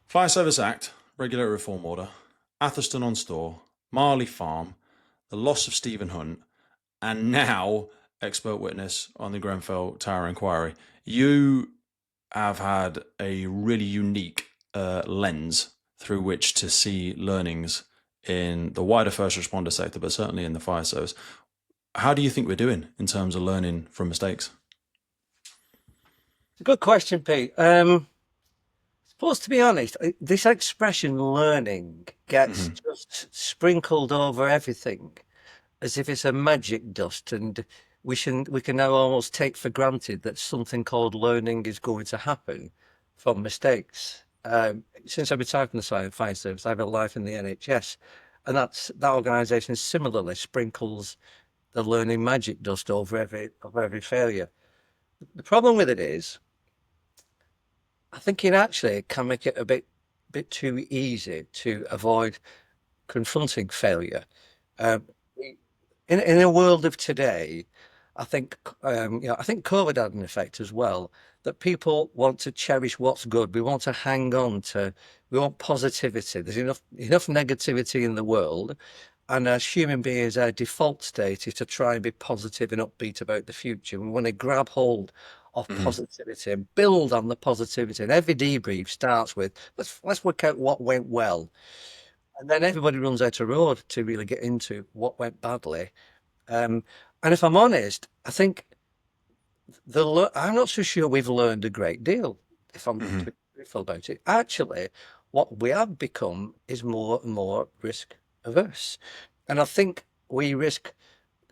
Fire Service Act, Regulatory Reform Order, Atherstone on Store, Marley Farm, the loss of Stephen Hunt, and now expert witness on the Grenfell Tower inquiry. You have had a really unique lens through which to see learnings in the wider first responder sector, but certainly in the fire service. How do you think we're doing in terms of learning from mistakes? It's a good question, Pete. Suppose to be honest, this expression learning gets Mm-hmm. just sprinkled over everything as if it's a magic dust, and we can now almost take for granted that something called learning is going to happen from mistakes. Since I've retired from the fire service, I have a life in the NHS, and that organisation similarly sprinkles the learning magic dust over every failure. The problem with it is, I think it actually can make it a bit too easy to avoid confronting failure. Um, in a world of today, I think COVID had an effect as well. That people want to cherish what's good. We want to hang on to. We want positivity. There's enough negativity in the world, and as human beings, our default state is to try and be positive and upbeat about the future. We want to grab hold of Mm-hmm. positivity and build on the positivity. And every debrief starts with let's work out what went well, and then everybody runs out of road to really get into what went badly. Um, and if I'm honest, I think I'm not so sure we've learned a great deal. If I'm to Mm-hmm. be truthful about it, actually, what we have become is more and more risk averse, and I think we risk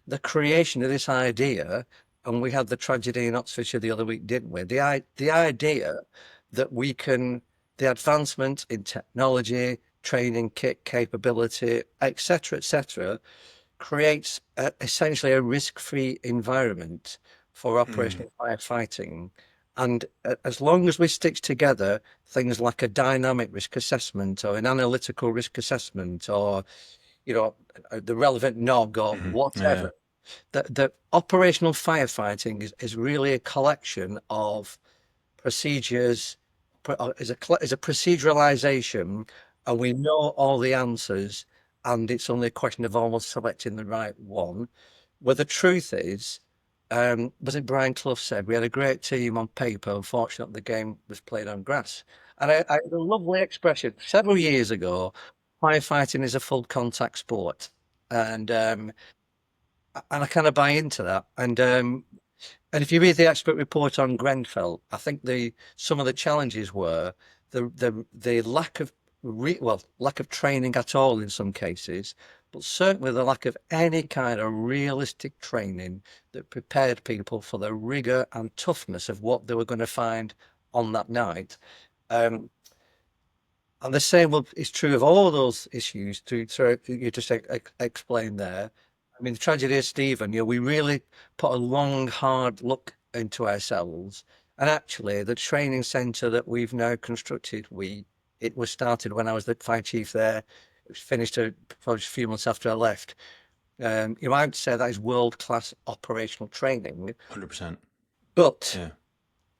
the creation of this idea. And we had the tragedy in Oxfordshire the other week, didn't we? The idea that the advancement in technology, training, kit capability, etc., creates essentially a risk-free environment for Mm-hmm. operational firefighting. And as long as we stitch together things like a dynamic risk assessment or an analytical risk assessment or, the relevant NOG or Mm-hmm. Yeah. whatever, that operational firefighting is really a collection of procedures, is a proceduralization, and we know all the answers, and it's only a question of almost selecting the right one. Where the truth is, was it Brian Clough said, we had a great team on paper. Unfortunately, the game was played on grass. And I had a lovely expression several years ago. Firefighting is a full contact sport, and I kind of buy into that. And if you read the expert report on Grenfell, I think the some of the challenges were the lack of lack of training at all in some cases, but certainly the lack of any kind of realistic training that prepared people for the rigor and toughness of what they were going to find on that night. Um, and the same is true of all those issues you just explained there. I mean, the tragedy of Stephen, we really put a long, hard look into ourselves. And actually, the training centre that we've now constructed, it was started when I was the fire chief there. It was finished probably a few months after I left. I would say that is world-class operational training. 100%. But Yeah.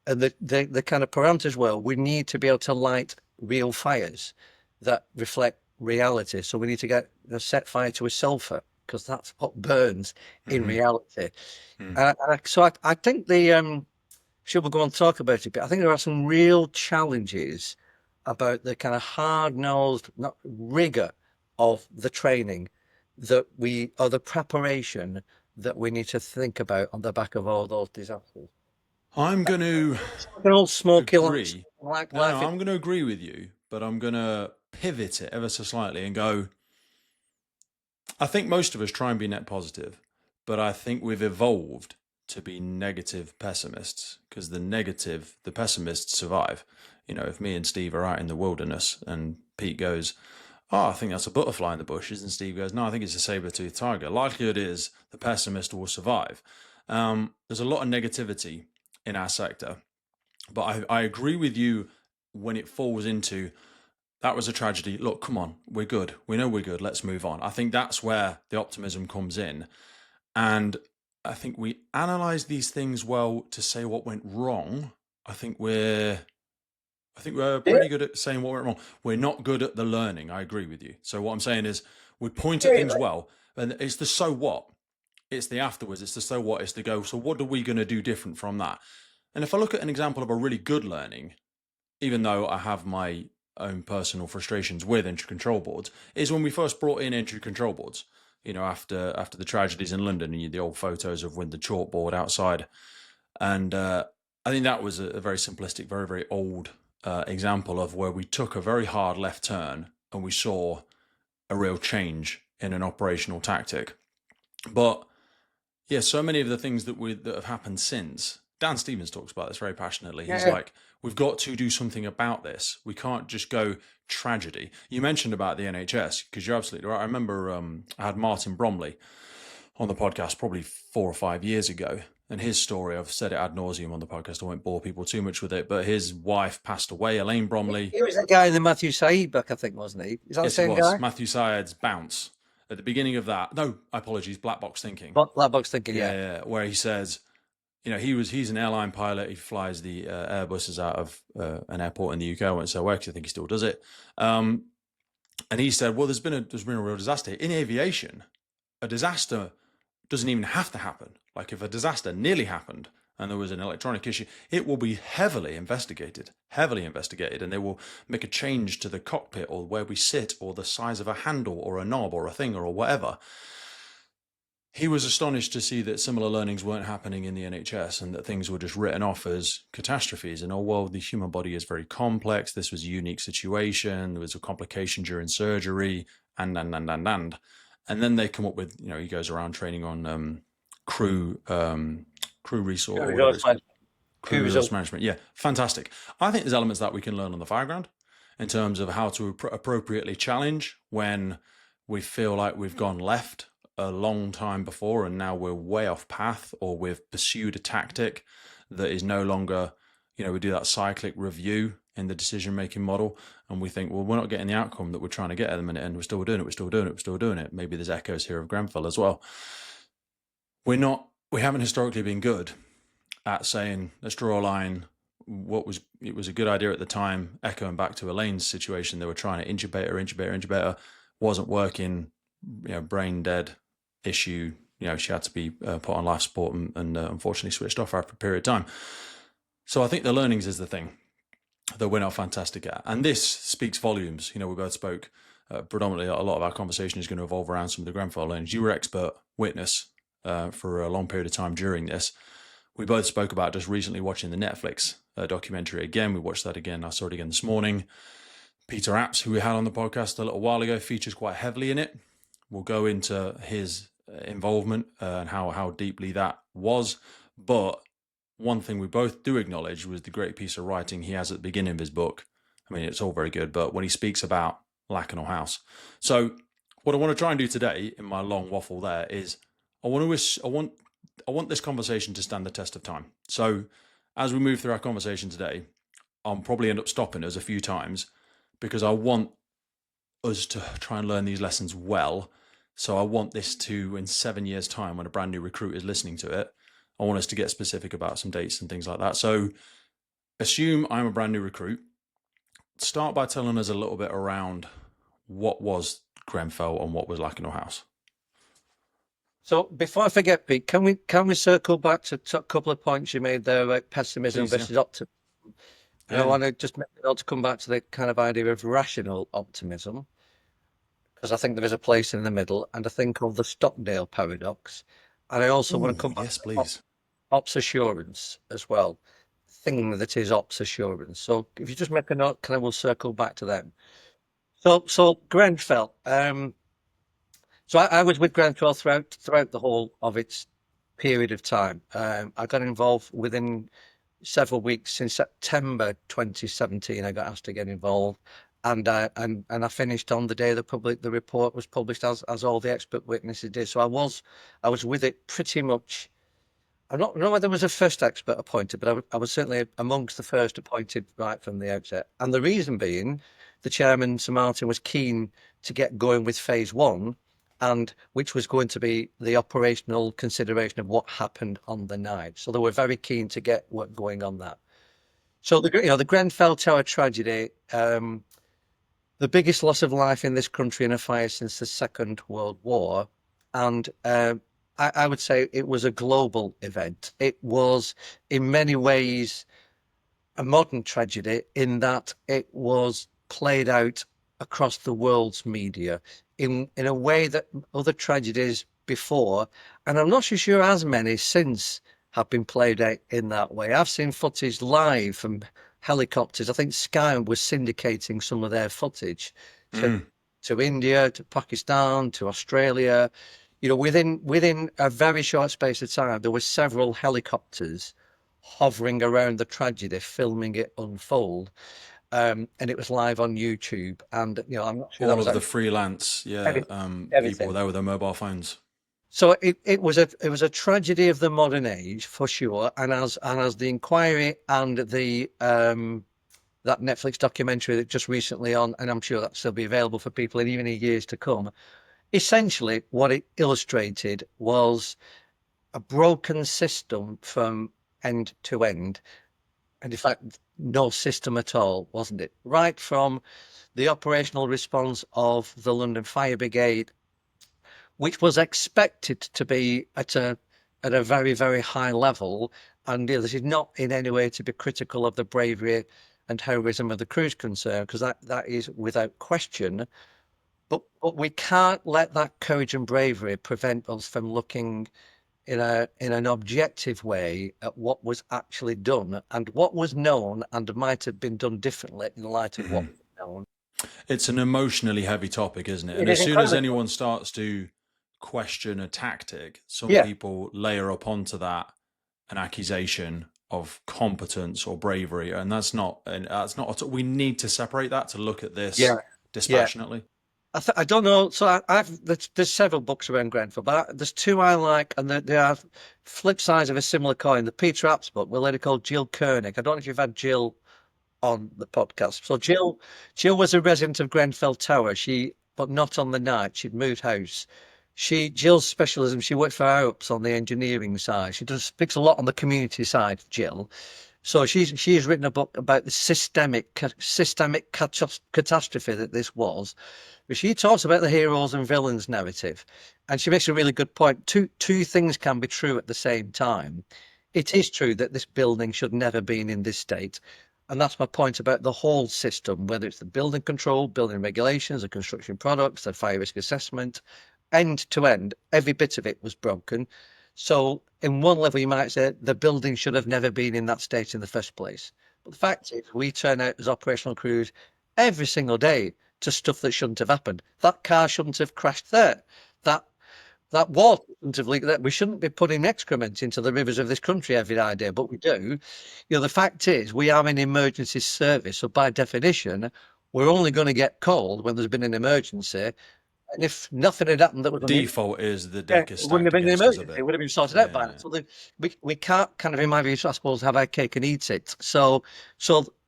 the kind of parameters were we need to be able to light real fires that reflect reality. So we need to get set fire to a sulfur because that's what burns in Mm-hmm. reality. Mm. So I think sure we'll go on and talk about it, but I think there are some real challenges about the kind of hard-nosed not rigor of the training or the preparation that we need to think about on the back of all those disasters. I'm going to It's like an old smoky agree. like No, life. no, I'm going to agree with you, but I'm going to pivot it ever so slightly and go. I think most of us try and be net positive, but I think we've evolved to be negative pessimists because the pessimists survive. If me and Steve are out in the wilderness and Pete goes, "Oh, I think that's a butterfly in the bushes," and Steve goes, "No, I think it's a saber-toothed tiger." Likelihood is the pessimist will survive. There's a lot of negativity in our sector, but I agree with you when it falls into that was a tragedy. Look, come on, we're good. We know we're good. Let's move on. I think that's where the optimism comes in. And I think we analyze these things well to say what went wrong. I think I think we're Yeah, pretty good at saying what went wrong. We're not good at the learning. I agree with you. So what I'm saying is we point at things really. well, and it's the so what. It's the afterwards. It's the so what. It's the go. So what are we going to do different from that? And if I look at an example of a really good learning, even though I have my own personal frustrations with entry control boards, is when we first brought in entry control boards. You know, after the tragedies in London, and the old photos of with the chalkboard outside, and I think that was a very simplistic, very very old example of where we took a very hard left turn and we saw a real change in an operational tactic. But yeah, so many of the things that have happened since. Dan Stevens talks about this very passionately. He's Yeah. like, we've got to do something about this. We can't just go tragedy. You mentioned about the NHS because you're absolutely right. I remember I had Martin Bromley on the podcast probably 4 or 5 years ago, and his story. I've said it ad nauseum on the podcast. I won't bore people too much with it, but his wife passed away, Elaine Bromley. He was that guy in the Matthew Saeed book, I think, wasn't he? Is that the Yes, he same was guy? Matthew Syed's Bounce at the beginning of that. No, apologies, Black Box Thinking. What that book's thinking, Yeah, yeah. yeah, where he says, you know, he's an airline pilot. He flies the Airbuses out of an airport in the UK. I won't say where because I think he still does it. And he said, well, there's been a real disaster in aviation. A disaster doesn't even have to happen. Like if a disaster nearly happened and there was an electronic issue, it will be heavily investigated, and they will make a change to the cockpit or where we sit or the size of a handle or a knob or a thing or whatever. He was astonished to see that similar learnings weren't happening in the NHS and that things were just written off as catastrophes. And, oh, well, the human body is very complex. This was a unique situation. There was a complication during surgery and. And then they come up with, you know, he goes around training on crew resource or whatever it's called. Crew resource management. Yeah, fantastic. I think there's elements that we can learn on the fireground in terms of how to appropriately challenge when we feel like we've gone left a long time before and now we're way off path, or we've pursued a tactic that is no longer, you know, we do that cyclic review in the decision-making model and we think, well, we're not getting the outcome that we're trying to get at the minute and we're still doing it. Maybe there's echoes here of Grenfell as well. We haven't historically been good at saying, let's draw a line. It was a good idea at the time, echoing back to Elaine's situation. They were trying to intubate her, wasn't working, you know, brain dead issue. You know, she had to be put on life support and unfortunately switched off after a period of time. So I think the learnings is the thing that we're not fantastic at. And this speaks volumes. You know, we both spoke predominantly, a lot of our conversation is going to evolve around some of the Grenfell learnings. You were expert witness for a long period of time during this. We both spoke about just recently watching the Netflix documentary again. We watched that again. I saw it again this morning. Peter Apps, who we had on the podcast a little while ago, features quite heavily in it. We'll go into his involvement and how deeply that was. But one thing we both do acknowledge was the great piece of writing he has at the beginning of his book. I mean, it's all very good, but when he speaks about Lakanal House. So what I want to try and do today in my long waffle there is I want this conversation to stand the test of time. So as we move through our conversation today, I'll probably end up stopping us a few times because I want us to try and learn these lessons well. So I want this to, in 7 years' time, when a brand new recruit is listening to it, I want us to get specific about some dates and things like that. So assume I'm a brand new recruit. Start by telling us a little bit around what was Grenfell and what was Lakanal House. So before I forget, Pete, can we circle back to a couple of points you made there about pessimism Please, versus optimism? And I Yeah. want to just make it to come back to the kind of idea of rational optimism, because I think there is a place in the middle, and I think of the Stockdale paradox. And I also want to come back Yes, to please. ops assurance as well, thing that is ops assurance. So if you just make a note, we'll circle back to them. So Grenfell. So I was with Grenfell throughout the whole of its period of time. I got involved within several weeks in September 2017. I got asked to get involved, and I finished on the day the report was published, as all the expert witnesses did. So I was with it pretty much. I don't know whether there was a first expert appointed, but I was certainly amongst the first appointed right from the outset. And the reason being, the chairman, Sir Martin, was keen to get going with phase one, and which was going to be the operational consideration of what happened on the night. So they were very keen to get work going on that. So the Grenfell Tower tragedy, the biggest loss of life in this country in a fire since the Second World War, and I would say it was a global event. It was in many ways a modern tragedy in that it was played out across the world's media in a way that other tragedies before, and I'm not so sure as many since, have been played out in that way. I've seen footage live from helicopters. I think Sky was syndicating some of their footage to Mm. to India, to Pakistan, to Australia. Within a very short space of time, there were several helicopters hovering around the tragedy, filming it unfold. And it was live on YouTube. And I'm not sure that All was of the actually freelance, yeah, everything. people were Everything. there with their mobile phones. So it was a tragedy of the modern age for sure. And as the inquiry and the that Netflix documentary that just recently on, and I'm sure that still be available for people in even in years to come. Essentially, what it illustrated was a broken system from end to end. And in fact, no system at all, wasn't it? Right from the operational response of the London Fire Brigade, which was expected to be at a very, very high level. And this is not in any way to be critical of the bravery and heroism of the crews concerned, because that is without question. But we can't let that courage and bravery prevent us from looking in an objective way at what was actually done and what was known and might have been done differently in light of what Mhm. was known. It's an emotionally heavy topic, isn't it? It And is as soon as incredibly. anyone starts to question a tactic, some Yeah, people layer upon to that an accusation of competence or bravery, and we need to separate that to look at yeah, this yeah. dispassionately. I don't know. So there's several books around Grenfell, but there's two I like, and they are flip sides of a similar coin. The Peter Apps book with a lady called Jill Koenig. I don't know if you've had Jill on the podcast. So Jill was a resident of Grenfell Tower. But not on the night. She'd moved house. Jill's specialism. She worked for Arups on the engineering side. She does speaks a lot on the community side. Jill. So she's written a book about the systemic catastrophe that this was. But she talks about the heroes and villains narrative, and she makes a really good point. Two things can be true at the same time. It is true that this building should never been in this state. And that's my point about the whole system, whether it's the building control, building regulations, the construction products, the fire risk assessment, end to end, every bit of it was broken. So, in one level, you might say the building should have never been in that state in the first place. But the fact is, we turn out as operational crews every single day to stuff that shouldn't have happened. That car shouldn't have crashed there. That that water shouldn't have leaked there. We shouldn't be putting excrement into the rivers of this country every day, but we do. The fact is, we are an emergency service, so by definition, we're only going to get called when there's been an emergency. And if nothing had happened that was The unusual, default is the yeah, deck is it wouldn't stacked have been an against us a emergency. It bit. would have been sorted out by now. Yeah. So we can't kind of, in my view, I suppose, have our cake and eat it. So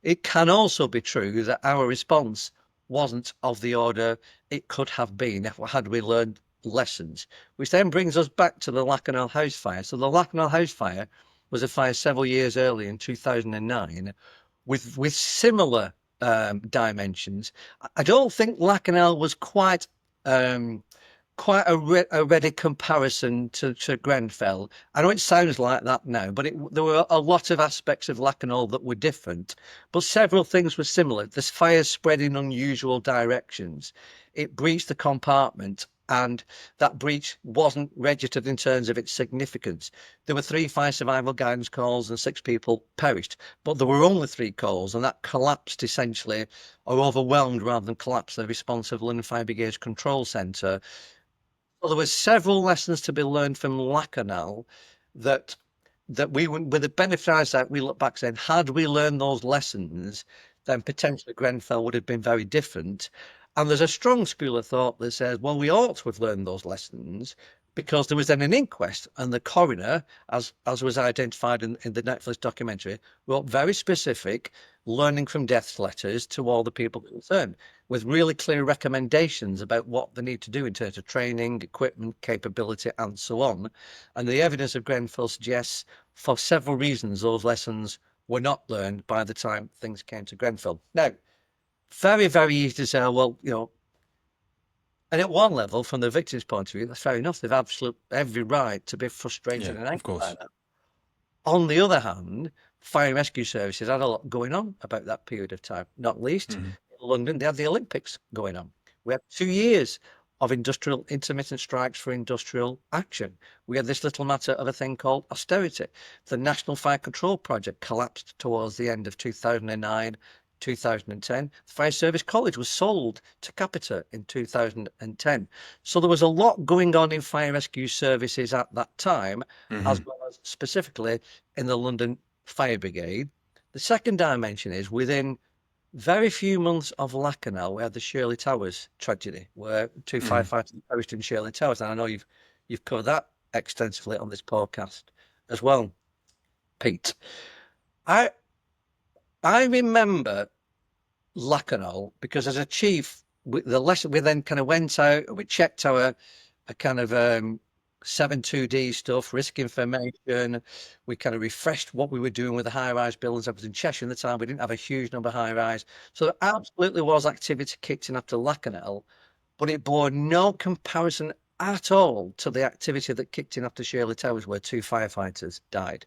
it can also be true that our response wasn't of the order it could have been had we learned lessons, which then brings us back to the Lacanau house fire. So the Lacanau house fire was a fire several years early in 2009 with similar dimensions. I don't think Lacanau was um, quite a ready comparison to Grenfell. I know it sounds like that now, but there were a lot of aspects of Lacanau that were different, but several things were similar. This fire spread in unusual directions. It breached the compartment, and that breach wasn't registered in terms of its significance. There were 3 fire survival guidance calls and 6 people perished, but there were only 3 calls, and that collapsed essentially, or overwhelmed rather than collapsed, the response of London Fire Brigade's control centre. Well, there were several lessons to be learned from Lacanau that with the benefit of hindsight, we look back saying, had we learned those lessons, then potentially Grenfell would have been very different. And there's a strong school of thought that says, well, we ought to have learned those lessons because there was then an inquest, and the coroner, as was identified in the Netflix documentary, wrote very specific learning from death letters to all the people concerned, with really clear recommendations about what they need to do in terms of training, equipment, capability, and so on. And the evidence of Grenfell suggests, for several reasons, those lessons were not learned by the time things came to Grenfell. Now, very, very easy to say, well, and at one level, from the victim's point of view, that's fair enough. They've every right to be frustrated Yeah, and of angry by course. that. On the other hand, fire and rescue services had a lot going on about that period of time, not least Hmm. in London, they had the Olympics going on. We had 2 years of industrial intermittent strikes for industrial action. We had this little matter of a thing called austerity. The National Fire Control Project collapsed towards the end of 2009, 2010. The Fire Service College was sold to Capita in 2010. So there was a lot going on in fire rescue services at that time, as well as specifically in the London Fire Brigade. The second dimension is within very few months of Lacanau, we had the Shirley Towers tragedy, where two firefighters perished in Shirley Towers, and I know you've covered that extensively on this podcast as well, Pete. I remember Lacanau because as a chief, we then kind of went out, we checked our a kind of 7.2D stuff, risk information. We kind of refreshed what we were doing with the high-rise buildings. I was in Cheshire at the time. We didn't have a huge number of high-rise. So there absolutely was activity kicked in after Lacanau, but it bore no comparison at all to the activity that kicked in after Shirley Towers, where 2 firefighters died.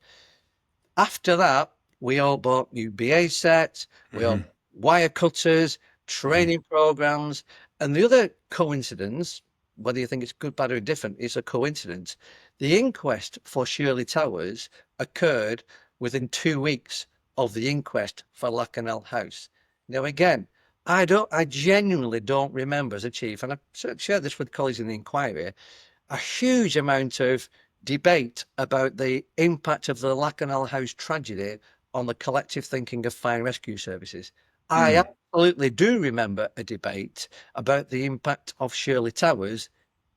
After that, we all bought new BA sets, we all wire cutters, training programs, and the other coincidence, whether you think it's good, bad, or indifferent, is a coincidence. The inquest for Shirley Towers occurred within 2 weeks of the inquest for Lacanau House. Now, again, I genuinely don't remember as a chief, and I've shared this with colleagues in the inquiry, a huge amount of debate about the impact of the Lacanau House tragedy on the collective thinking of fire and rescue services. I absolutely do remember a debate about the impact of Shirley Towers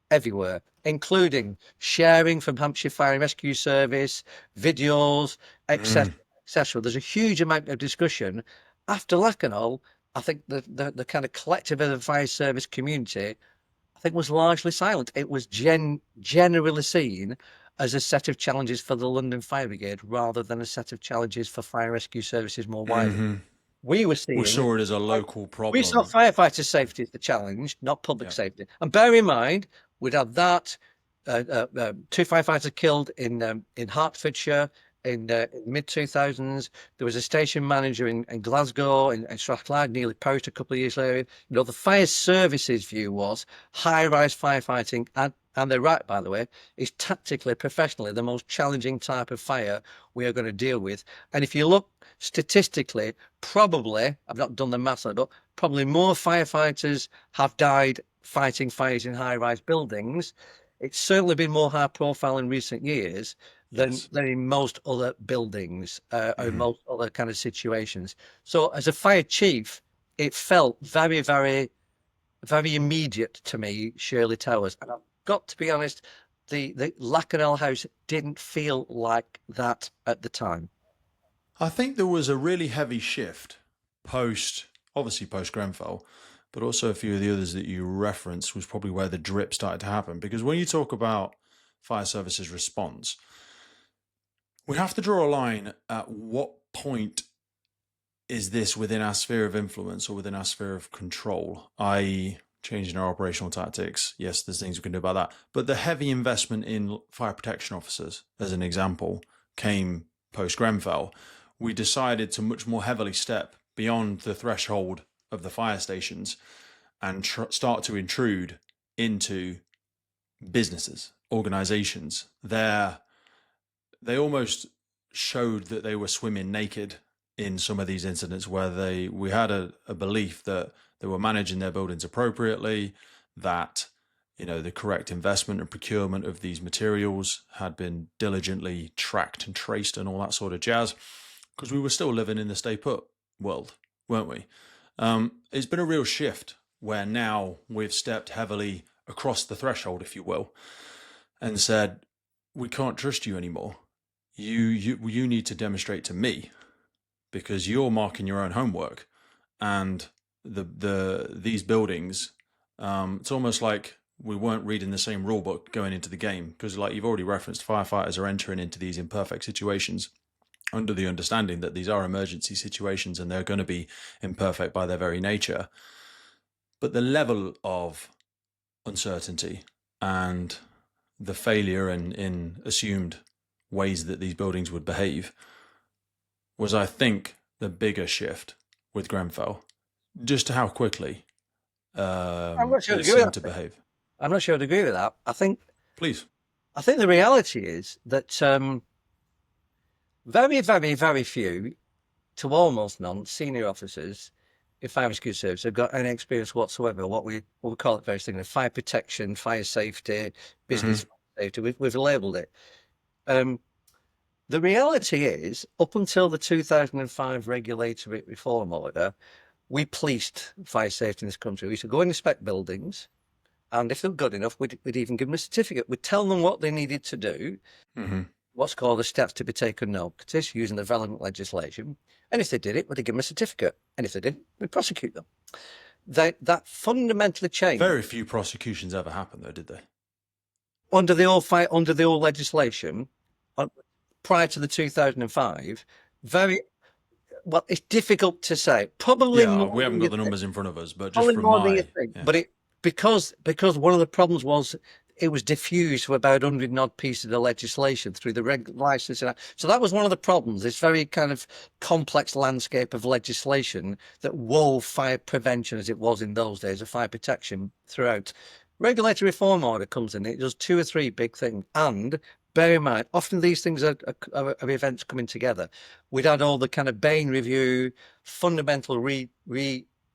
everywhere, including sharing from Hampshire Fire and Rescue Service, videos, etc., etc. There's a huge amount of discussion. After Lacanau, I think the kind of collective of the fire service community, I think, was largely silent. It was generally seen as a set of challenges for the London Fire Brigade rather than a set of challenges for fire rescue services more widely. We were We seeing, saw it as a local we saw problem. firefighter safety as the challenge, not public Yeah. safety. And bear in mind, we'd had that, 2 firefighters killed in Hertfordshire in mid 2000s. There was a station manager in Glasgow in Strathclyde, nearly perished a couple of years later. The fire services view was high-rise firefighting, and they're right, by the way, is tactically, professionally the most challenging type of fire we are going to deal with. And if you look statistically, probably, I've not done the maths on it, but probably more firefighters have died fighting fires in high-rise buildings. It's certainly been more high profile in recent years than in most other buildings or most other kind of situations. So as a fire chief, it felt very, very, very immediate to me, Shirley Towers. And I've got to be honest, the Lacanau House didn't feel like that at the time. I think there was a really heavy shift obviously post Grenfell, but also a few of the others that you referenced was probably where the drip started to happen. Because when you talk about fire services response, we have to draw a line at what point is this within our sphere of influence or within our sphere of control, i.e., changing our operational tactics. Yes, there's things we can do about that. But the heavy investment in fire protection officers, as an example, came post Grenfell. We decided to much more heavily step beyond the threshold of the fire stations and start to intrude into businesses, organizations. They almost showed that they were swimming naked in some of these incidents where we had a belief that they were managing their buildings appropriately, that the correct investment and procurement of these materials had been diligently tracked and traced and all that sort of jazz, because we were still living in the stay put world, weren't we? It's been a real shift where now we've stepped heavily across the threshold, if you will, and said, we can't trust you anymore. You need to demonstrate to me, because you're marking your own homework, and these buildings, it's almost like we weren't reading the same rule book going into the game, because like you've already referenced, firefighters are entering into these imperfect situations under the understanding that these are emergency situations and they're going to be imperfect by their very nature. But the level of uncertainty and the failure in assumed ways that these buildings would behave was, I think, the bigger shift with Grenfell, just to how quickly I'm not sure I'd it agree with seemed to that. behave. I'm not sure I'd agree with that. Please. I think the reality is that very, very, very few to almost none senior officers in fire rescue service have got any experience whatsoever. What we call it very simply fire protection, fire safety, business safety. We've labelled it. The reality is, up until the 2005 regulatory reform order, we policed fire safety in this country. We used to go and inspect buildings, and if they were good enough, we'd even give them a certificate. We'd tell them what they needed to do, what's called the steps to be taken notice, using the relevant legislation. And if they did it, we'd give them a certificate. And if they didn't, we'd prosecute them. That fundamentally changed. Very few prosecutions ever happened, though, did they? Under the old legislation, prior to the 2005, it's difficult to say. Probably more we haven't got the numbers in front of us, but just from my... But because one of the problems was it was diffused for about 100 and odd pieces of legislation through the licensing. So that was one of the problems, this very kind of complex landscape of legislation that wove fire prevention, as it was in those days, of fire protection throughout. Regulatory reform order comes in, it does 2 or 3 big things. And bear in mind, often these things are events coming together. We'd had all the kind of Bain review, fundamental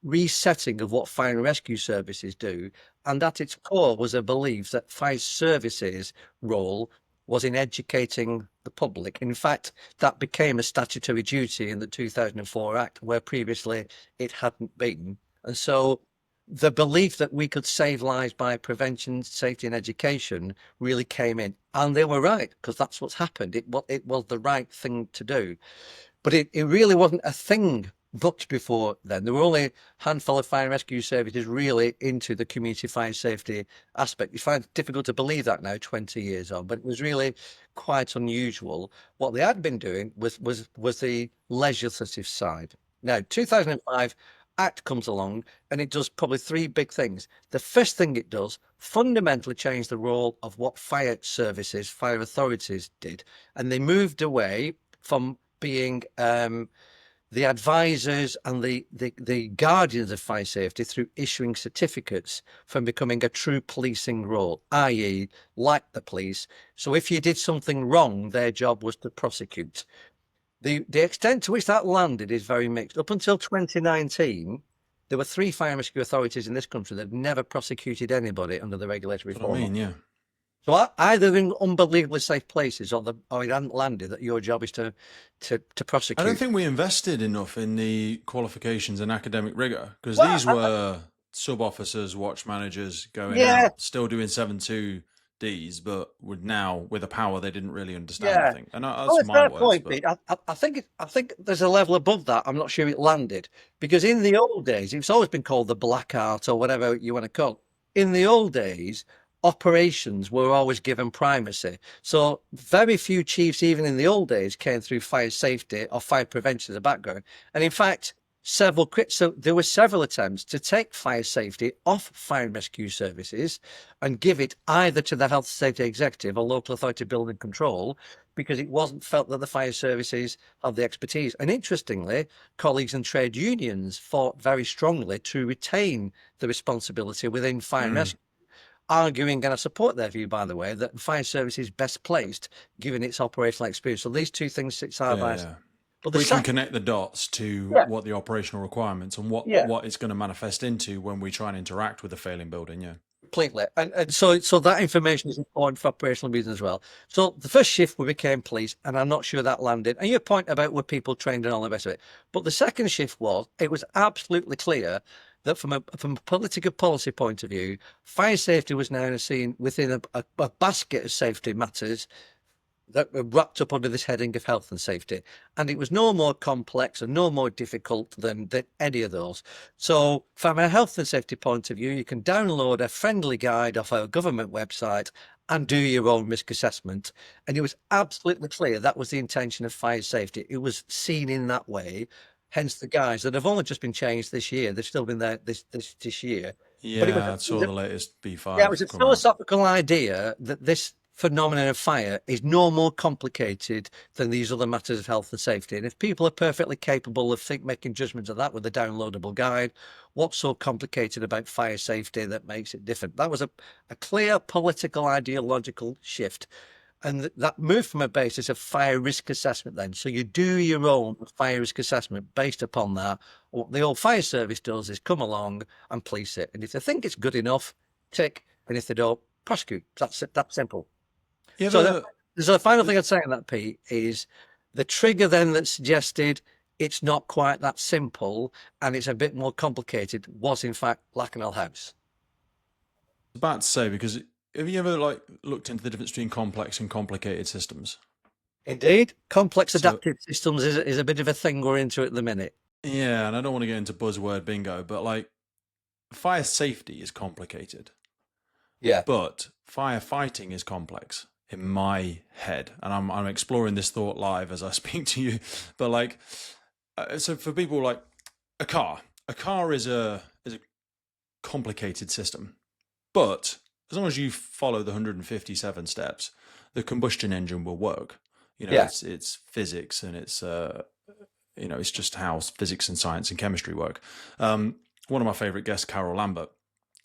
resetting of what fire and rescue services do. And at its core was a belief that fire services role was in educating the public. In fact, that became a statutory duty in the 2004 Act, where previously it hadn't been. And so the belief that we could save lives by prevention, safety and education really came in. And they were right, because that's what's happened. It was the right thing to do. But it really wasn't a thing much before then. There were only a handful of fire and rescue services really into the community fire safety aspect. You find it difficult to believe that now, 20 years on, but it was really quite unusual. What they had been doing was the legislative side. Now, 2005 Act comes along and it does probably 3 big things. The first thing it does, fundamentally change the role of what fire services, fire authorities did. And they moved away from being the advisors and the guardians of fire safety through issuing certificates, from becoming a true policing role, i.e. like the police. So if you did something wrong, their job was to prosecute. The extent to which that landed is very mixed. Up until 2019, there were 3 fire and rescue authorities in this country that never prosecuted anybody under the regulatory reform. I mean, yeah. So either in unbelievably safe places or it hadn't landed that your job is to prosecute. I don't think we invested enough in the qualifications and academic rigor, because these were sub-officers, watch managers going out, still doing 7.2Ds, but with a power they didn't really understand, I think. And that's my words. Point, Pete. I think there's a level above that. I'm not sure it landed, because in the old days, it's always been called the black art or whatever you want to call it. In the old days, operations were always given primacy. So very few chiefs, even in the old days, came through fire safety or fire prevention as a background. And in fact, so there were several attempts to take fire safety off fire and rescue services and give it either to the health and safety executive or local authority building control, because it wasn't felt that the fire services had the expertise. And interestingly, colleagues and trade unions fought very strongly to retain the responsibility within fire and rescue, arguing, and I support their view, by the way, that fire service is best placed given its operational experience. So these 2 things sit side by side. But we can connect the dots to what the operational requirements and what it's going to manifest into when we try and interact with a failing building. Completely. And so that information is important for operational reasons as well. So the first shift, we became police, and I'm not sure that landed. And your point about were people trained and all the rest of it. But the second shift it was absolutely clear that from a political policy point of view, fire safety was now seen within a basket of safety matters that were wrapped up under this heading of health and safety. And it was no more complex and no more difficult than any of those. So from a health and safety point of view, you can download a friendly guide off our government website and do your own risk assessment. And it was absolutely clear that was the intention of fire safety. It was seen in that way. Hence the guys that have only just been changed this year. They've still been there this year. But it was, Yeah, I it was saw a, the latest yeah, it was B5 a come out. philosophical idea that this phenomenon of fire is no more complicated than these other matters of health and safety. And if people are perfectly capable of making judgments of that with a downloadable guide, what's so complicated about fire safety that makes it different? That was a clear political ideological shift. And that moved from a basis of fire risk assessment then. So you do your own fire risk assessment based upon that. What the old fire service does is come along and police it. And if they think it's good enough, tick. And if they don't, prosecute. That's it. That's simple. You So ever, there's a final thing I'd say on that, Pete, is the trigger then that suggested it's not quite that simple and it's a bit more complicated was in fact Lacanal House. about to say, because have you ever like looked into the difference between complex and complicated systems? Indeed, complex So adaptive systems is a bit of a thing we're into at the minute. yeah, and I don't want to get into buzzword bingo, but like fire safety is complicated, Yeah. but firefighting is complex in my head, and I'm exploring this thought live as I speak to you. But like, so for people like a car is a complicated system, but as long as you follow the 157 steps, the combustion engine will work. You know, Yeah. it's physics, and it's it's just how physics and science and chemistry work. One of my favorite guests, Carol Lambert,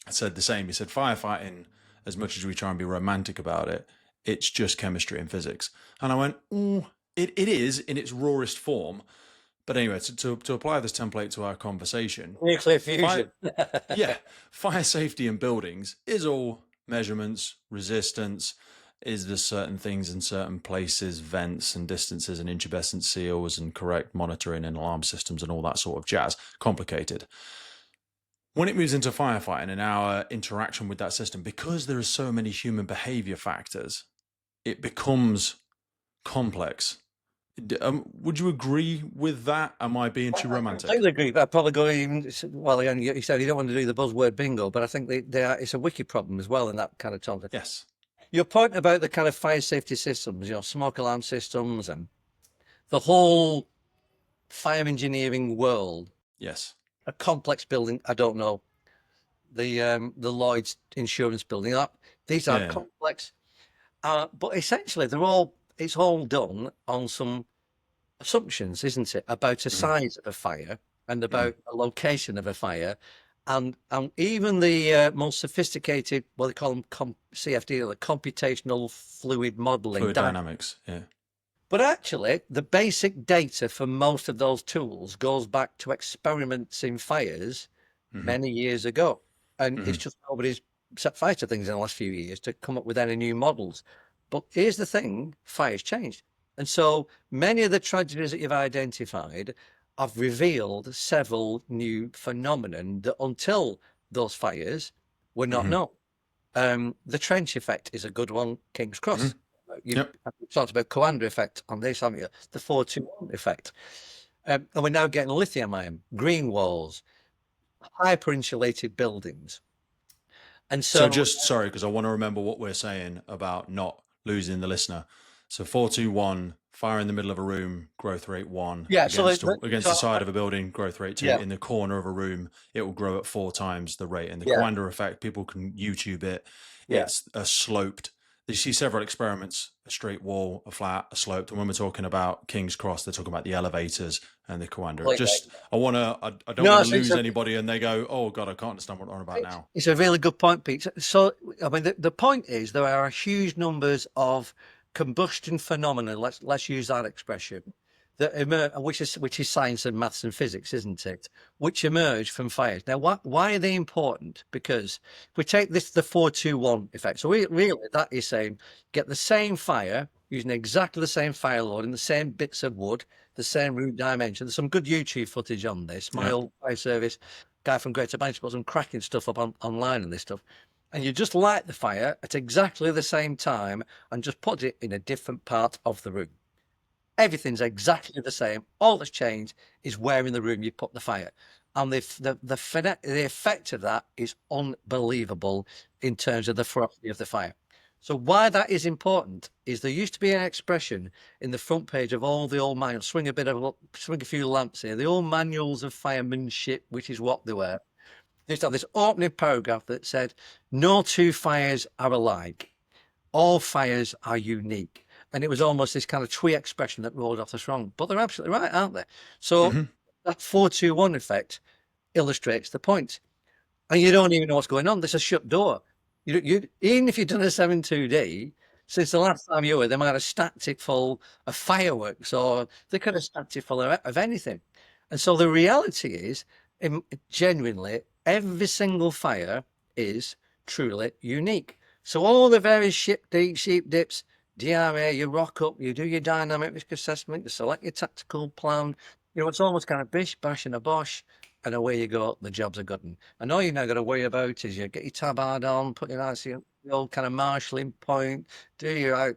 said the same. He said, firefighting, as much as we try and be romantic about it, it's just chemistry and physics. And I went, it is in its rawest form. But anyway, to apply this template to our conversation, Nuclear fusion. yeah, fire safety in buildings is all measurements, resistance. Is there certain things in certain places, vents and distances and incandescent seals and correct monitoring and alarm systems and all that sort of jazz? Complicated. When it moves into firefighting and our interaction with that system, because there are so many human behavior factors, it becomes complex. Would you agree with that? Am I being too I romantic? completely agree. I'd probably go even, well, again, you said you don't want to do the buzzword bingo, but I think it's a wiki problem as well in that kind of topic. Yes. Your point about the kind of fire safety systems, smoke alarm systems and the whole fire engineering world, Yes. a complex building, I don't know, the Lloyd's insurance building, these are Yeah. complex, but essentially it's all done on some assumptions, isn't it, about a size of a fire and about a location of a fire. And even the most sophisticated, what they call them, CFD, or the computational fluid modeling. Fluid dynamics. Yeah. But actually, the basic data for most of those tools goes back to experiments in fires many years ago. And it's just nobody's set fire to things in the last few years to come up with any new models. But here's the thing, fire's changed. And so many of the tragedies that you've identified have revealed several new phenomenon that until those fires were not known. The trench effect is a good one, King's Cross. You've talked about Coanda effect on this, haven't you? The 421 effect. And we're now getting lithium ion, green walls, hyper-insulated buildings. And So just sorry, because I want to remember what we're saying about not losing the listener. So 421, fire in the middle of a room, growth rate 1. Yeah, against, so against the side of a building, growth rate 2. Yeah. In the corner of a room, it will grow at 4 times the rate. And the Yeah. Coanda effect, people can YouTube it. Yeah. It's a sloped. You see several experiments, a straight wall, a flat, a sloped. And when we're talking about King's Cross, they're talking about the elevators and the Coanda. Completely. Just, I don't No, want to so lose anybody and they go, oh God, I can't understand what we're on about now. It's a really good point, Pete. So, I mean, the point is there are huge numbers of combustion phenomena. Let's use that expression that emerge, which is science and maths and physics, isn't it? Which emerge from fires. Now, why are they important? Because if we take the 421 effect, so really that is saying get the same fire using exactly the same fire load and the same bits of wood, the same root dimension. There's some good YouTube footage on this. My old fire service guy from Greater Manchester put some cracking stuff up online and this stuff. And you just light the fire at exactly the same time and just put it in a different part of the room. Everything's exactly the same. All that's changed is where in the room you put the fire. And the effect of that is unbelievable in terms of the ferocity of the fire. So why that is important is there used to be an expression in the front page of all the old manuals, swing a few lamps here, the old manuals of firemanship, which is what they were. They used to have this opening paragraph that said, no two fires are alike. All fires are unique. And it was almost this kind of twee expression that rolled off the tongue. But they're absolutely right, aren't they? So that 421 effect illustrates the point. And you don't even know what's going on. There's a shut door. Even if you've done a 7.2D, since the last time you were, they might have stacked it full of fireworks, or they could have stacked it full of anything. And so the reality is, genuinely, every single fire is truly unique. So all the various sheep dips, DRA, you rock up, you do your dynamic risk assessment, you select your tactical plan. It's almost kind of bish, bash, and a bosh, and away you go. The jobs are good. And all you've now got to worry about is you get your tabard on, put your eyes, the old kind of marshalling point, do your.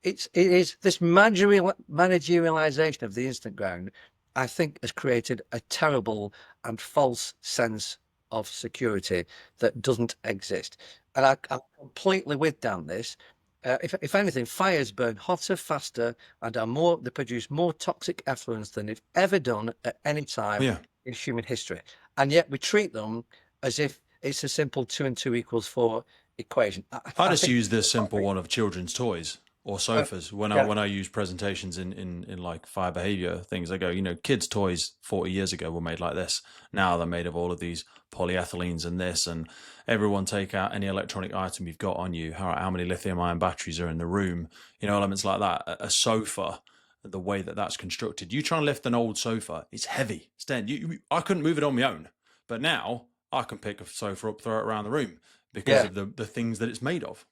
It is this managerialization of the instant ground, I think, has created a terrible and false sense of security that doesn't exist. And I'm completely with Dan this. If anything, fires burn hotter, faster, and they produce more toxic effluents than they've ever done at any time in human history. And yet we treat them as if it's a simple 2 and 2 equals 4 equation. I just use this simple one of children's toys or sofas when I use presentations in like fire behavior things. I go, kids' toys 40 years ago were made like this. Now they're made of all of these polyethylenes and this, and everyone take out any electronic item you've got on you. How many lithium ion batteries are in the room? Elements like that. A sofa, the way that that's constructed. You try and lift an old sofa, it's heavy. It's dead. I couldn't move it on my own, but now I can pick a sofa up, throw it around the room because of the things that it's made of.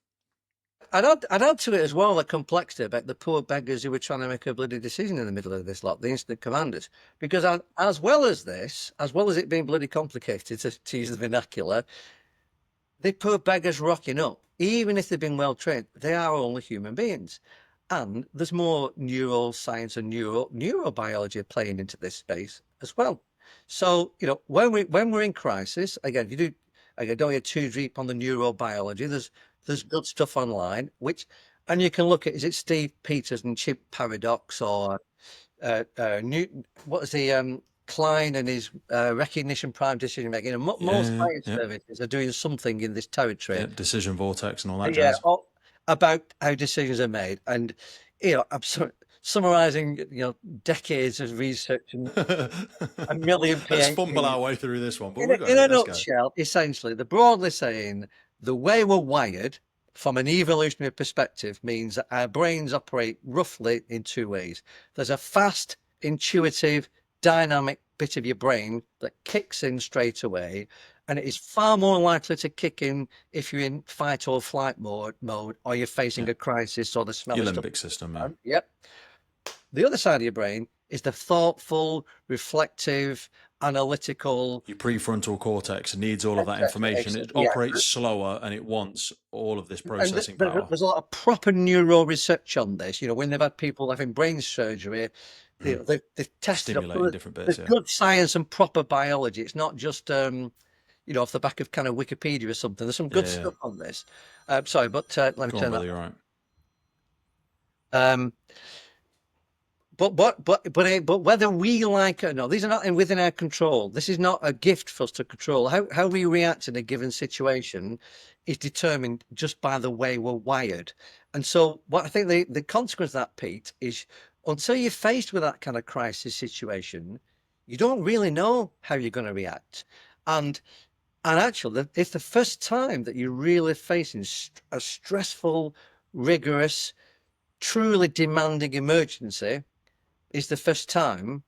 I'd add to it as well the complexity about the poor beggars who were trying to make a bloody decision in the middle of this lot, the incident commanders. Because as well as it being bloody complicated, to use the vernacular, the poor beggars rocking up, even if they've been well trained, they are only human beings. And there's more neuroscience and neurobiology playing into this space as well. So, when we're in crisis, again, don't get too deep on the neurobiology. There's good stuff online, and you can look at, is it Steve Peters and chimp paradox, or what is the Klein and his recognition prime decision making? Most fire services are doing something in this territory. Decision vortex and all that jazz. About how decisions are made. And I'm summarizing decades of research and a million PhDs. Let's fumble our way through this one. But in a nutshell, essentially, they're broadly saying the way we're wired from an evolutionary perspective means that our brains operate roughly in 2 ways. There's a fast, intuitive, dynamic bit of your brain that kicks in straight away, and it is far more likely to kick in if you're in fight or flight mode, or you're facing a crisis, or the smell your of limbic system. Yep. The other side of your brain is the thoughtful, reflective, analytical. Your prefrontal cortex needs all of that information. It operates slower, and it wants all of this processing power. There's a lot of proper neuro research on this. When they've had people having brain surgery, they've tested different bits. There's good science and proper biology. It's not just off the back of kind of Wikipedia or something. There's some good stuff on this. Sorry, but let me turn that. You're right. But whether we like it or not, these are not within our control. This is not a gift for us to control. How we react in a given situation is determined just by the way we're wired. And so what I think the consequence of that, Pete, is until you're faced with that kind of crisis situation, you don't really know how you're going to react. And actually, it's the first time that you're really facing a stressful, rigorous, truly demanding emergency, is the first time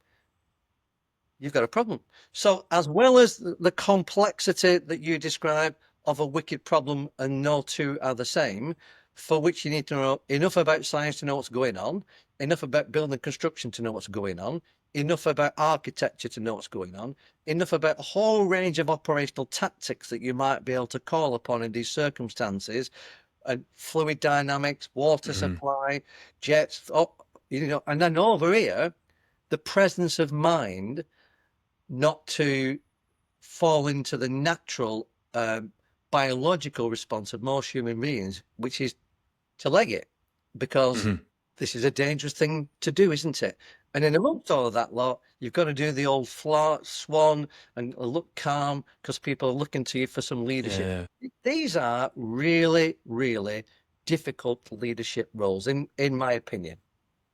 you've got a problem. So as well as the complexity that you describe of a wicked problem, and no two are the same, for which you need to know enough about science to know what's going on, enough about building construction to know what's going on, enough about architecture to know what's going on, enough about a whole range of operational tactics that you might be able to call upon in these circumstances, and fluid dynamics, water supply, jets, and then over here, the presence of mind not to fall into the natural biological response of most human beings, which is to leg it, because Mhm. this is a dangerous thing to do, isn't it? And in amongst all of that lot, you've got to do the old swan and look calm because people are looking to you for some leadership. Yeah. These are really, really difficult leadership roles, in my opinion.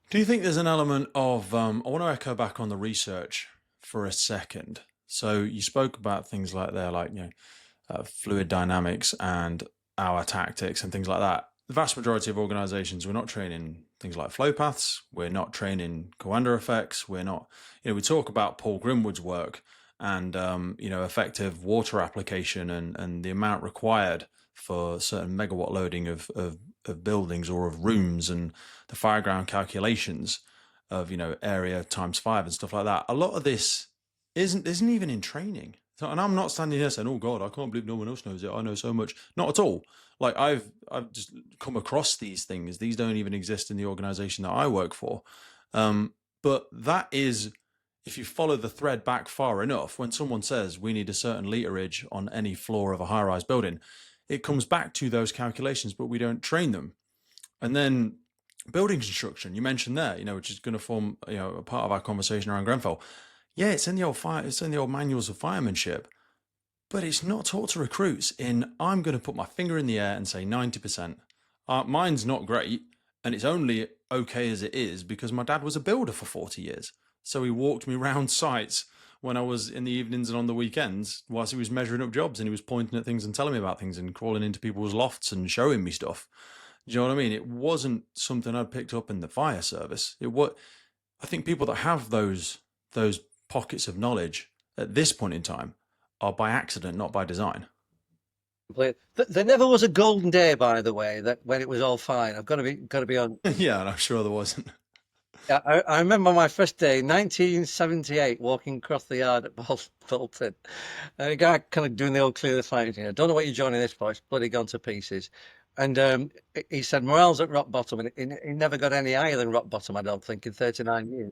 Do you think there's an element of, I want to echo back on the research for a second. So you spoke about things like there, like, fluid dynamics and our tactics and things like that. The vast majority of organizations, we're not training things like flow paths. We're not training Coanda effects. We're not, we talk about Paul Grimwood's work and, effective water application and the amount required for certain megawatt loading of buildings or of rooms and the fireground calculations of, area times 5 and stuff like that. A lot of this isn't even in training. So, and I'm not standing here saying, "Oh God, I can't believe no one else knows it. I know so much." Not at all. Like I've just come across these things. These don't even exist in the organization that I work for. But that is, if you follow the thread back far enough, when someone says we need a certain literage on any floor of a high-rise building, it comes back to those calculations, but we don't train them. And then building construction, you mentioned there, which is going to form, a part of our conversation around Grenfell. Yeah, it's in the old manuals of firemanship, but it's not taught to recruits in, I'm going to put my finger in the air and say 90%. Mine's not great, and it's only okay as it is because my dad was a builder for 40 years. So he walked me around sites when I was in the evenings and on the weekends whilst he was measuring up jobs, and he was pointing at things and telling me about things and crawling into people's lofts and showing me stuff. Do you know what I mean? It wasn't something I'd picked up in the fire service. I think people that have those pockets of knowledge at this point in time are by accident, not by design. There never was a golden day, by the way, that when it was all fine. I've got to be on. Yeah, and I'm sure there wasn't. Yeah, I remember my first day, 1978, walking across the yard at Bolton. And a guy kind of doing the old clear the fire. Don't know what you're joining this for. It's bloody gone to pieces. And he said morale's at rock bottom, and he never got any higher than rock bottom, I don't think, in 39 years.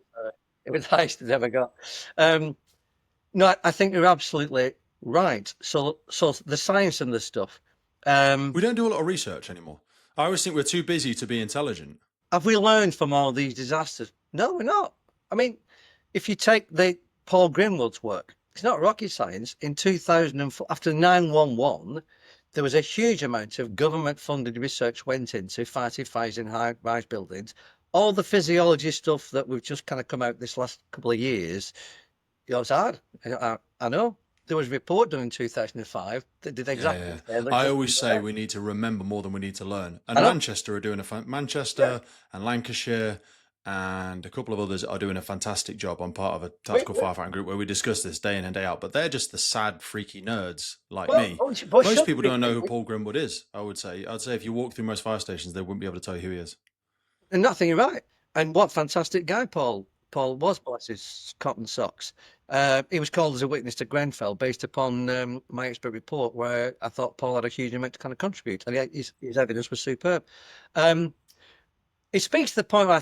It was the highest he'd ever got. No, I think you're absolutely right. So the science and the stuff. We don't do a lot of research anymore. I always think we're too busy to be intelligent. Have we learned from all these disasters? No, we're not. I mean, if you take the Paul Grimwood's work, it's not rocket science. In 2004, after 9/11, there was a huge amount of government-funded research went into fighting fires in high-rise buildings. All the physiology stuff that we've just kind of come out this last couple of years, it's hard. I know. There was a report done in 2005 that did exactly the same. I always say we need to remember more than we need to learn. And I know. Manchester are doing Manchester and Lancashire and a couple of others are doing a fantastic job. I'm part of a tactical firefighting group where we discuss this day in and day out, but they're just the sad, freaky nerds like me. Most people don't know who Paul Grimwood is, I would say. I'd say if you walk through most fire stations, they wouldn't be able to tell you who he is. And nothing, you're right. And what fantastic guy Paul was, bless his cotton socks. He was called as a witness to Grenfell based upon my expert report, where I thought Paul had a huge amount to kind of contribute, and his evidence was superb. It speaks to the point where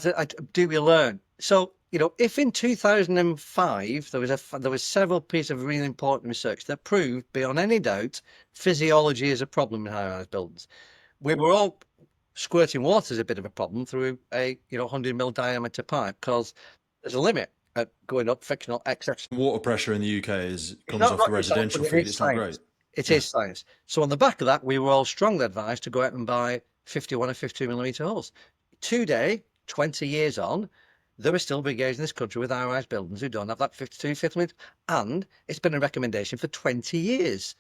do we learn? So, if in 2005 there was several pieces of really important research that proved beyond any doubt physiology is a problem in high-rise buildings. We were all squirting water is a bit of a problem through a 100 mm diameter pipe because there's a limit at going up frictional excess. Water pressure in the UK comes off the residential feed. It's not great. It is science. So on the back of that, we were all strongly advised to go out and buy 51 and 52 mm hose. Today, 20 years on, there are still brigades in this country with high-rise buildings who don't have that 52 mm, and it's been a recommendation for 20 years.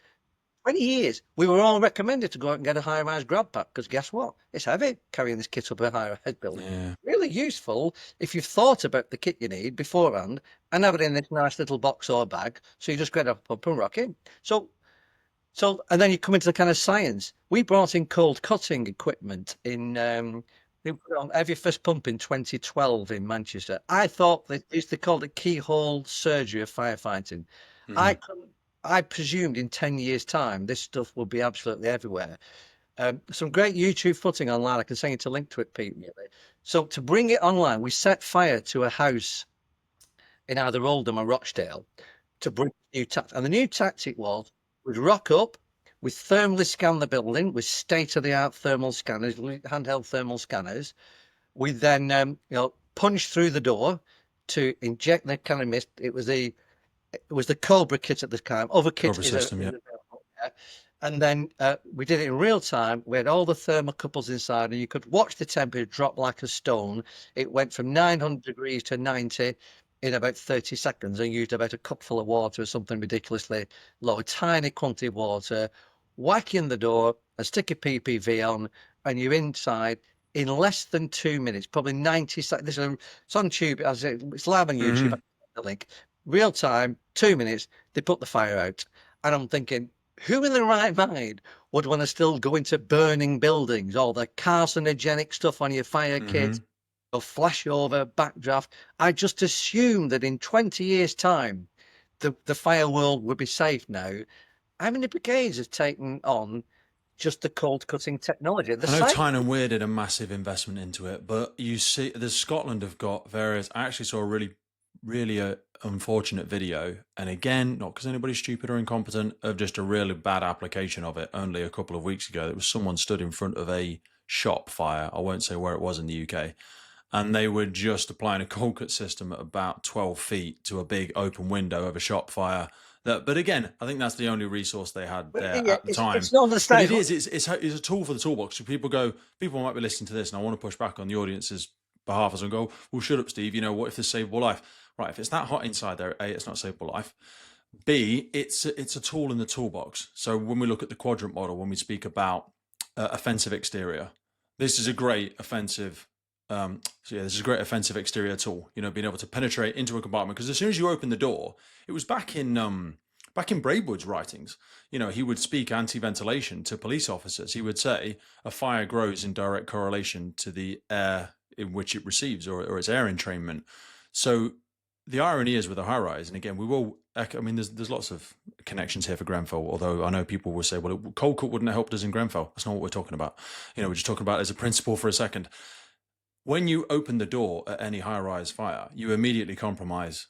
20 years. We were all recommended to go out and get a high-rise grab pack because guess what? It's heavy carrying this kit up a high-rise building. Yeah. Really useful if you've thought about the kit you need beforehand and have it in this nice little box or bag, so you just get up and rock in. So, and then you come into the kind of science. We brought in cold cutting equipment in they put on every first pump in 2012 in Manchester. I thought they called it keyhole surgery of firefighting. Mm-hmm. I presumed in 10 years' time this stuff will be absolutely everywhere. Some great YouTube footing online. I can send you to link to it, Pete. So to bring it online, we set fire to a house in either Oldham or Rochdale to bring new tactic. And the new tactic was rock up, We thermally scan the building with state-of-the-art thermal scanners, handheld thermal scanners. We then, punch through the door to inject the kind of mist. It was the Cobra kit at the time. Other kits Cobra is system, yeah. available, yeah. And then we did it in real time. We had all the thermocouples inside, and you could watch the temperature drop like a stone. It went from 900 degrees to 90 in about 30 seconds, and used about a cupful of water or something ridiculously low, a tiny quantity of water. Whack in the door, and stick a PPV on, and you're inside in less than 2 minutes, probably 90 seconds. It's on tube, it's live on YouTube. Hmm. The link, real time, 2 minutes. They put the fire out, and I'm thinking, who in their right mind would want to still go into burning buildings, all the carcinogenic stuff on your fire kit, or flashover, backdraft? I just assumed that in 20 years' time, the fire world would be safe now. How many brigades have taken on just the cold cutting technology? I know Tyne and Weir did a massive investment into it, but you see, Scotland have got various. I actually saw a really unfortunate video, and again, not because anybody's stupid or incompetent, of just a really bad application of it. Only a couple of weeks ago, it was someone stood in front of a shop fire. I won't say where it was in the UK, and they were just applying a cold cut system at about 12 feet to a big open window of a shop fire. But again, I think that's the only resource they had there at the time. It's not the But it is. It's a tool for the toolbox. So people might be listening to this, and I want to push back on the audience's behalf as I go, well, shut up, Steve. What if this savable life? Right. If it's that hot inside there, A, it's not savable life. B, it's a tool in the toolbox. So when we look at the quadrant model, when we speak about offensive exterior, this is a great offensive. This is a great offensive exterior tool. Being able to penetrate into a compartment, because as soon as you open the door, it was back in Braidwood's writings. He would speak anti-ventilation to police officers. He would say a fire grows in direct correlation to the air in which it receives, or its air entrainment. So the irony is with a high rise, and again, we will. I mean, there's lots of connections here for Grenfell. Although I know people will say, well, cold cut wouldn't have helped us in Grenfell. That's not what we're talking about. We're just talking about it as a principle for a second. When you open the door at any high-rise fire, you immediately compromise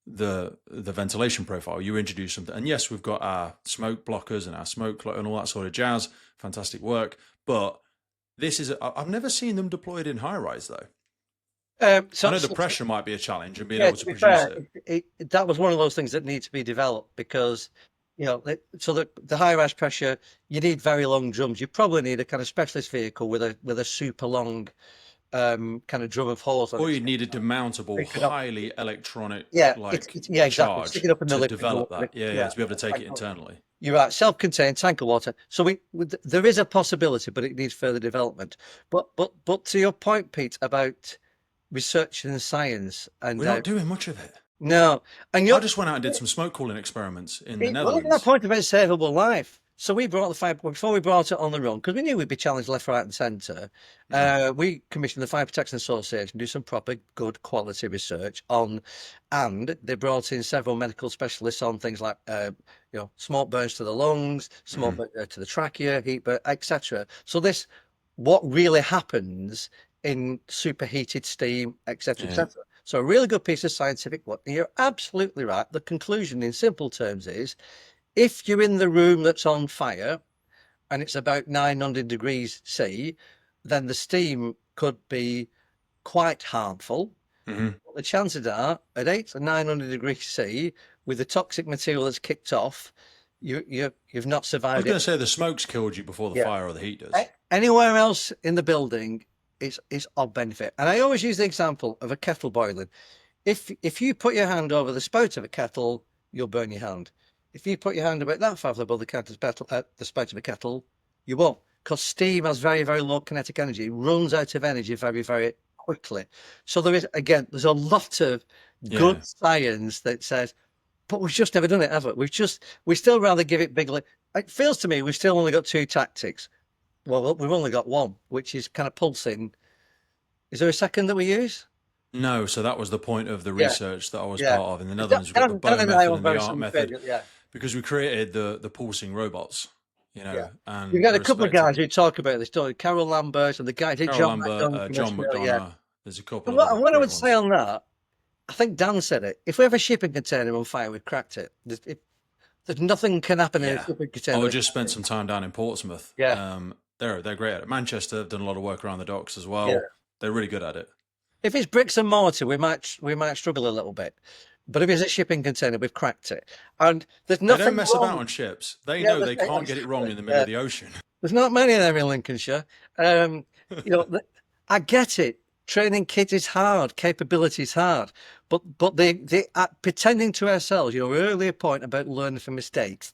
the ventilation profile. You introduce something, and yes, we've got our smoke blockers and our smoke and all that sort of jazz. Fantastic work, but I've never seen them deployed in high-rise though. I know the pressure might be a challenge and being able to produce it. That was one of those things that need to be developed, because so the high-rise pressure, you need very long drums. You probably need a kind of specialist vehicle with a super long kind of drum of hose on or it. you'd need a demountable, highly electronic, exactly. charge Stick it up in the to develop that. Yeah, to be able to take it internally. You're right, self-contained tank of water. So there is a possibility, but it needs further development. But to your point, Pete, about research and science, and we're not doing much of it. No, and I just went out and did some smoke cooling experiments in the Netherlands. Well, that point about savable life. So we brought the fire before we brought it on the run, because we knew we'd be challenged left, right, and centre. We commissioned the Fire Protection Association to do some proper, good quality research on, and they brought in several medical specialists on things like, smoke burns to the lungs, smoke to the trachea, heat burn, etc. So what really happens in superheated steam, etc., etc. So a really good piece of scientific work. You're absolutely right. The conclusion, in simple terms, is if you're in the room that's on fire and it's about 900 degrees C, then the steam could be quite harmful. The chances are, at 800 or 900 degrees C, with the toxic material that's kicked off, you've not survived. I was going to say the smoke's killed you before the fire or the heat does. Anywhere else in the building, it's of benefit. And I always use the example of a kettle boiling. If you put your hand over the spout of a kettle, you'll burn your hand. If you put your hand about that far above the spout of a kettle, you won't, because steam has very, very low kinetic energy. It runs out of energy very, very quickly. So there's a lot of good science that says, but we've just never done it, have we? We still rather give it big. It feels to me we've still only got two tactics. Well, we've only got one, which is kind of pulsing. Is there a second that we use? No, so that was the point of the research that I was part of in the Netherlands. We've got the bow method and the art method, because we created the pulsing robots. And you've got a couple of guys who talk about this, don't you? Carol Lambert and the guy John McDonough. There's a couple. What I would say on that, I think Dan said it. If we have a shipping container on fire, we've cracked it. There's nothing can happen in a Yeah. shipping container. I just spent some time down in Portsmouth. Yeah, They're great at it. Manchester have done a lot of work around the docks as yeah. well. They're really good at it. If it's bricks and mortar, we might struggle a little bit. But if it's a shipping container, we've cracked it. And there's They don't nothing mess about wrong. on ships. They Yeah, know they can't get it wrong in the middle yeah. of the ocean. There's not many of them in Lincolnshire. You know, I get it. Training kids is hard. Capability is hard. But they pretending to ourselves. Your earlier point about learning from mistakes.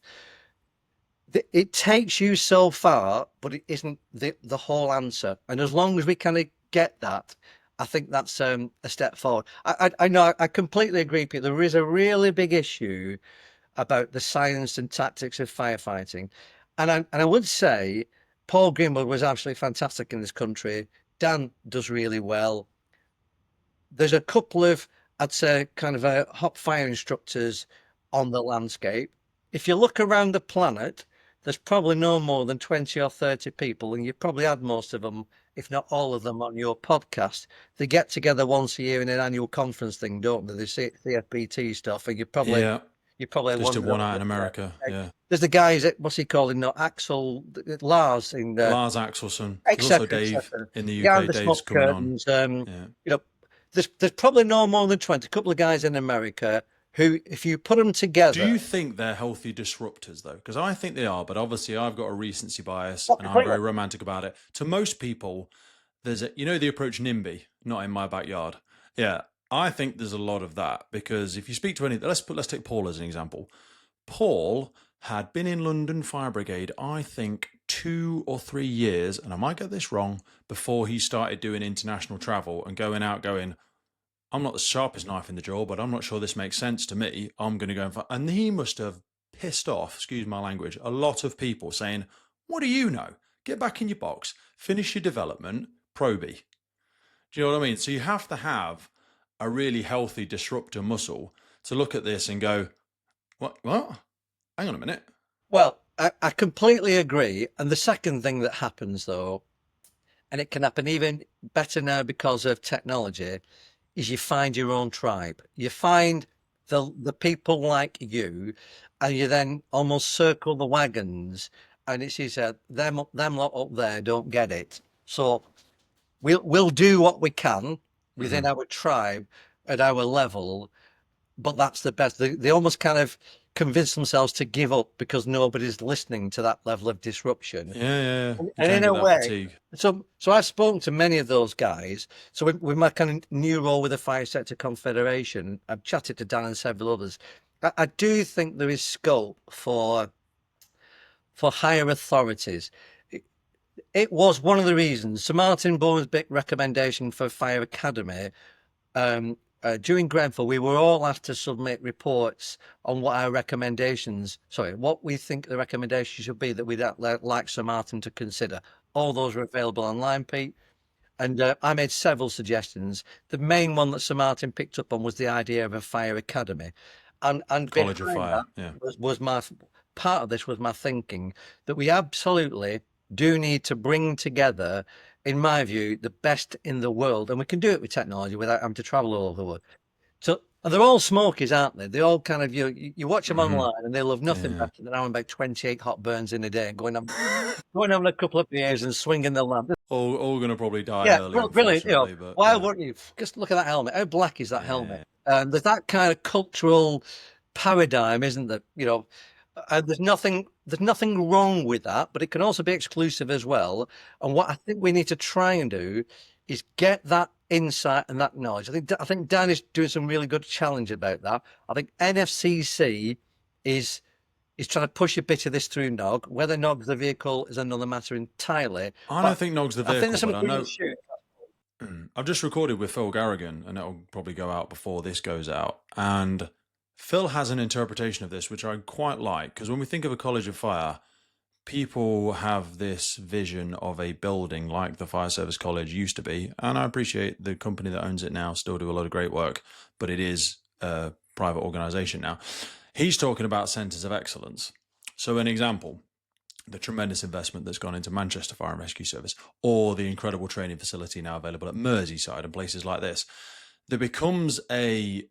It takes you so far, but it isn't the whole answer. And as long as we kind of get that, I think that's a step forward. I know I completely agree, Pete. There is a really big issue about the science and tactics of firefighting, and I would say Paul Greenwood was absolutely fantastic in this country. Dan does really well. There's a couple of, I'd say, kind of hot fire instructors on the landscape. If you look around the planet, there's probably no more than 20 or 30 people, and you've probably had most of them, if not all of them, on your podcast. They get together once a year in an annual conference thing, don't they? They see CFPT stuff, and Yeah. you probably Just did wonder. one out in America. Yeah. There's the guys at, what's he called? No, Axel, Lars in Lars Axelson. There's also etc. Dave etc. in the Behind UK. the Dave's smoke coming on. curtains. Yeah. You know, there's probably no more than 20. A couple of guys in America who, if you put them together, Do you think they're healthy disruptors, though? Because I think they are, but obviously I've got a recency bias oh, and I'm completely. very romantic about it. To most people, there's the approach NIMBY, not in my backyard. Yeah, I think there's a lot of that because if you speak to any, let's take Paul as an example. Paul had been in London Fire Brigade, I think 2 or 3 years, and I might get this wrong, before he started doing international travel and going out going, I'm not the sharpest knife in the drawer, but I'm not sure this makes sense to me. I'm going to go and he must have pissed off, excuse my language, a lot of people saying, what do you know? Get back in your box, finish your development, probie. Do you know what I mean? So you have to have a really healthy disruptor muscle to look at this and go, what? Hang on a minute. Well, I completely agree. And the second thing that happens, though, and it can happen even better now because of technology, is you find your own tribe. You find the people like you, and you then almost circle the wagons. And it's them lot up there don't get it. So we'll do what we can within our tribe at our level, but that's the best. They almost kind of convince themselves to give up because nobody's listening to that level of disruption. Yeah. And in a way, so I've spoken to many of those guys. So with my kind of new role with the Fire Sector Confederation, I've chatted to Dan and several others. I do think there is scope for higher authorities. It was one of the reasons. Sir Martin Bowen's big recommendation for Fire Academy. During Grenfell, we were all asked to submit reports on what we think the recommendations should be that we'd like Sir Martin to consider. All those are available online, Pete. And I made several suggestions. The main one that Sir Martin picked up on was the idea of a fire academy. And College of Fire, was my part of this was my thinking that we absolutely do need to bring together, in my view, the best in the world, and we can do it with technology without having to travel all over the world. So they're all smokies, aren't they? They all kind of you watch them online, and they love nothing better than having about 28 hot burns in a day, going on a couple of beers and swinging the lamp. All going to probably die early. Well, brilliant. But, why wouldn't you? Just look at that helmet. How black is that helmet? There's that kind of cultural paradigm, isn't there? There's nothing wrong with that, but it can also be exclusive as well. And what I think we need to try and do is get that insight and that knowledge. I think Dan is doing some really good challenge about that. I think NFCC is trying to push a bit of this through NOG. Whether NOG's the vehicle is another matter entirely. I don't think NOG's the vehicle. I think there's some but I know. issues. I've just recorded with Phil Garrigan, and it'll probably go out before this goes out. And Phil has an interpretation of this, which I quite like, because when we think of a College of Fire, people have this vision of a building like the Fire Service College used to be. And I appreciate the company that owns it now still do a lot of great work, but it is a private organisation now. He's talking about centres of excellence. So an example, the tremendous investment that's gone into Manchester Fire and Rescue Service, or the incredible training facility now available at Merseyside and places like this. There becomes I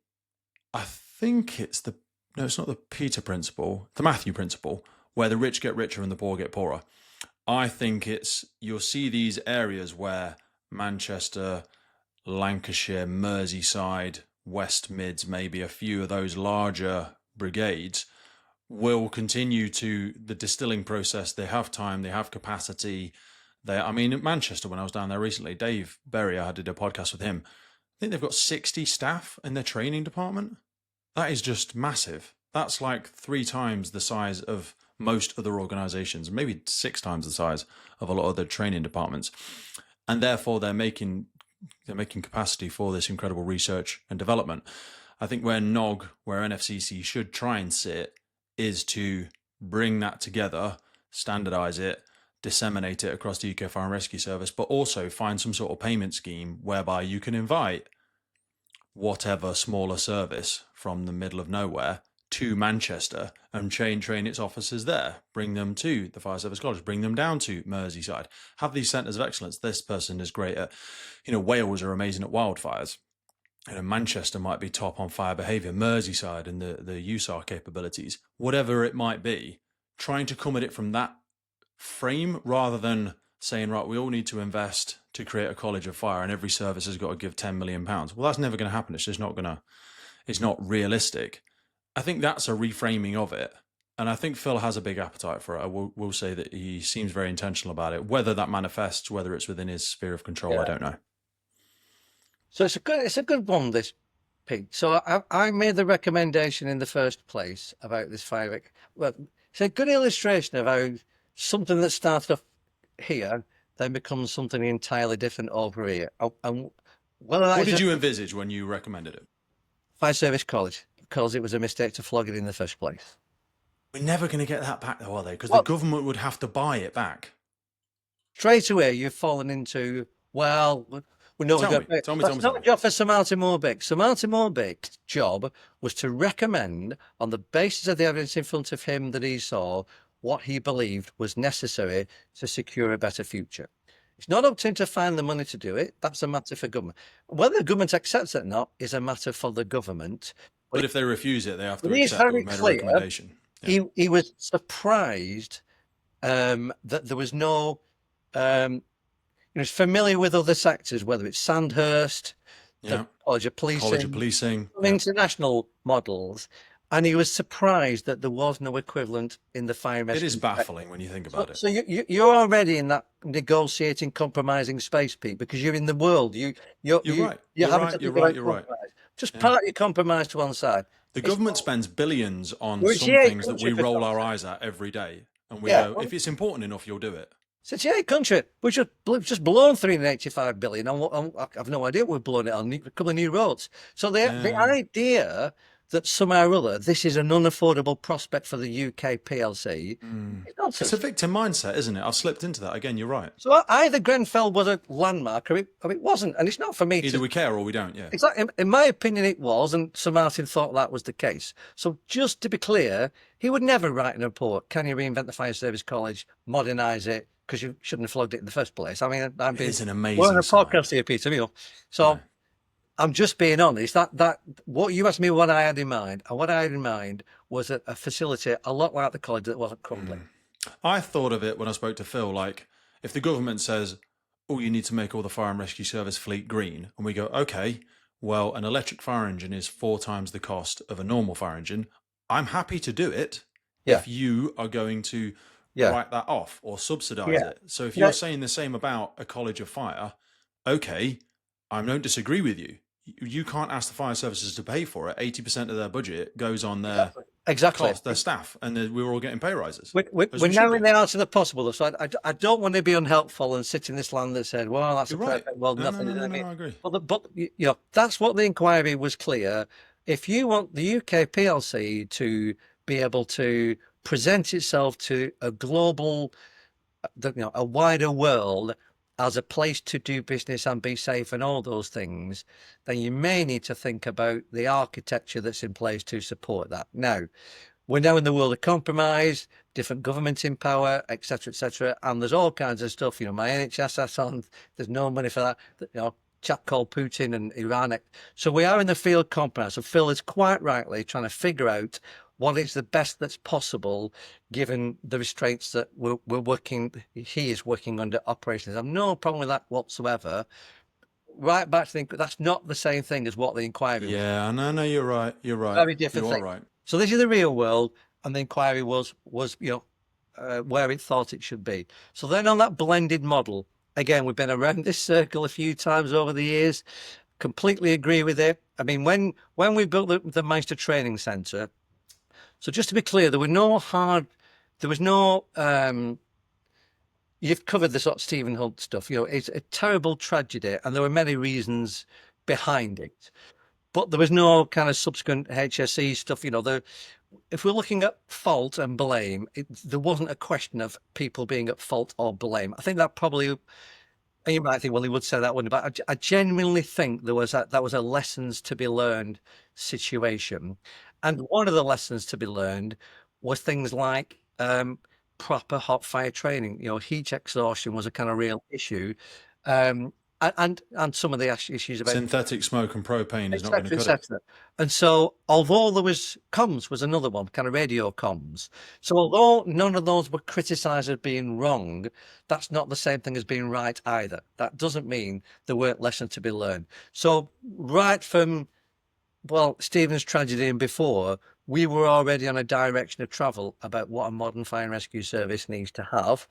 think it's the no, it's not the Peter principle, the Matthew principle, where the rich get richer and the poor get poorer. I think you'll see these areas where Manchester, Lancashire, Merseyside, West Mids, maybe a few of those larger brigades will continue to the distilling process. They have time, they have capacity. I mean, at Manchester, when I was down there recently, Dave Berry, I did a podcast with him. I think they've got 60 staff in their training department. That is just massive. That's like 3 times the size of most other organizations, maybe 6 times the size of a lot of the training departments. And therefore they're making capacity for this incredible research and development. I think where NFCC should try and sit is to bring that together, standardize it, disseminate it across the UK Fire and Rescue Service, but also find some sort of payment scheme whereby you can invite whatever smaller service from the middle of nowhere to Manchester and train its officers there, bring them to the Fire Service College, bring them down to Merseyside, have these centres of excellence. This person is great at, Wales are amazing at wildfires. Manchester might be top on fire behaviour, Merseyside and the USAR capabilities, whatever it might be, trying to come at it from that frame rather than saying, right, we all need to invest to create a college of fire and every service has got to give £10 million. Well, that's never going to happen. It's just it's not realistic. I think that's a reframing of it. And I think Phil has a big appetite for it. I will say that he seems very intentional about it. Whether that manifests, whether it's within his sphere of control, I don't know. So it's a good one, this, Pete. So I made the recommendation in the first place about this fire. Well, it's a good illustration of how something that started off here then becomes something entirely different over here. What did you envisage when you recommended it? Fire Service College, because it was a mistake to flog it in the first place. We're never going to get that back, though, are they? Because the government would have to buy it back. Straight away, you've fallen into, well, we know that's not a job for Sir Martin Morbeck. Sir Martin Morbeck's job was to recommend, on the basis of the evidence in front of him that he saw, what he believed was necessary to secure a better future. It's not up to him to find the money to do it. That's a matter for government. Whether the government accepts it or not is a matter for the government. But if they refuse it, they have to accept that we've made a recommendation. Yeah. He was surprised that there was no... he's familiar with other sectors, whether it's Sandhurst, the College of Policing, international models. And he was surprised that there was no equivalent in the fire and rescue. It is baffling when you think about it. So you're already in that negotiating, compromising space, Pete, because you're in the world. You're right. You're right. Just part your compromise to one side. The government spends billions on some things that we roll our eyes at every day. And we go, if it's important enough, you'll do it. It's a country. We've just blown 385 billion. I have no idea we've blown it on a couple of new roads. So the idea that somehow or other this is an unaffordable prospect for the UK PLC. It's a victim mindset, isn't it? I've slipped into that again. You're right. So either Grenfell was a landmark or it wasn't, and it's not for me. Either we care or we don't. Yeah. Exactly. In my opinion, it was, and Sir Martin thought that was the case. So just to be clear, he would never write in a report, "Can you reinvent the Fire Service College, modernise it?" Because you shouldn't have flogged it in the first place. I mean, it's an amazing. We're on a podcast here, Peter. So. Yeah. I'm just being honest. That what you asked me, what I had in mind, and what I had in mind was a facility a lot like the college that wasn't crumbling. I thought of it when I spoke to Phil, like if the government says, "Oh, you need to make all the fire and rescue service fleet green," and we go, "Okay, well, an electric fire engine is 4 times the cost of a normal fire engine. I'm happy to do it if you are going to write that off or subsidise it." So if you're saying the same about a college of fire, okay, I don't disagree with you. You can't ask the fire services to pay for it. 80% of their budget goes on their cost, their staff, and we're all getting pay rises. We're now in the art of the possible. So I don't want to be unhelpful and sit in this land that said, "Well, that's perfect world." Nothing. No, I agree. But that's what the inquiry was clear. If you want the UK PLC to be able to present itself to a global, a wider world, as a place to do business and be safe and all those things, then you may need to think about the architecture that's in place to support that. Now, we're now in the world of compromise, different governments in power, etc., and there's all kinds of stuff. My NHS has on, there's no money for that. chap called Putin and Iran. So we are in the field compromise. So Phil is quite rightly trying to figure out what is the best that's possible given the restraints that he is working under operations. I have no problem with that whatsoever. Right back to that's not the same thing as what the inquiry was. Yeah, no, you're right. You're right. Very different You are thing. right. So this is the real world, and the inquiry was where it thought it should be. So then on that blended model, again, we've been around this circle a few times over the years. Completely agree with it. I mean, when we built the Meister Training Centre, so just to be clear, there was no you've covered the sort of Stephen Hunt stuff. It's a terrible tragedy, and there were many reasons behind it. But there was no kind of subsequent HSE stuff. If we're looking at fault and blame, there wasn't a question of people being at fault or blame. I think that probably, and you might think, well, he would say that, wouldn't he? But I genuinely think that was a lessons to be learned situation. And one of the lessons to be learned was things like proper hot fire training. Heat exhaustion was a kind of real issue. And some of the issues about synthetic smoke and propane is not going to cut it. And so, although there was comms was another one, kind of radio comms. So, although none of those were criticised as being wrong, that's not the same thing as being right either. That doesn't mean there weren't lessons to be learned. So, right from Stephen's tragedy and before, we were already on a direction of travel about what a modern fire and rescue service needs to have.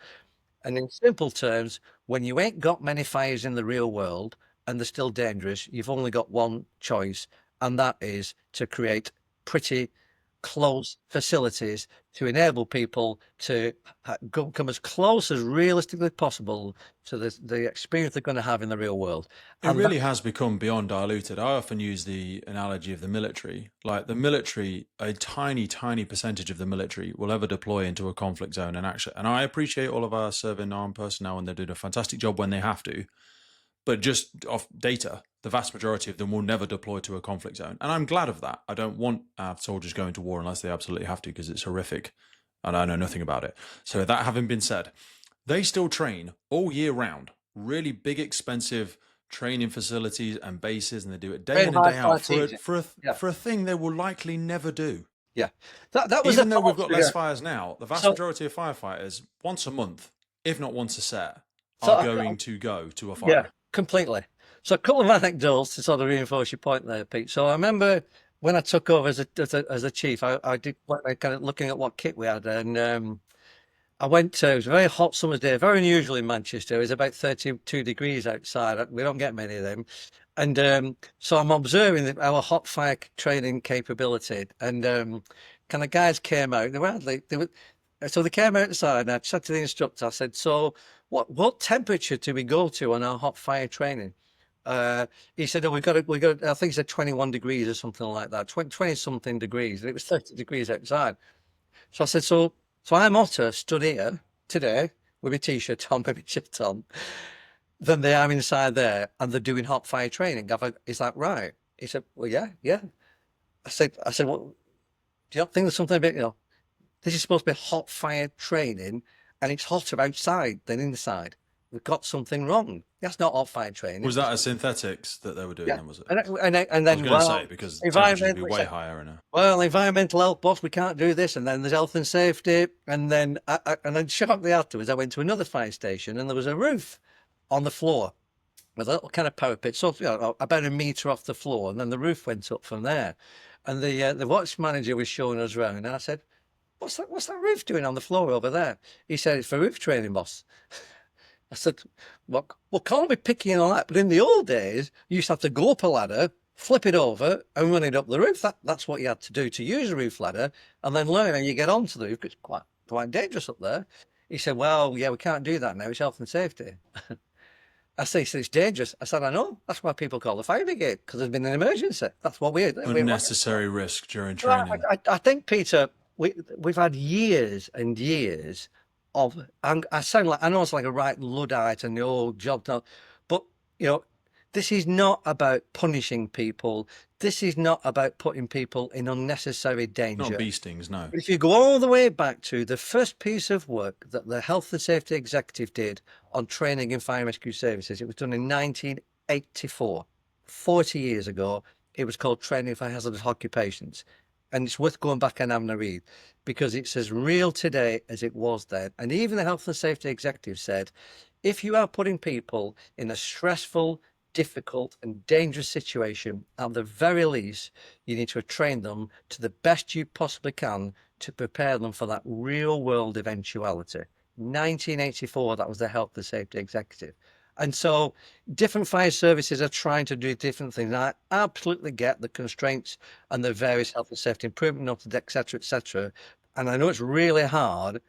And in simple terms, when you ain't got many fires in the real world and they're still dangerous, you've only got one choice, and that is to create pretty close facilities to enable people to come as close as realistically possible to the experience they're going to have in the real world. It really has become beyond diluted. I often use the analogy of the military. Like the military, a tiny, tiny percentage of the military will ever deploy into a conflict zone and action. And I appreciate all of our serving armed personnel, and they're doing a fantastic job when they have to. But just off data, the vast majority of them will never deploy to a conflict zone. And I'm glad of that. I don't want our soldiers going to war unless they absolutely have to, because it's horrific and I know nothing about it. So that having been said, they still train all year round, really big, expensive training facilities and bases, and they do it day in and day out for a thing they will likely never do. Yeah, that was even though we've got less fires now, the vast majority of firefighters once a month, if not once a set, are going to go to a fire. Yeah, completely. So a couple of anecdotes to sort of reinforce your point there, Pete. So I remember when I took over as a chief, I did kind of looking at what kit we had, and I went to, it was a very hot summer's day, very unusual in Manchester. It was about 32 degrees outside. We don't get many of them. And so I'm observing our hot fire training capability, and kind of guys came out. So they came outside, and I said to the instructor, I said, so what temperature do we go to on our hot fire training? He said, oh, we got, I think he said 21 degrees or something like that, 20 something degrees. And it was 30 degrees outside. So I said, so I'm hotter stood here today with my t-shirt on, with my shirt on, than they are inside there, and they're doing hot fire training. Is that right? He said, well, yeah. I said, well, do you not think there's something a bit, this is supposed to be hot fire training, and it's hotter outside than inside. We've got something wrong. That's not hot fire training. Was that a synthetics that they were doing? Yeah. Was it? And then, I was going to say, because temperature would be way higher. Environmental health, boss, we can't do this. And then there's health and safety. And then shortly afterwards, I went to another fire station, and there was a roof on the floor with a little kind of parapet, so about a metre off the floor. And then the roof went up from there. And the watch manager was showing us around, and I said, what's that roof doing on the floor over there? He said, it's for roof training, boss. I said, well, can't be picky on that. But in the old days, you used to have to go up a ladder, flip it over, and run it up the roof. That's what you had to do to use a roof ladder, and then learn how you get onto the roof. It's quite dangerous up there. He said, well, yeah, we can't do that now. It's health and safety. He said, it's dangerous. I said, I know. That's why people call the fire brigade, because there's been an emergency. That's what we unnecessary risk during training. I think, Peter, we've had years and years of, and I know it's like a right Luddite and the old job, but this is not about punishing people. This is not about putting people in unnecessary danger. Not bee stings, no. But if you go all the way back to the first piece of work that the Health and Safety Executive did on training in fire and rescue services, it was done in 1980. 1984, 40 years ago. It was called Training for Hazardous Occupations. And it's worth going back and having a read because it's as real today as it was then. And even the health and safety executive said, if you are putting people in a stressful, difficult, and dangerous situation, at the very least, you need to train them to the best you possibly can to prepare them for that real world eventuality. 1984, that was the health and safety executive. And so different fire services are trying to do different things. I absolutely get the constraints and the various health and safety improvement noted, et cetera, et cetera. And I know it's really hard,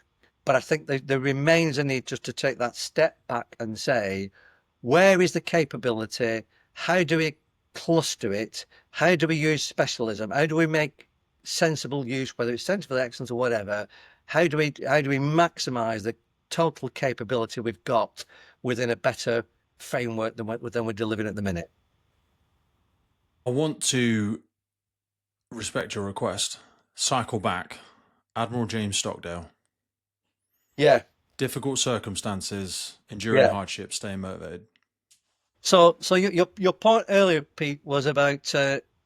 but I think there remains a need just to take that step back and say, where is the capability? How do we cluster it? How do we use specialism? How do we make sensible use, whether it's sensible excellence or whatever? How do we maximize the total capability we've got within a better framework than we're delivering at the minute? I want to respect your request. Cycle back. Admiral James Stockdale. Yeah. Difficult circumstances, enduring hardship, staying motivated. So your point earlier, Pete, was about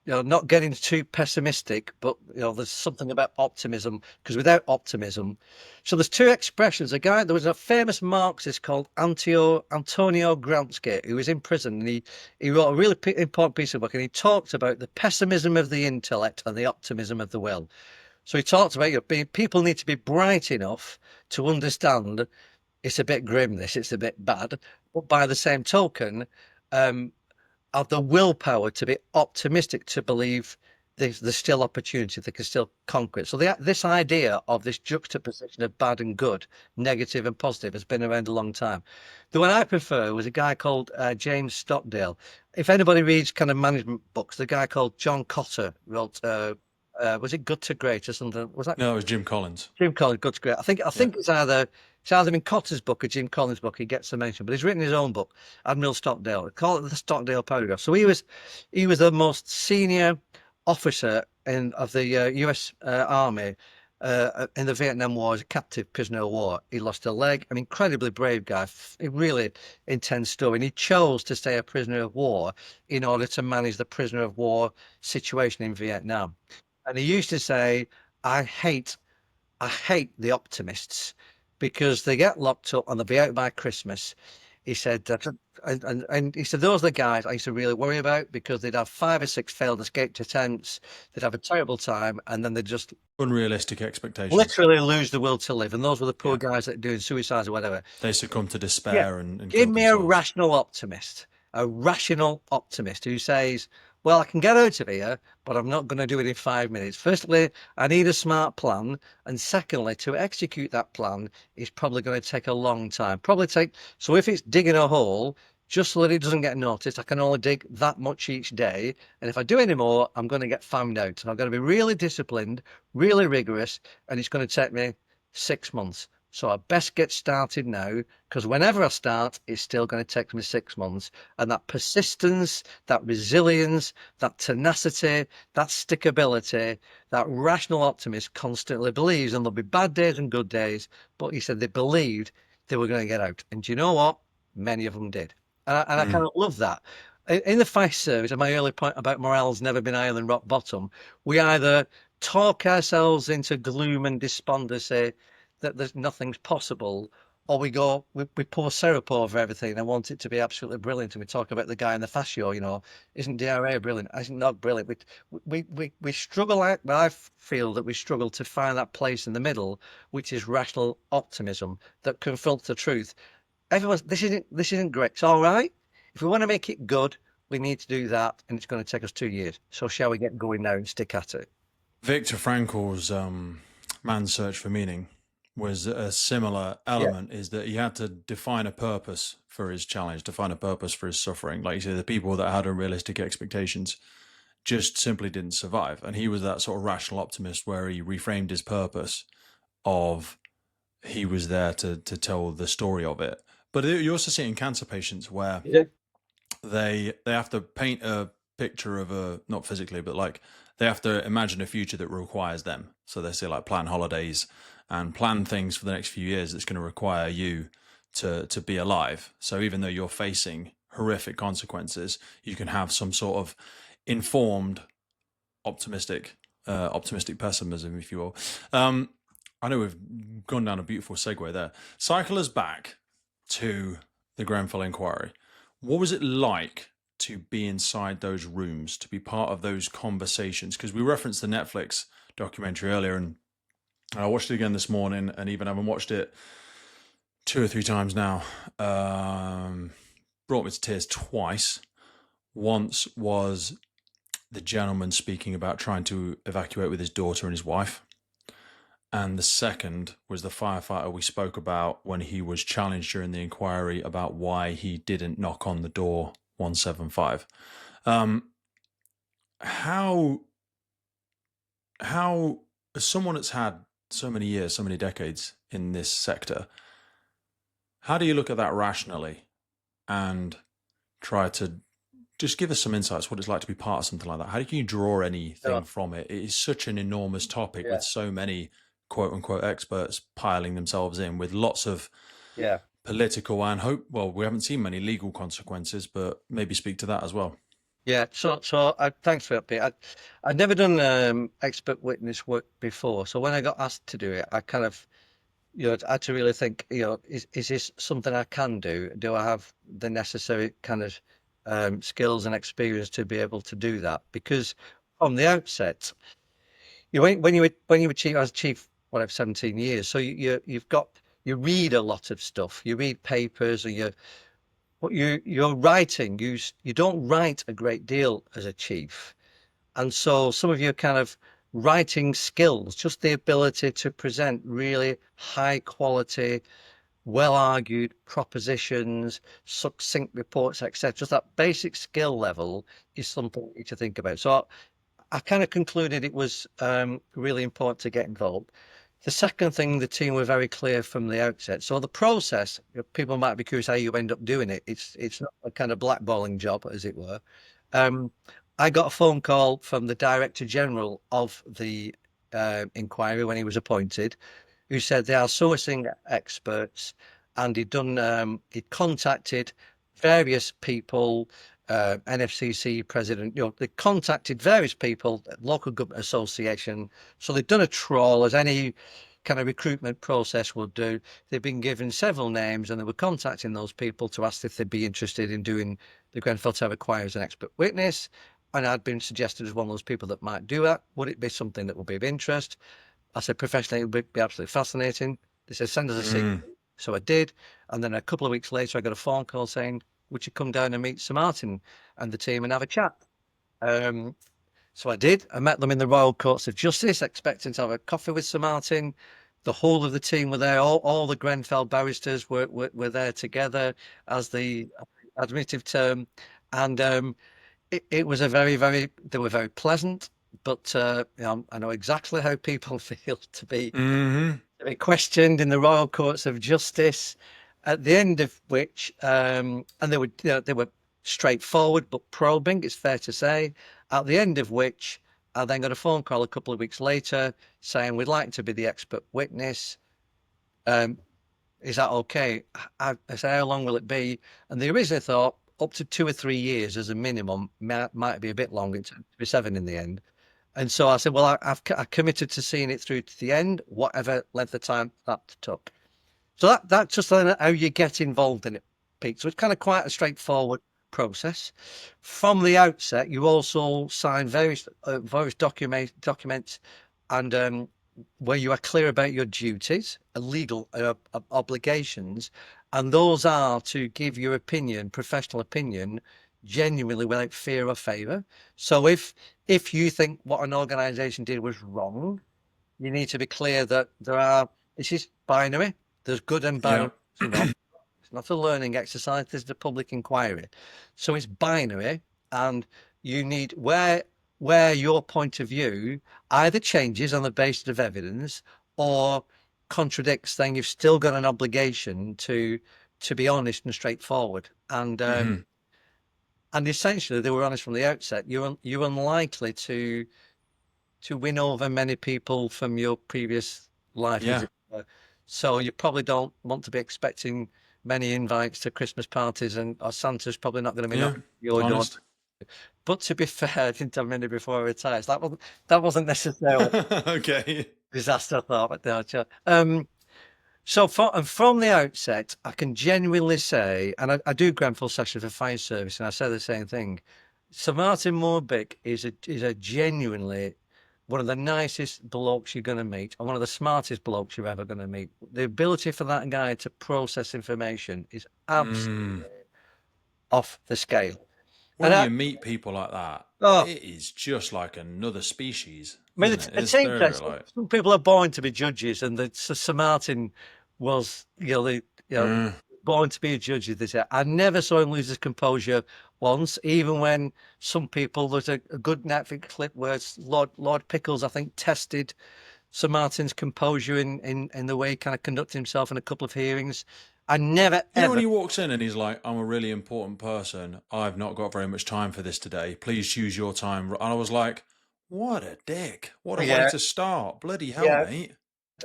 not getting too pessimistic, but there's something about optimism, because without optimism, so there's two expressions. There was a famous Marxist called Antonio Gramsci, who was in prison, and he wrote a really important piece of work, and he talked about the pessimism of the intellect and the optimism of the will. So he talked about people need to be bright enough to understand it's a bit grim, it's a bit bad, but by the same token, have the willpower to be optimistic, to believe there's still opportunity, they can still conquer it. So this idea of this juxtaposition of bad and good, negative and positive, has been around a long time. The one I prefer was a guy called James Stockdale. If anybody reads kind of management books, the guy called John Cotter wrote, was it Good to Great or something? Was that? No, it was Jim Collins. Jim Collins, Good to Great. I think it's either in Cotter's book or Jim Collins' book. He gets a mention, but he's written his own book, Admiral Stockdale. Call it the Stockdale Paragraph. So he was the most senior officer of the U.S. Army in the Vietnam War as a captive prisoner of war. He lost a leg. An incredibly brave guy. A really intense story. And he chose to stay a prisoner of war in order to manage the prisoner of war situation in Vietnam. And he used to say, I hate the optimists because they get locked up and they'll be out by Christmas. He said, and he said, those are the guys I used to really worry about, because they'd have 5 or 6 failed escape attempts, they'd have a terrible time, and then they'd just unrealistic expectations, literally lose the will to live. And those were the poor guys that are doing suicides or whatever. They succumb to despair and give me a rational optimist who says, well, I can get out of here, but I'm not going to do it in 5 minutes. Firstly, I need a smart plan. And secondly, to execute that plan is probably going to take a long time. So if it's digging a hole, just so that it doesn't get noticed, I can only dig that much each day. And if I do any more, I'm going to get found out. So I've got to be really disciplined, really rigorous, and it's going to take me 6 months. So I best get started now, because whenever I start, it's still going to take me 6 months. And that persistence, that resilience, that tenacity, that stickability, that rational optimist constantly believes, and there'll be bad days and good days, but he said they believed they were going to get out. And do you know what? Many of them did. And I kind of love that. In the fire service, and my early point about morale's never been higher than rock bottom, we either talk ourselves into gloom and despondency that nothing's possible, or we pour syrup over everything and want it to be absolutely brilliant. And we talk about the guy in the fascio, isn't DRA brilliant? Isn't not brilliant? We struggle out, but I feel that we struggle to find that place in the middle, which is rational optimism that confronts the truth. This isn't great. It's all right. If we want to make it good, we need to do that, and it's going to take us 2 years. So shall we get going now and stick at it? Viktor Frankl's Man's Search for Meaning was a similar element, is that he had to define a purpose for his challenge, define a purpose for his suffering. Like you said, the people that had unrealistic expectations just simply didn't survive. And he was that sort of rational optimist where he reframed his purpose of he was there to tell the story of it. But you also see it in cancer patients where they have to paint a picture of not physically, but like they have to imagine a future that requires them. So they say like plan holidays and plan things for the next few years that's going to require you to be alive. So even though you're facing horrific consequences, you can have some sort of informed, optimistic pessimism, if you will. I know we've gone down a beautiful segue there. Cycle us back to the Grenfell Inquiry. What was it like to be inside those rooms, to be part of those conversations? Because we referenced the Netflix documentary earlier, and I watched it again this morning, and even having watched it 2 or 3 times now, brought me to tears twice. Once was the gentleman speaking about trying to evacuate with his daughter and his wife. And the second was the firefighter we spoke about when he was challenged during the inquiry about why he didn't knock on the door 175. How, as someone that's had so many years, so many decades in this sector, how do you look at that rationally and try to just give us some insights what it's like to be part of something like that? How can you draw anything from it? It is such an enormous topic with so many quote unquote experts piling themselves in with lots of political and we haven't seen many legal consequences, but maybe speak to that as well. Yeah, so thanks for that, Pete. I'd never done expert witness work before, so when I got asked to do it, I kind of, I had to really think, is this something I can do? Do I have the necessary kind of skills and experience to be able to do that? Because from the outset, when you were chief, I was chief, whatever, 17 years, so you read a lot of stuff, you read papers, and you're writing, you don't write a great deal as a chief. And so some of your kind of writing skills, just the ability to present really high quality, well argued propositions, succinct reports, etc. Just that basic skill level is something you need to think about. So I kind of concluded it was really important to get involved. The second thing, the team were very clear from the outset. So the process, people might be curious how you end up doing it. It's not a kind of blackballing job, as it were. I got a phone call from the Director General of the inquiry when he was appointed, who said they are sourcing experts, and he'd contacted various people, NFCC president, they contacted various people, local government association. So they'd done a trawl, as any kind of recruitment process would do. They've been given several names, and they were contacting those people to ask if they'd be interested in doing the Grenfell Tower inquiry as an expert witness. And I'd been suggested as one of those people that might do that. Would it be something that would be of interest? I said, professionally, it would be absolutely fascinating. They said, send us a CV. So I did. And then a couple of weeks later, I got a phone call saying, would you come down and meet Sir Martin and the team and have a chat? So I did. I met them in the Royal Courts of Justice, expecting to have a coffee with Sir Martin. The whole of the team were there. All the Grenfell barristers were there together as the administrative term. And it was a they were very pleasant, but I know exactly how people feel to be questioned in the Royal Courts of Justice, at the end of which, and they were straightforward but probing, it's fair to say, at the end of which I then got a phone call a couple of weeks later saying, we'd like to be the expert witness. Is that okay? I said, how long will it be? And they originally thought up to 2 or 3 years as a minimum, might be a bit longer, to be 7 in the end. And so I said, well, I committed to seeing it through to the end, whatever length of time that took. So that's just how you get involved in it, Pete. So it's kind of quite a straightforward process. From the outset, you also sign various documents and where you are clear about your duties, legal obligations, and those are to give your opinion, professional opinion, genuinely without fear or favour. So if you think what an organisation did was wrong, you need to be clear that this is binary. There's good and bad. Yeah. It's not a learning exercise. There's the public inquiry. So it's binary, and you need where your point of view either changes on the basis of evidence or contradicts, then you've still got an obligation to be honest and straightforward. And and essentially, they were honest from the outset. You're unlikely to win over many people from your previous life. Yeah. So you probably don't want to be expecting many invites to Christmas parties, and or Santa's probably not going to be Yeah, knocking at your door. honest. But to be fair, I didn't have many before I retired. So that wasn't necessarily Okay. a disaster, I thought. But no, sure. So from the outset, I can genuinely say, and I do Grenfell sessions for fire service, and I say the same thing. Sir Martin Morbick is a genuinely one of the nicest blokes you're going to meet, and one of the smartest blokes you're ever going to meet. The ability for that guy to process information is absolutely Mm. off the scale. And When you meet people like that, oh, it is just like another species, I mean, isn't it? it's It's very interesting. like, Some people are born to be judges, and Sir Martin was, mm, born to be a judge. They say I never saw him lose his composure once, even when some people. There's a good Netflix clip where Lord Pickles, I think, tested Sir Martin's composure in the way he kind of conducted himself in a couple of hearings. I never you know, when ever. he walks in and he's like, "I'm a really important person. I've not got very much time for this today. Please choose your time." And I was like, "What a dick! What a way Yeah, to start! Bloody hell, yeah. mate!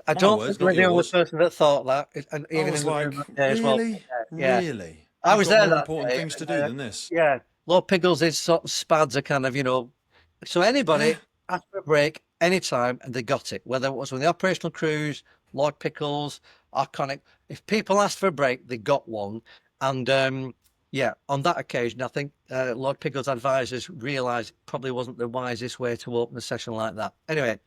I My don't think words, you're not the only yours." person that thought that, and I even was in the like, room that day as well. "Really, Yeah. really? I You've was got there more that important day. things to And, do than this." yeah, Lord Pickles' is sort of spads are kind of, so Yeah, anybody asked for a break anytime and they got it, whether it was with the operational crews, Lord Pickles, Arconic. If people asked for a break, they got one. And yeah, on that occasion, I think Lord Pickles' advisors realised it probably wasn't the wisest way to open a session like that. Anyway,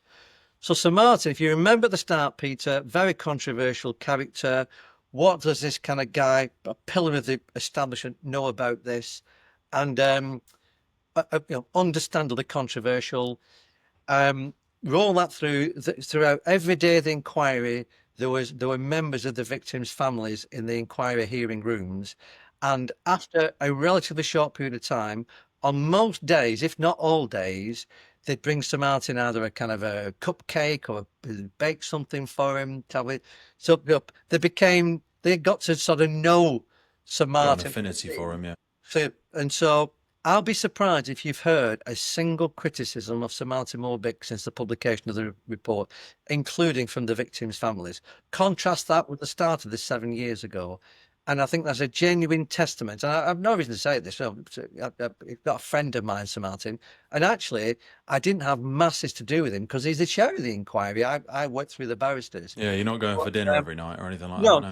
so Sir Martin, if you remember at the start, Peter, very controversial character. What does this kind of guy, a pillar of the establishment, know about this? And understandably controversial. Roll that throughout every day of the inquiry. There were members of the victims' families in the inquiry hearing rooms, and after a relatively short period of time, on most days, if not all days, they'd bring Sir Martin either a kind of a cupcake or bake something for him. So they got to sort of know Sir got an Martin. affinity for him. Yeah, So I'll be surprised if you've heard a single criticism of Sir Martin Morbick since the publication of the report, including from the victims' families. Contrast that with the start of this 7 years ago. And I think that's a genuine testament. And I have no reason to say this. I've got a friend of mine, Sir Martin, and actually, I didn't have masses to do with him because he's the chair of the inquiry. I worked through the barristers. yeah. You're not going for But, dinner every night or anything like that. no, No.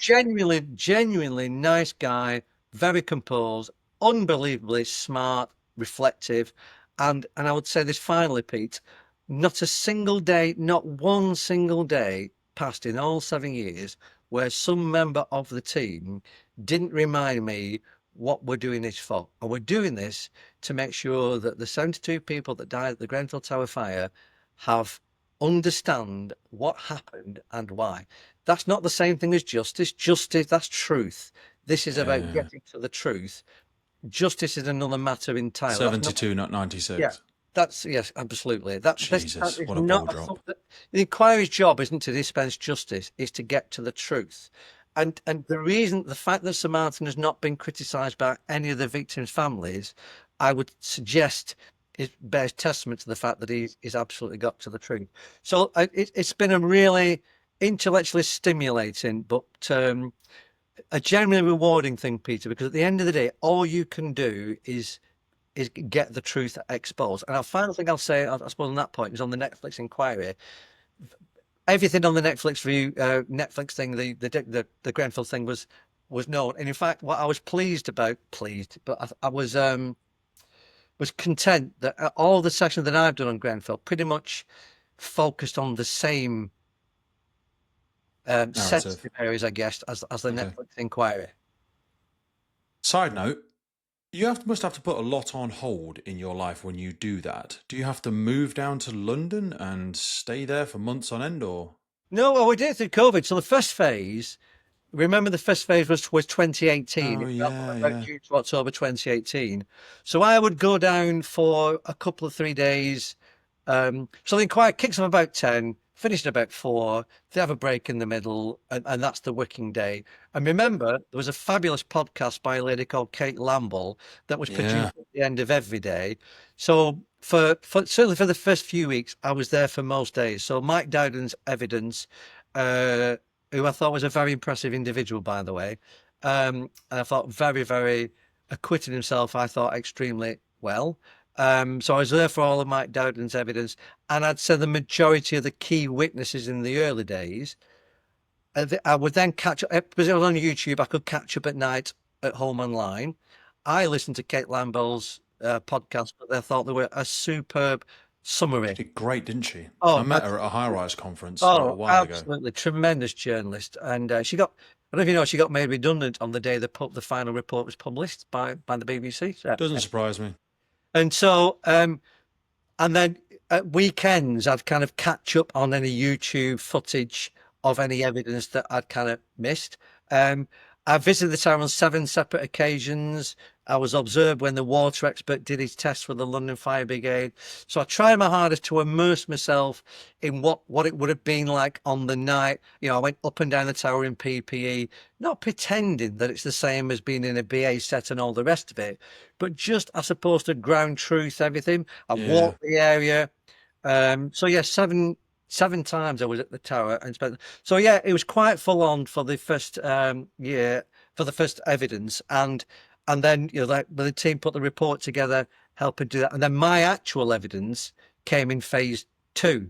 genuinely nice guy, very composed, unbelievably smart, reflective, and I would say this finally, Pete, not a single day, not one single day passed in all 7 years where some member of the team didn't remind me what we're doing this for. And we're doing this to make sure that the 72 people that died at the Grenfell Tower fire have understand what happened and why. That's not the same thing as justice. Justice, that's truth. This is about Yeah. getting to the truth. Justice is another matter entirely. That's not, 72, not yeah, 96. that's yes, absolutely. Jesus, That is what a ball not drop. the inquiry's job isn't to dispense justice, is to get to the truth. And the fact that Sir Martin has not been criticised by any of the victims' families, I would suggest it bears testament to the fact that he's absolutely got to the truth. So it's been a really intellectually stimulating, but a genuinely rewarding thing, Peter, because at the end of the day, all you can do is get the truth exposed. And our final thing I'll say, I suppose, on that point is on the Netflix inquiry. Everything on the Netflix thing, the Grenfell thing was known. And in fact, what I was but I was content that all the sessions that I've done on Grenfell pretty much focused on the same sensitive areas, I guess, as the Okay. Netflix inquiry. Side note, must have to put a lot on hold in your life when you do that. Do you have to move down to London and stay there for months on end, or? No, well, we did it through COVID. So the first phase, remember, the first phase was 2018. Oh, It yeah, about yeah. June to October 2018. So I would go down for a couple of 3 days. So the inquiry kicks off about 10, finished about 4. They have a break in the middle, and that's the working day. And remember, there was a fabulous podcast by a lady called Kate Lamble that was Yeah. produced at the end of every day. So for certainly for the first few weeks, I was there for most days. So Mike Dowden's evidence, who I thought was a very impressive individual, by the way. And I thought very, very acquitted himself, I thought, extremely well. So I was there for all of Mike Dowden's evidence, and I'd say the majority of the key witnesses in the early days. I would then catch up, because it was on YouTube, I could catch up at night at home online. I listened to Kate Lambell's podcast, but I thought they were a superb She summary. did great, didn't she? I Oh, met her at a high-rise conference a little oh, while ago. absolutely tremendous journalist. And she got, I don't know if you know, she got made redundant on the day the final report was published by the BBC. So, Doesn't surprise me. and so, and then at weekends, I'd kind of catch up on any YouTube footage of any evidence that I'd kind of missed. I visited the town on 7 separate occasions. I was observed when the water expert did his test for the London Fire Brigade. So I tried my hardest to immerse myself in what it would have been like on the night. You know, I went up and down the tower in PPE, not pretending that it's the same as being in a BA set and all the rest of it, but just, I suppose, to ground truth everything. I Yeah. walked the area. So yeah, seven times I was at the tower and spent. So yeah, it was quite full on for the first year, for the first evidence, and then, you know, like the team put the report together, helping do that, and then my actual evidence came in phase 2.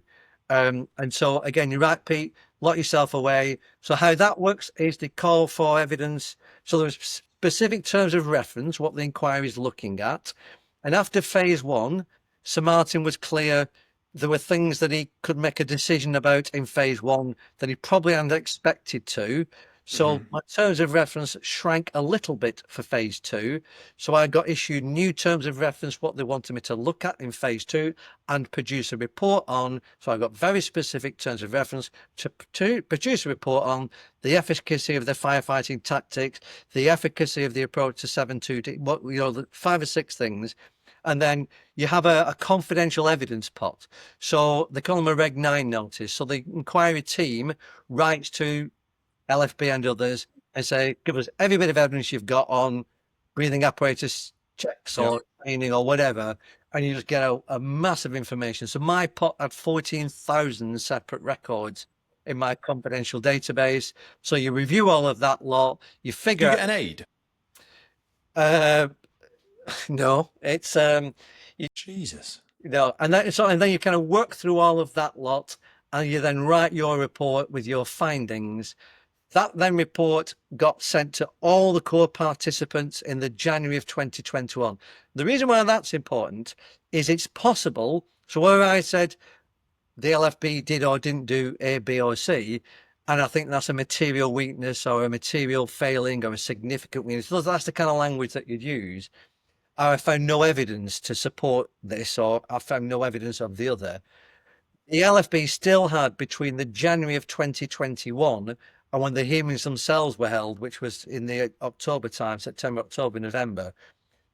And so again, you're right, Pete, lock yourself away. So how that works is they call for evidence. So there's specific terms of reference, what the inquiry is looking at. And after phase 1, Sir Martin was clear there were things that he could make a decision about in phase 1 that he probably hadn't expected to. So my terms of reference shrank a little bit for phase 2. So I got issued new terms of reference, what they wanted me to look at in phase 2 and produce a report on. So I got very specific terms of reference to produce a report on the efficacy of the firefighting tactics, the efficacy of the approach to 7.2, what, you know, the 5 or 6 things. And then you have a confidential evidence pot. So they call them a Reg 9 notice. So the inquiry team writes to LFB and others and say, give us every bit of evidence you've got on breathing apparatus checks or training or whatever. And you just get a massive information. So my pot had 14,000 separate records in my confidential database. So you review all of that lot, you Do figure you out. get an aid? No, it's Jesus. no, and then you kind of work through all of that lot, and you then write your report with your findings. That then report got sent to all the core participants in the January of 2021. The reason why that's important is it's possible. So where I said the LFB did or didn't do A, B, or C, and I think that's a material weakness or a material failing or a significant weakness. That's the kind of language that you'd use. I found no evidence to support this, or I found no evidence of the other. The LFB still had between the January of 2021 and when the hearings themselves were held, which was in the October time, September, October, November,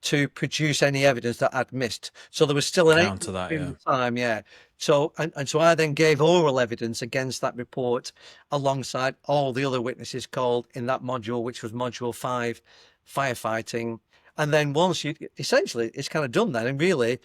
to produce any evidence that I'd missed. So there was still an Counter that, yeah. time, yeah. So and so I then gave oral evidence against that report alongside all the other witnesses called in that module, which was module 5, firefighting. And then once you essentially it's kind of done then, and really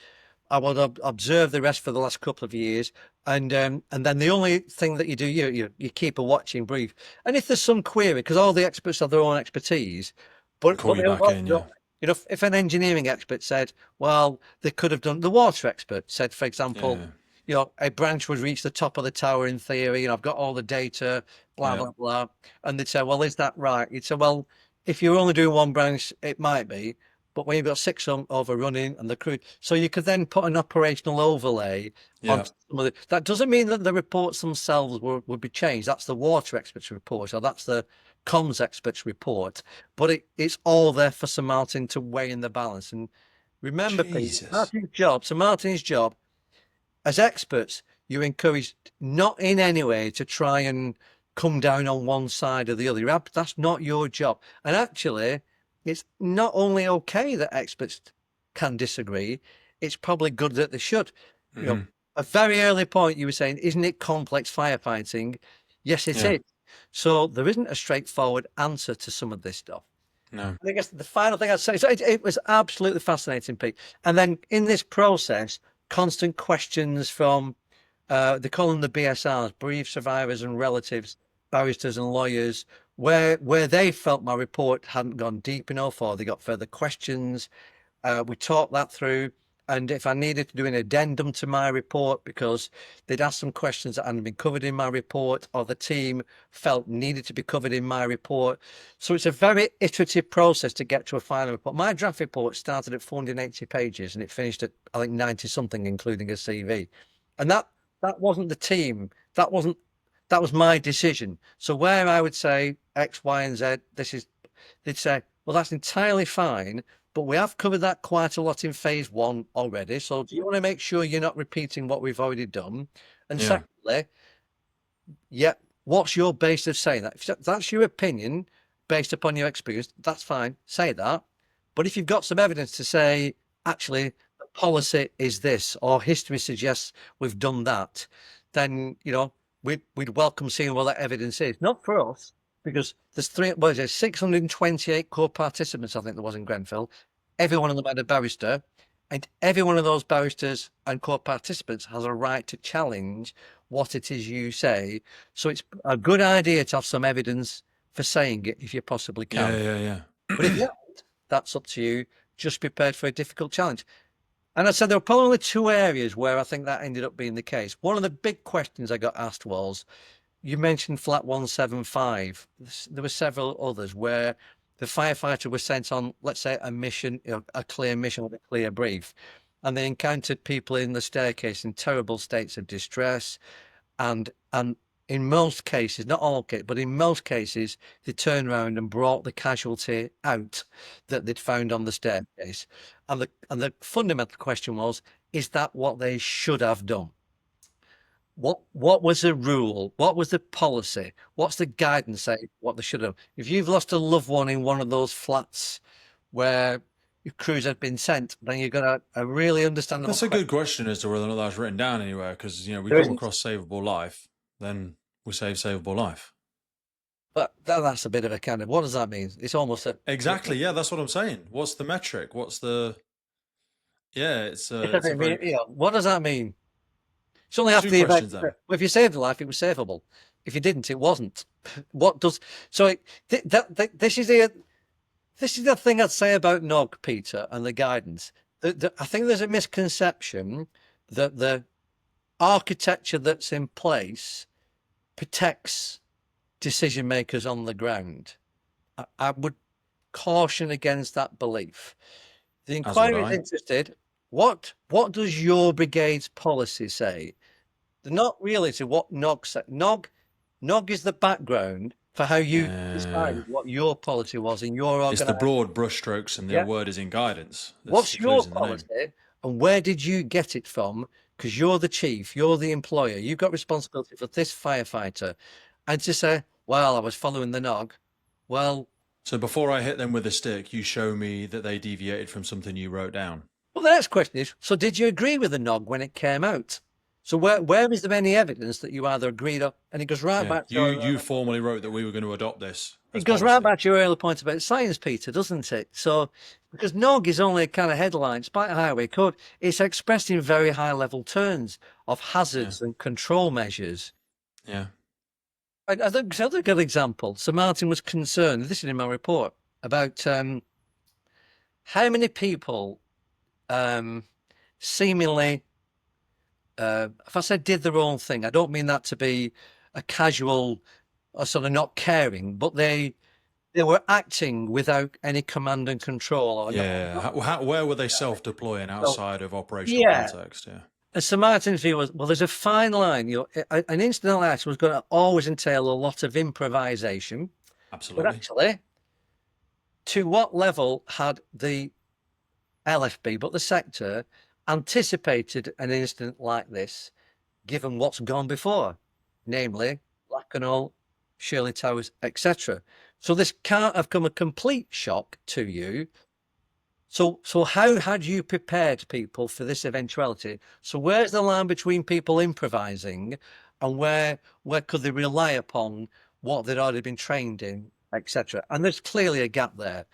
I would observe the rest for the last couple of years, and then the only thing that you do, you keep a watching brief, and if there's some query, because all the experts have their own expertise, but Call you they back in, yeah. you know, if an engineering expert said, well, they could have done, the water expert said, for example, Yeah. you know, a branch would reach the top of the tower in theory, and I've got all the data, blah, Yeah. blah, blah. And they'd say, well, is that right? You'd say, well, if you're only doing one branch, it might be. But when you've got 6 overrunning and the crew, so you could then put an operational overlay Yeah. on some of the, that doesn't mean that the reports themselves would be changed. That's the water experts report, or that's the comms experts report. But it's all there for Sir Martin to weigh in the balance. And remember, Pete, Jesus. Sir Martin's job, as experts, you're encouraged not in any way to try and come down on one side or the other. That's not your job. And actually, it's not only okay that experts can disagree, it's probably good that they should. You know, a very early point you were saying, isn't it complex firefighting? Yes, it is. So there isn't a straightforward answer to some of this stuff. No. I guess the final thing I'd say, so it was absolutely fascinating, Pete. And then in this process, constant questions from, they call them the BSRs, bereaved survivors and relatives, barristers and lawyers, where they felt my report hadn't gone deep enough or they got further questions. We talked that through. And if I needed to do an addendum to my report because they'd asked some questions that hadn't been covered in my report, or the team felt needed to be covered in my report. So it's a very iterative process to get to a final report. My draft report started at 480 pages and it finished at, I think, 90 something, including a CV. And that wasn't the team. That was my decision. So where I would say X, Y, and Z, they'd say, well, that's entirely fine, but we have covered that quite a lot in phase 1 already. So do you want to make sure you're not repeating what we've already done? And Yeah. secondly, yeah, what's your base of saying that? If that's your opinion based upon your experience, that's fine. Say that. But if you've got some evidence to say, actually, the policy is this, or history suggests we've done that, then, we'd welcome seeing what that evidence is. Not for us, because there's 628 core participants, I think there was in Grenfell. Every one of them had a barrister, and every one of those barristers and core participants has a right to challenge what it is you say. So it's a good idea to have some evidence for saying it if you possibly can. Yeah. But if you haven't, that's up to you. Just be prepared for a difficult challenge. And I said there were probably only 2 areas where I think that ended up being the case. One of the big questions I got asked was, you mentioned flat 175. There were several others where the firefighter was sent on, let's say, a mission, a clear mission with a clear brief, and they encountered people in the staircase in terrible states of distress, and in most cases, not all cases, but in most cases, they turned around and brought the casualty out that they'd found on the staircase. And the fundamental question was, is that what they should have done? What was the rule? What was the policy? What's the guidance say what they should have? If you've lost a loved one in one of those flats where your crews have been sent, then you've got a really understandable That's a good question as to whether or not that's written down anywhere, because we There come isn't. across savable life, then we save savable life. But that's a bit of a kind of, what does that mean? It's almost a Exactly. Yeah, that's what I'm saying. What's the metric? What's the? Yeah, it's a very what does that mean? It's only after 2 the event. questions there. Well, if you saved a life, it was savable. If you didn't, it wasn't. This is the thing I'd say about NOG, Peter, and the guidance. I think there's a misconception that the architecture that's in place protects decision makers on the ground. I would caution against that belief. The inquiry is interested. What does your brigade's policy say? They're not really to what NOG said. NOG is the background for how you decided what your policy was in your It's organisation. the broad brushstrokes, and the word is in guidance. What's your policy, and where did you get it from? Because you're the chief, you're the employer, you've got responsibility for this firefighter. And to say, well, I was following the NOG. Well, so before I hit them with a stick, you show me that they deviated from something you wrote down. Well, the next question is, so did you agree with the NOG when it came out? So where is there any evidence that you either agreed or, and it goes right back to you formally wrote that we were going to adopt this. It goes right back to your earlier point about science, Peter, doesn't it? So because NOG is only a kind of headline, despite highway code, it's expressed in very high level terms of hazards and control measures. Yeah. I think another good example. Sir Martin was concerned, this is in my report, about how many people seemingly, if I said did the wrong thing, I don't mean that to be a casual or sort of not caring, but they were acting without any command and control. Or where were they self-deploying outside of operational context? Yeah. And Sir Martin's view was, well, there's a fine line. An incident like that was going to always entail a lot of improvisation. Absolutely. But actually, to what level had the LFB, but the sector, anticipated an incident like this, given what's gone before, namely Lacanau, Shirley Towers, etc. So this can't have come a complete shock to you. So how had you prepared people for this eventuality? So where's the line between people improvising and where could they rely upon what they'd already been trained in, etc.? And there's clearly a gap there.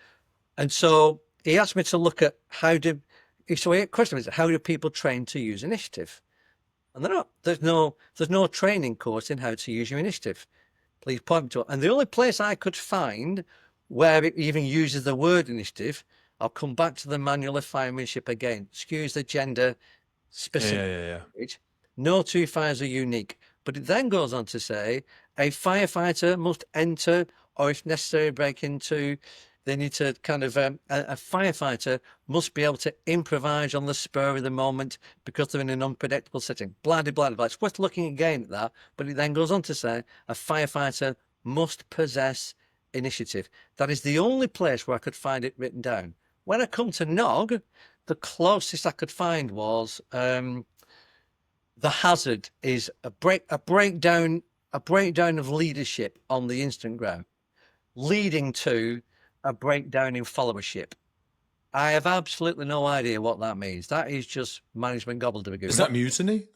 And so he asked me to look at how do people train to use initiative? And there's no training course in how to use your initiative. please point me to it. And the only place I could find where it even uses the word initiative, I'll come back to the manual of firemanship again. Excuse the gender specific. Yeah. No two fires are unique. But it then goes on to say a firefighter must enter, or if necessary, break into. They need to kind of, a firefighter must be able to improvise on the spur of the moment because they're in an unpredictable setting. Blah, blah, blah, blah. It's worth looking again at that. But it then goes on to say a firefighter must possess initiative. That is the only place where I could find it written down. When I come to Nog, the closest I could find was the hazard is a breakdown of leadership on the instant ground, leading to a breakdown in followership. I have absolutely no idea what that means. That is just management gobbledygook. Is that mutiny?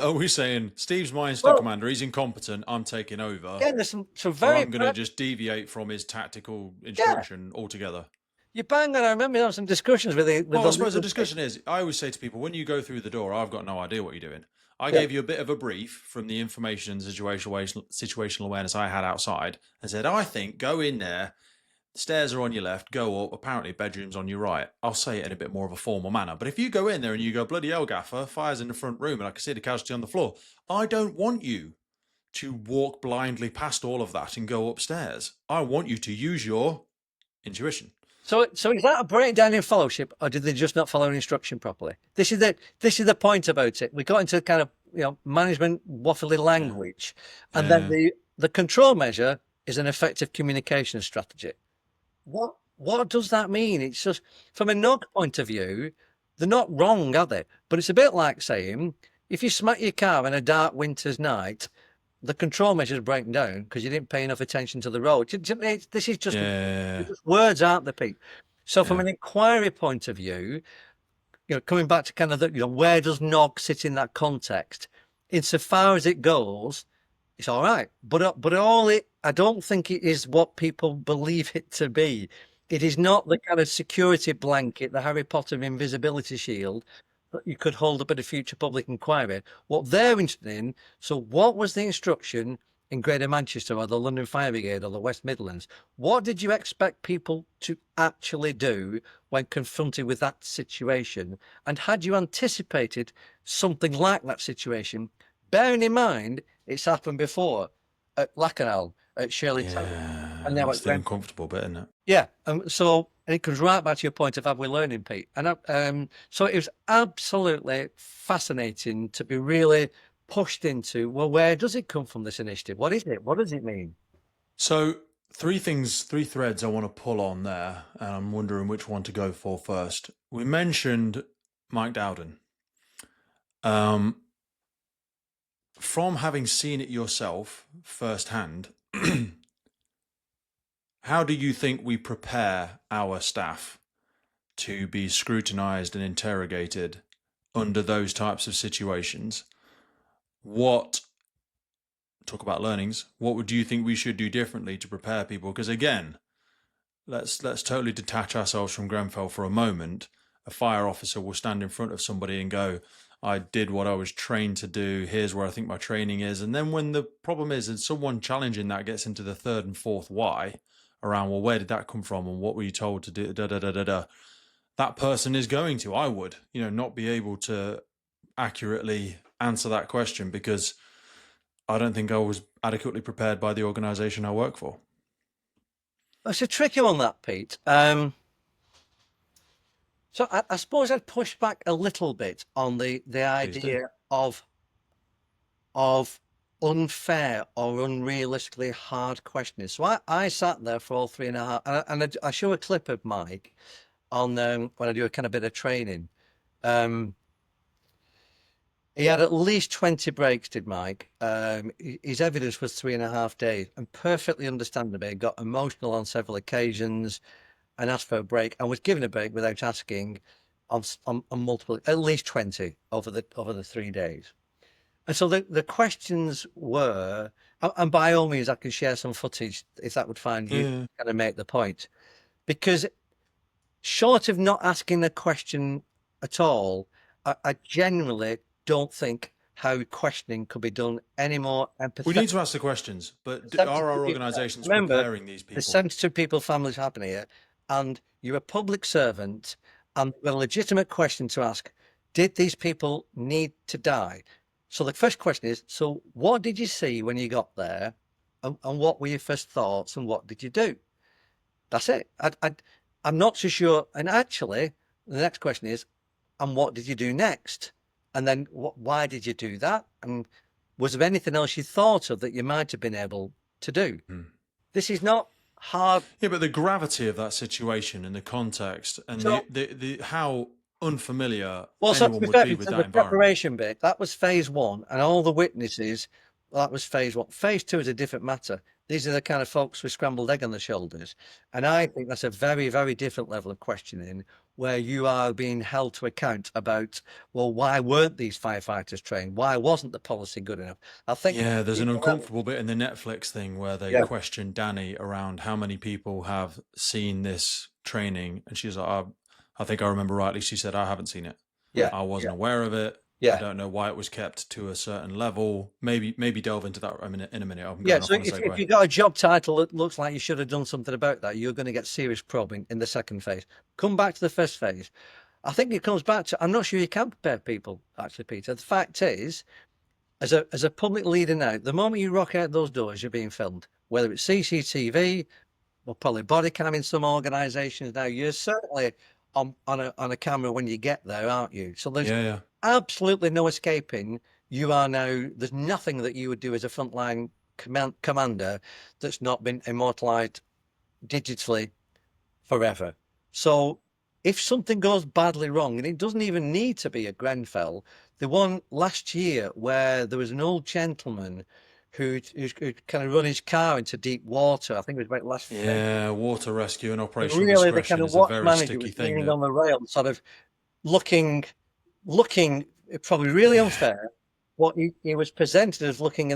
Are we saying Steve's my instant commander, he's incompetent, I'm taking over? Yeah, there's some very. I'm going to just deviate from his tactical instruction altogether. You bang on. I remember having some discussions with it. Well, I suppose the discussion is, I always say to people, when you go through the door, I've got no idea what you're doing. I gave you a bit of a brief from the information and situational awareness I had outside and said, I think go in there, stairs are on your left, go up, apparently bedroom's on your right. I'll say it in a bit more of a formal manner. But if you go in there and you go, bloody hell, gaffer, fire's in the front room and I can see the casualty on the floor, I don't want you to walk blindly past all of that and go upstairs. I want you to use your intuition. So is that a breakdown in fellowship, or did they just not follow instruction properly? This is the point about it. We got into kind of management waffly language, and then the control measure is an effective communication strategy. What does that mean? It's just from a NOG point of view, they're not wrong, are they? But it's a bit like saying if you smack your car on a dark winter's night, the control measures breaking down because you didn't pay enough attention to the road. This is just, just words, aren't they, Pete? So from an inquiry point of view, coming back to kind of where does NOG sit in that context? Insofar as it goes, it's all right. But I don't think it is what people believe it to be. It is not the kind of security blanket, the Harry Potter invisibility shield that you could hold up at a future public inquiry. What they're interested in, so what was the instruction in Greater Manchester or the London Fire Brigade or the West Midlands? What did you expect people to actually do when confronted with that situation? And had you anticipated something like that situation, bearing in mind it's happened before at Lacanal, at Shirley Tower, and now it's the uncomfortable bit, isn't it? Yeah, so it comes right back to your point of have we learning, Pete? And so it was absolutely fascinating to be really pushed into, well, where does it come from, this initiative? What is it? What does it mean? So three threads I want to pull on there, and I'm wondering which one to go for first. We mentioned Mike Dowden. From having seen it yourself firsthand, how do you think we prepare our staff to be scrutinized and interrogated under those types of situations? Talk about learnings, what would you think we should do differently to prepare people? Because again, let's totally detach ourselves from Grenfell for a moment. A fire officer will stand in front of somebody and go, I did what I was trained to do. Here's where I think my training is. And then when the problem is, and someone challenging that gets into the third and fourth why around, well, where did that come from? And what were you told to do? That person is going to, I would, not be able to accurately answer that question because I don't think I was adequately prepared by the organisation I work for. It's a tricky one, that, Pete. So I suppose I'd push back a little bit on the idea of unfair or unrealistically hard questions. So I sat there for all 3.5, and I show a clip of Mike on when I do a kind of bit of training. He had at least 20 breaks, did Mike. His evidence was 3.5 days, and perfectly understandably, he got emotional on several occasions and asked for a break, and was given a break without asking on multiple, at least 20 over the 3 days. And so the questions were, and by all means, I can share some footage if that would find you kind of make the point, because short of not asking the question at all, I generally don't think how questioning could be done any more We empathetic. need to ask the questions, but are 72 our people. organisations Remember, preparing these there's people? 72 people, families happen here, and you're a public servant, and a legitimate question to ask: did these people need to die? So the first question is: so what did you see when you got there, and what were your first thoughts, and what did you do? That's it. I'm not so sure. And actually, the next question is: and what did you do next? And then why did you do that? And was there anything else you thought of that you might have been able to do? This is not hard. Yeah, but the gravity of that situation and the context and So, the how unfamiliar so to anyone be would fair, be with the that environment. preparation bit, that was phase one, and all the witnesses, that was phase one. Phase two is a different matter. These are the kind of folks with scrambled egg on their shoulders. And I think that's a very, very different level of questioning where you are being held to account about, well, why weren't these firefighters trained? Why wasn't the policy good enough? I think Yeah, there's an people level. uncomfortable bit in the Netflix thing where they Yeah. question Danny around how many people have seen this training, and she's like, I think I remember rightly. She said, I haven't seen it. Yeah. I Yeah. wasn't aware of it. I Yeah. don't know why it was kept to a certain level. Maybe delve into that in a minute. I'm Yeah, going so off on a if segue. you got a job title that looks like you should have done something about that, you're going to get serious probing in the second phase. Come back to the first phase. I think it comes back to, I'm not sure you can prepare people, actually, Peter. The fact is, as a public leader now, the moment you rock out those doors, you're being filmed. Whether it's CCTV or probably body cam in some organisations now, you're certainly on a camera when you get there, aren't you? So there's Yeah. absolutely no escaping. You are now, there's nothing that you would do as a frontline commander that's not been immortalized digitally forever. So if something goes badly wrong, and it doesn't even need to be a Grenfell, the one last year where there was an old gentleman who kind of run his car into deep water, I think it was about last February. Yeah, water rescue and operational Really, the kind discretion of is a watch very manager sticky was thing leaning that, on the rail, sort of looking, probably really yeah, unfair. What he was presented as looking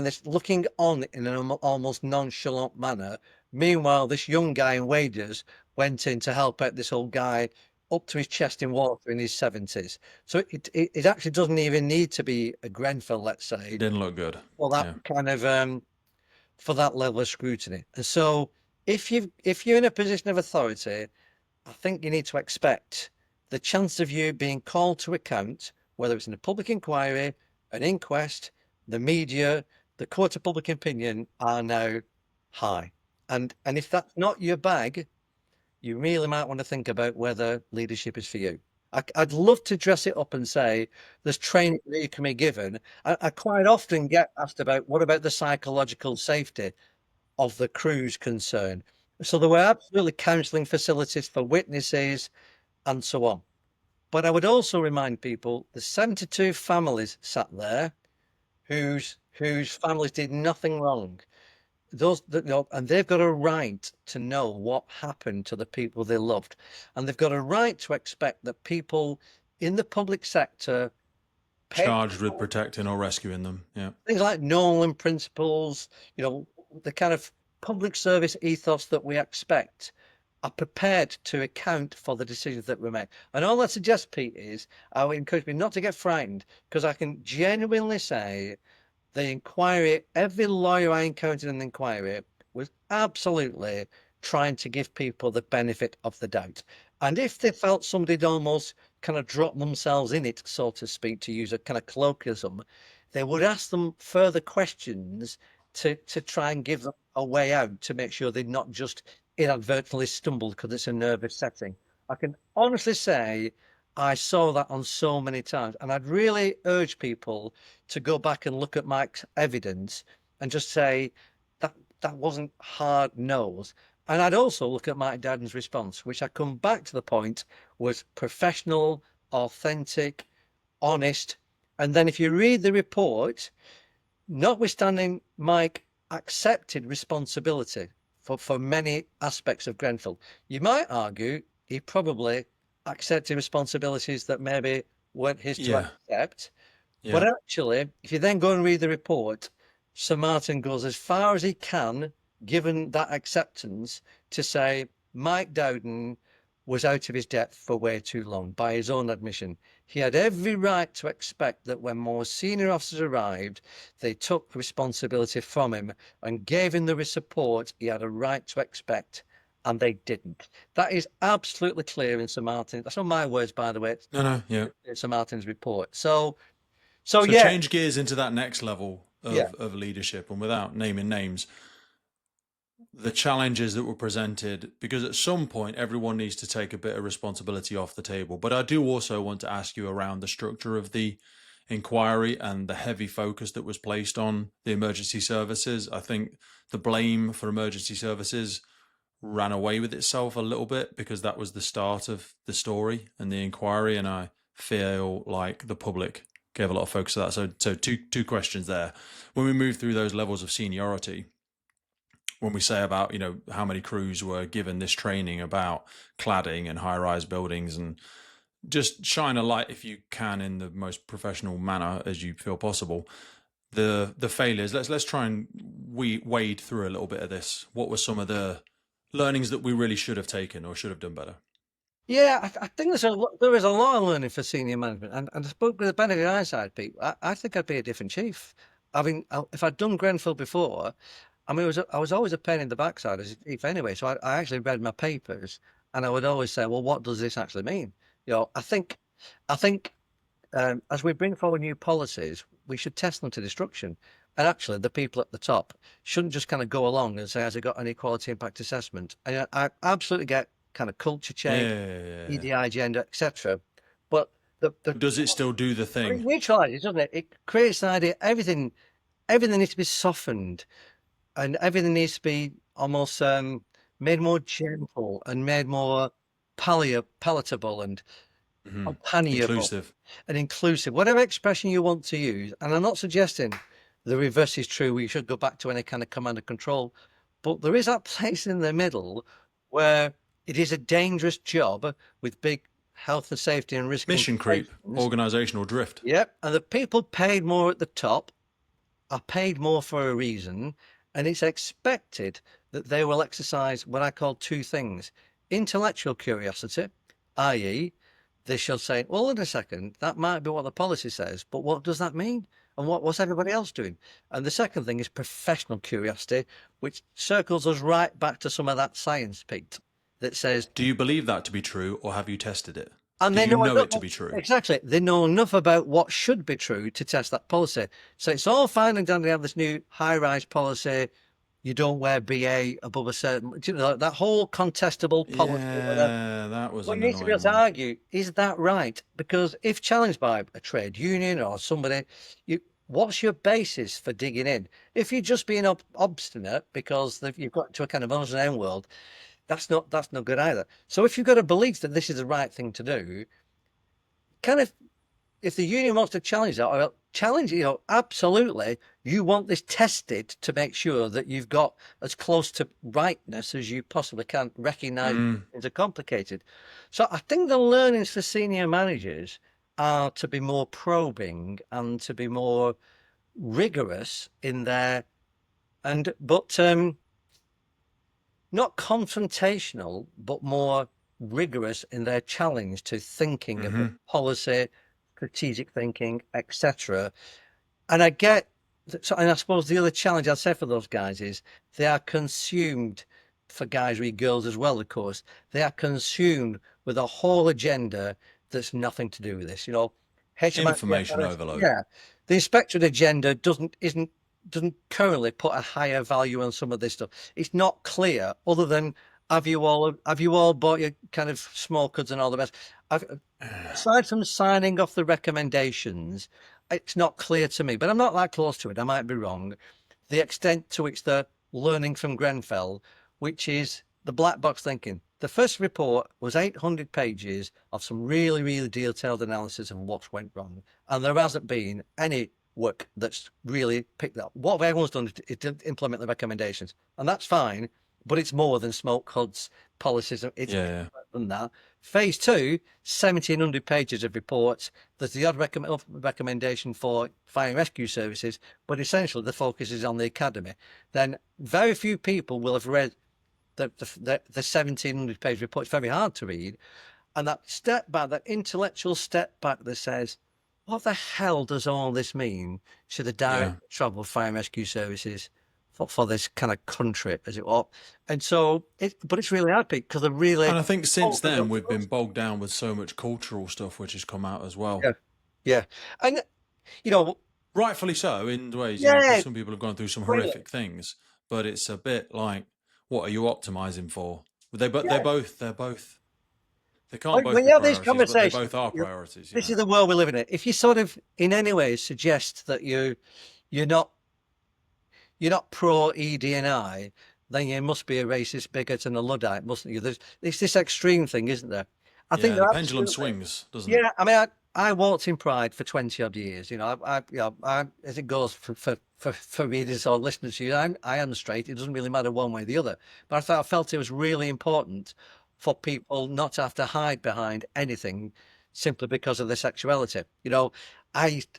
on in an almost nonchalant manner. Meanwhile, this young guy in waders went in to help out this old guy up to his chest in water in his 70s. So it actually doesn't even need to be a Grenfell, let's say, didn't look good. for that Yeah. kind of for that level of scrutiny. And so if you're in a position of authority, I think you need to expect the chance of you being called to account, whether it's in a public inquiry, an inquest, the media, the court of public opinion, are now high. And if that's not your bag, you really might want to think about whether leadership is for you. I'd love to dress it up and say there's training that you can be given. I quite often get asked about what about the psychological safety of the crews concerned. So there were absolutely counselling facilities for witnesses and so on. But I would also remind people the 72 families sat there whose families did nothing wrong. Those that know, and they've got a right to know what happened to the people they loved, and they've got a right to expect that people in the public sector pay Charged with protecting or rescuing them. Yeah. things like Nolan principles, the kind of public service ethos that we expect are prepared to account for the decisions that we make. And all I suggest, Pete, is I would encourage me not to get frightened because I can genuinely say the inquiry, every lawyer I encountered in the inquiry was absolutely trying to give people the benefit of the doubt. And if they felt somebody'd almost kind of dropped themselves in it, so to speak, to use a kind of colloquialism, they would ask them further questions to try and give them a way out to make sure they'd not just inadvertently stumbled because it's a nervous setting. I can honestly say I saw that on so many times, and I'd really urge people to go back and look at Mike's evidence and just say that wasn't hard nosed. And I'd also look at Mike Dowden's response, which I come back to the point was professional, authentic, honest. And then if you read the report, notwithstanding Mike accepted responsibility for many aspects of Grenfell, you might argue he probably accepted responsibilities that maybe weren't his to Yeah. accept. But Yeah. actually, if you then go and read the report, Sir Martin goes as far as he can, given that acceptance, to say Mike Dowden was out of his depth for way too long, by his own admission. He had every right to expect that when more senior officers arrived, they took responsibility from him and gave him the support he had a right to expect, and they didn't. That is absolutely clear in Sir Martin. That's not my words, by the way. No, yeah. It's Sir Martin's report. So So yeah, change gears into that next level yeah. of leadership, and without naming names, the challenges that were presented, because at some point everyone needs to take a bit of responsibility off the table. But I do also want to ask you around the structure of the inquiry and the heavy focus that was placed on the emergency services. I think the blame for emergency services ran away with itself a little bit because that was the start of the story and the inquiry, and I feel like the public gave a lot of focus to that. So two questions there. When we move through those levels of seniority, when we say about, how many crews were given this training about cladding and high-rise buildings, and just shine a light, if you can, in the most professional manner as you feel possible, the failures. Let's try and wade through a little bit of this. What were some of the learnings that we really should have taken or should have done better? Yeah, I think there is a lot of learning for senior management, and I spoke with the benefit of hindsight, Pete. I think I'd be a different chief. I mean, if I'd done Grenfell before, I mean, I was always a pain in the backside as a chief anyway. So I actually read my papers, and I would always say, well, what does this actually mean? I think as we bring forward new policies, we should test them to destruction. And actually, the people at the top shouldn't just kind of go along and say, has it got an equality impact assessment? And I absolutely get kind of culture change, Yeah. EDI agenda, etc. But Does it still do the it thing? neutralizes, doesn't it? It creates an idea. Everything needs to be softened, and everything needs to be almost made more gentle and made more palatable and companionable Inclusive. and inclusive, whatever expression you want to use. And I'm not suggesting the reverse is true. We should go back to any kind of command and control, but there is that place in the middle where it is a dangerous job with big health and safety and risk Mission creep, implications. organizational drift. Yep, and the people paid more at the top are paid more for a reason, and it's expected that they will exercise what I call two things: intellectual curiosity, i.e., they shall say, well, wait a second, that might be what the policy says, but what does that mean? And what's everybody else doing? And the second thing is professional curiosity, which circles us right back to some of that science, Pete, that says, Do you believe that to be true, or have you tested it? and Do they you know know enough, it to be true? exactly. They know enough about what should be true to test that policy. So it's all fine and dandy to have this new high-rise policy. You don't wear BA above a certain, that whole contestable policy. Yeah, that was Well, an you need to be able annoying to one. argue, is that right? Because if challenged by a trade union or somebody, what's your basis for digging in? If you're just being obstinate because you've got to a kind of odds and end world, that's not good either. So if you've got a belief that this is the right thing to do, kind of, if the union wants to challenge that, or challenge, absolutely, you want this tested to make sure that you've got as close to rightness as you possibly can, recognize things are complicated. So I think the learnings for senior managers are to be more probing and to be more rigorous in their, but not confrontational, but more rigorous in their challenge to thinking about policy, strategic thinking, etc. And I get, and I suppose the other challenge I'd say for those guys is they are consumed, for guys or girls as well, of course, they are consumed with a whole agenda that's nothing to do with this. Information overload. Yeah, the inspectorate agenda doesn't currently put a higher value on some of this stuff. It's not clear, other than have you all bought your kind of small cuds and all the rest? Aside from signing off the recommendations, it's not clear to me, but I'm not that close to it. I might be wrong. The extent to which they're learning from Grenfell, which is the black box thinking. The first report was 800 pages of some really, really detailed analysis of what went wrong. And there hasn't been any work that's really picked up. What everyone's done is to implement the recommendations. And that's fine, but it's more than smoke HUD's policies. It's more than that. Phase 2, 1,700 pages of reports. There's the odd recommendation for fire and rescue services, but essentially the focus is on the academy. Then very few people will have read the 1,700 page report. It's very hard to read. And that step back, that intellectual step back that says, what the hell does all this mean to the direct Yeah. travel fire and rescue services for this kind of country, as it were? And so, but it's really hard, Pete, because they're really And I think since opened then up we've to been us. bogged down with so much cultural stuff which has come out as well. Yeah, yeah. And, you know, Rightfully so, in ways, because yeah, some people have gone through some really, horrific things. But it's a bit like, what are you optimizing for? They yeah. they can't both When be you have these priorities, but they conversations, both are priorities. this is the world we live in. If you sort of, in any way, suggest that you're not pro ED&I, then you must be a racist, bigot, and a luddite, mustn't you? It's this extreme thing, isn't there? I think Yeah, the they're pendulum absolutely. swings, doesn't it? Yeah, I mean, I walked in Pride for 20 odd years. You know, as it goes for readers or listeners to you, I am straight. It doesn't really matter one way or the other. But I felt it was really important for people not to have to hide behind anything simply because of their sexuality. You know,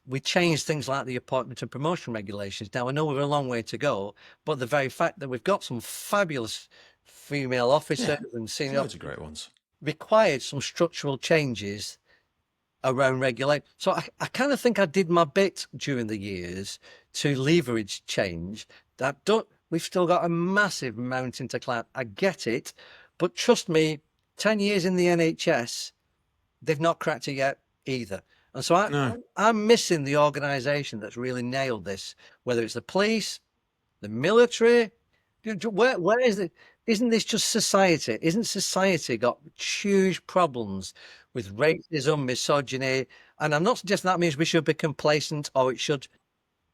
we changed things like the appointment and promotion regulations. Now I know we've a long way to go, but the very fact that we've got some fabulous female officers Yeah, and there's senior loads of officers great ones. required some structural changes around regulate. So I kind of think I did my bit during the years to leverage change. We've still got a massive mountain to climb. I get it, but trust me, 10 years in the NHS, they've not cracked it yet either. And so No. I'm missing the organisation that's really nailed this, whether it's the police, the military. Where is it? Isn't this just society? Isn't society got huge problems with racism, misogyny? And I'm not suggesting that means we should be complacent or it should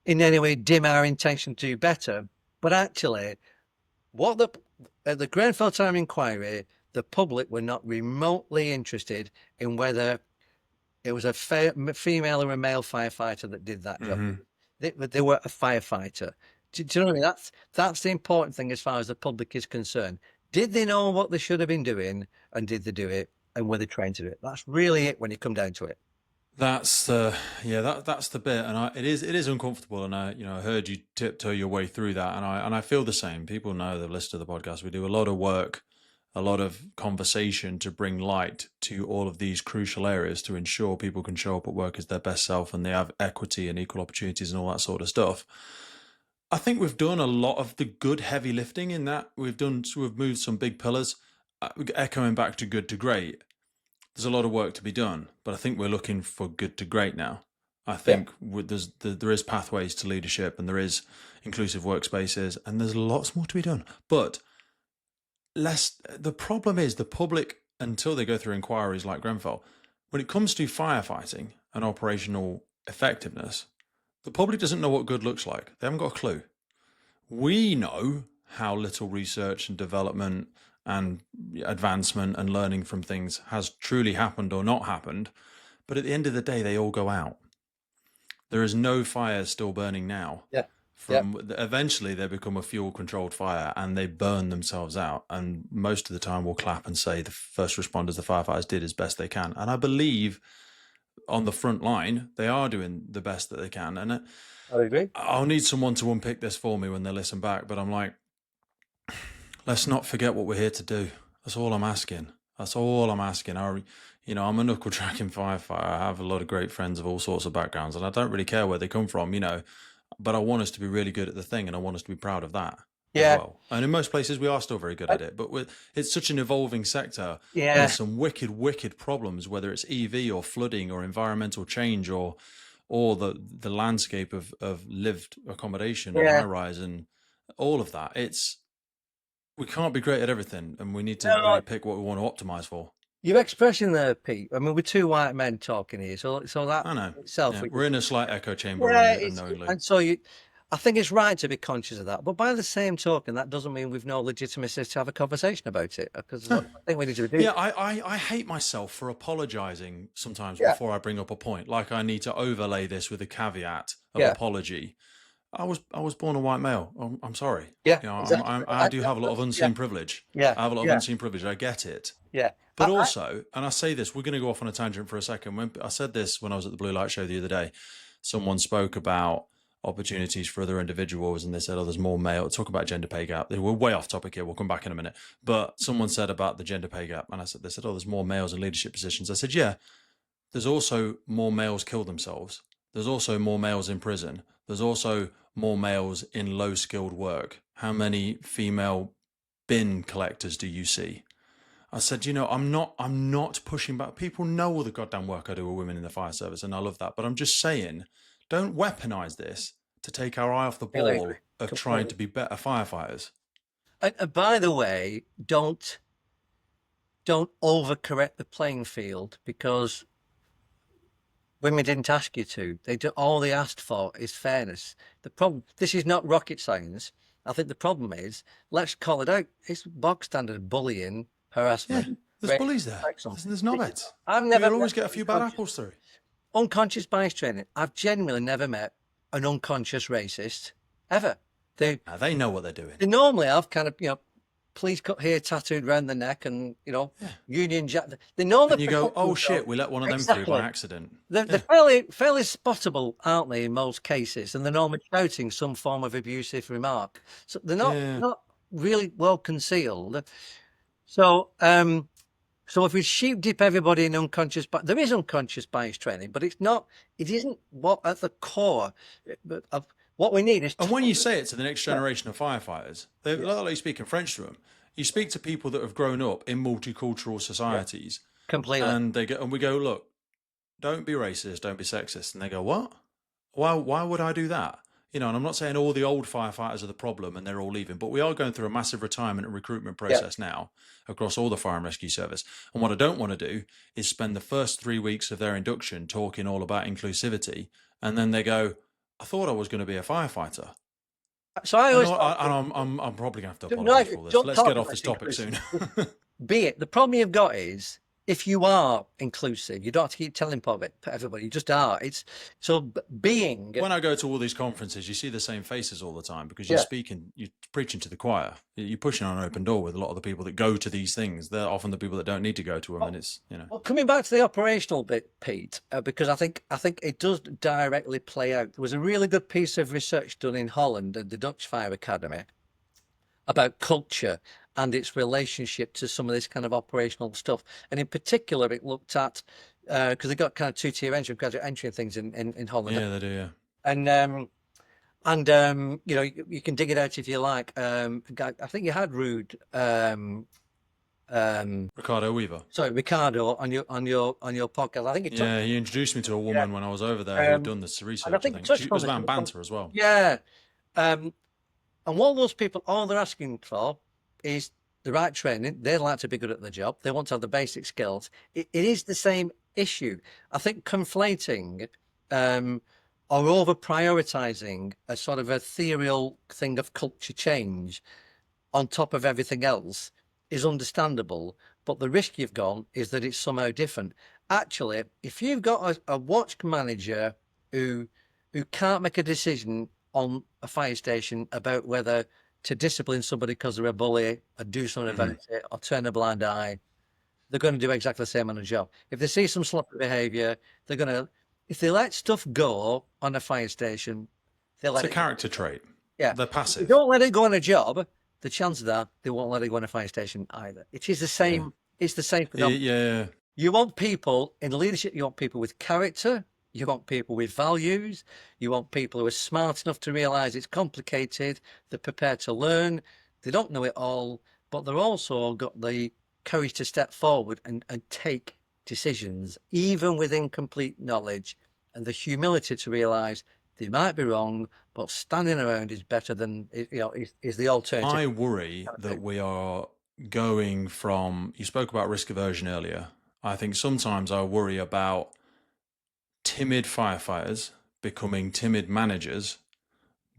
in any way dim our intention to do better. But actually, at the Grenfell Tower inquiry, the public were not remotely interested in whether it was a female or a male firefighter that did that job. Hmm. They were a firefighter. Do you know what I mean? That's the important thing as far as the public is concerned. Did they know what they should have been doing, and did they do it, and were they trained to do it? That's really it when you come down to it. That's the that's the bit, and it is uncomfortable, and I heard you tiptoe your way through that, and I feel the same. People know they've listened to the podcast. We do a lot of work, a lot of conversation to bring light to all of these crucial areas to ensure people can show up at work as their best self and they have equity and equal opportunities and all that sort of stuff. I think we've done a lot of the good heavy lifting in that. We've moved some big pillars, echoing back to good to great. There's a lot of work to be done, but I think we're looking for good to great now. I think there is pathways to leadership, and there is inclusive workspaces, and there's lots more to be done. But the problem is the public, until they go through inquiries like Grenfell, when it comes to firefighting and operational effectiveness, the public doesn't know what good looks like. They haven't got a clue. We know how little research and development and advancement and learning from things has truly happened or not happened. But at the end of the day, they all go out. There is no fire still burning now. Yeah. Eventually they become a fuel controlled fire and they burn themselves out. And most of the time we'll clap and say the first responders, the firefighters, did as best they can. And I believe on the front line, they are doing the best that they can. And I agree. I'll need someone to unpick this for me when they listen back. But I'm like, let's not forget what we're here to do. That's all I'm asking. I'm a knuckle tracking firefighter. I have a lot of great friends of all sorts of backgrounds, and I don't really care where they come from, but I want us to be really good at the thing, and I want us to be proud of that as well. And in most places, we are still very good at it, but it's such an evolving sector. Yeah. There's some wicked problems, whether it's EV or flooding or environmental change or the landscape of lived accommodation and high rise and all of that. We can't be great at everything, and we need to really pick what we want to optimize for. Your expression there, Pete. I mean, we're two white men talking here, so that I know. itself. Yeah, we're in a slight echo chamber unknowingly. And so I think it's right to be conscious of that. But by the same token, that doesn't mean we've no legitimacy to have a conversation about it. Because I think we need to do. Yeah, I hate myself for apologising sometimes before I bring up a point. Like I need to overlay this with a caveat of apology. I was born a white male. I'm sorry. Yeah, exactly. I do have a lot of unseen privilege. Yeah, I have a lot of unseen privilege. I get it. Yeah. But also, and I say this, we're going to go off on a tangent for a second. When I said this when I was at the Blue Light Show the other day, someone spoke about opportunities for other individuals, and they said, oh, there's more male. Talk about gender pay gap. We're way off topic here. We'll come back in a minute. But someone said about the gender pay gap, and they said, oh, there's more males in leadership positions. I said, yeah, there's also more males kill themselves. There's also more males in prison. There's also more males in low-skilled work. How many female bin collectors do you see? I said, I'm not pushing back. People know all the goddamn work I do with women in the fire service, and I love that. But I'm just saying, don't weaponize this to take our eye off the ball of trying to be better firefighters. And by the way, don't overcorrect the playing field, because women didn't ask you to. All they asked for is fairness. The problem, this is not rocket science. I think the problem is, let's call it out. It's bog standard bullying, harassment. Yeah, there's bullies there. There's knobheads. You'll always get a few bad apples through. Unconscious bias training. I've genuinely never met an unconscious racist ever. They know what they're doing. They normally have kind of, please cut here tattooed around the neck, and Union Jack. They know that. And you go, oh shit, we let one of them through by accident. They're fairly spottable, aren't they, in most cases? And they're normally shouting some form of abusive remark, so they're not really well concealed. So so if we sheep dip everybody in unconscious, but there is unconscious bias training, but it isn't what at the core of what we need is. And when you say it to the next generation of firefighters, they literally speak in French to them. You speak to people that have grown up in multicultural societies, completely, and we go, look, don't be racist, don't be sexist, and they go, what? Why would I do that? And I'm not saying all the old firefighters are the problem and they're all leaving, but we are going through a massive retirement and recruitment process now across all the fire and rescue service. And what I don't want to do is spend the first 3 weeks of their induction talking all about inclusivity, and then they go, I thought I was going to be a firefighter. So I always, I'm probably going to have to apologize for this. Let's get off this topic soon. The problem you've got is, if you are inclusive, you don't have to keep telling everybody. You just are. It's so being. When I go to all these conferences, you see the same faces all the time, because you're preaching to the choir. You're pushing on an open door with a lot of the people that go to these things. They're often the people that don't need to go to them, and it's Well, coming back to the operational bit, Pete, because I think it does directly play out. There was a really good piece of research done in Holland at the Dutch Fire Academy about culture and its relationship to some of this kind of operational stuff. And in particular, it looked at, because they got kind of two-tier entry, graduate entry and things in Holland. Yeah, they do, yeah. And you can dig it out if you like. I think you had Rude. Ricardo Weaver. Sorry, Ricardo on your podcast. I think he introduced me to a woman when I was over there who'd done this research. I think it was about banter as well. Yeah. And what those people, all they're asking for is the right training. They like to be good at the job. They want to have the basic skills. It is the same issue. I think conflating or over prioritizing a sort of ethereal thing of culture change on top of everything else is understandable, but the risk you've gone is that it's somehow different. Actually, if you've got a watch manager who can't make a decision on a fire station about whether to discipline somebody because they're a bully, or do something about it, or turn a blind eye, they're going to do exactly the same on a job. If they see some sloppy behaviour, they're going to, if they let stuff go on a fire station, it's a character trait. Yeah. They're passive. If you don't let it go on a job, the chances are they won't let it go on a fire station either. It is the same. Yeah. It's the same for them. Yeah. You want people in leadership, you want people with character, you want people with values, you want people who are smart enough to realise it's complicated, they're prepared to learn, they don't know it all, but they're also got the courage to step forward and take decisions, even with incomplete knowledge, and the humility to realise they might be wrong, but standing around is better than, is the alternative. I worry that we are going from, you spoke about risk aversion earlier. I think sometimes I worry about timid firefighters becoming timid managers,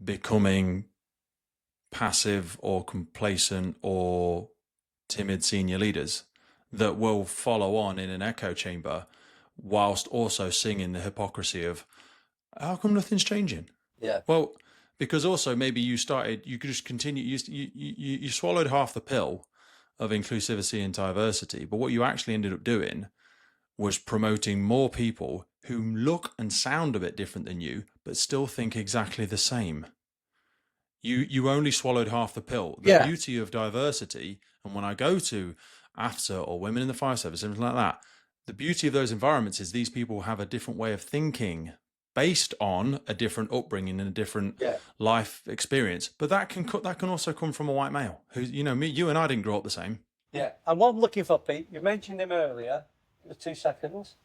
becoming passive or complacent or timid senior leaders that will follow on in an echo chamber whilst also singing the hypocrisy of, how come nothing's changing? Yeah. Well, because also maybe you could just continue, you swallowed half the pill of inclusivity and diversity, but what you actually ended up doing was promoting more people who look and sound a bit different than you, but still think exactly the same. You only swallowed half the pill. The Yeah. beauty of diversity, and when I go to AFTA or women in the fire service, something like that, the beauty of those environments is these people have a different way of thinking based on a different upbringing and a different life experience. But that can also come from a white male who, you and I didn't grow up the same. Yeah. And what I'm looking for, Pete, you mentioned him earlier. Just 2 seconds.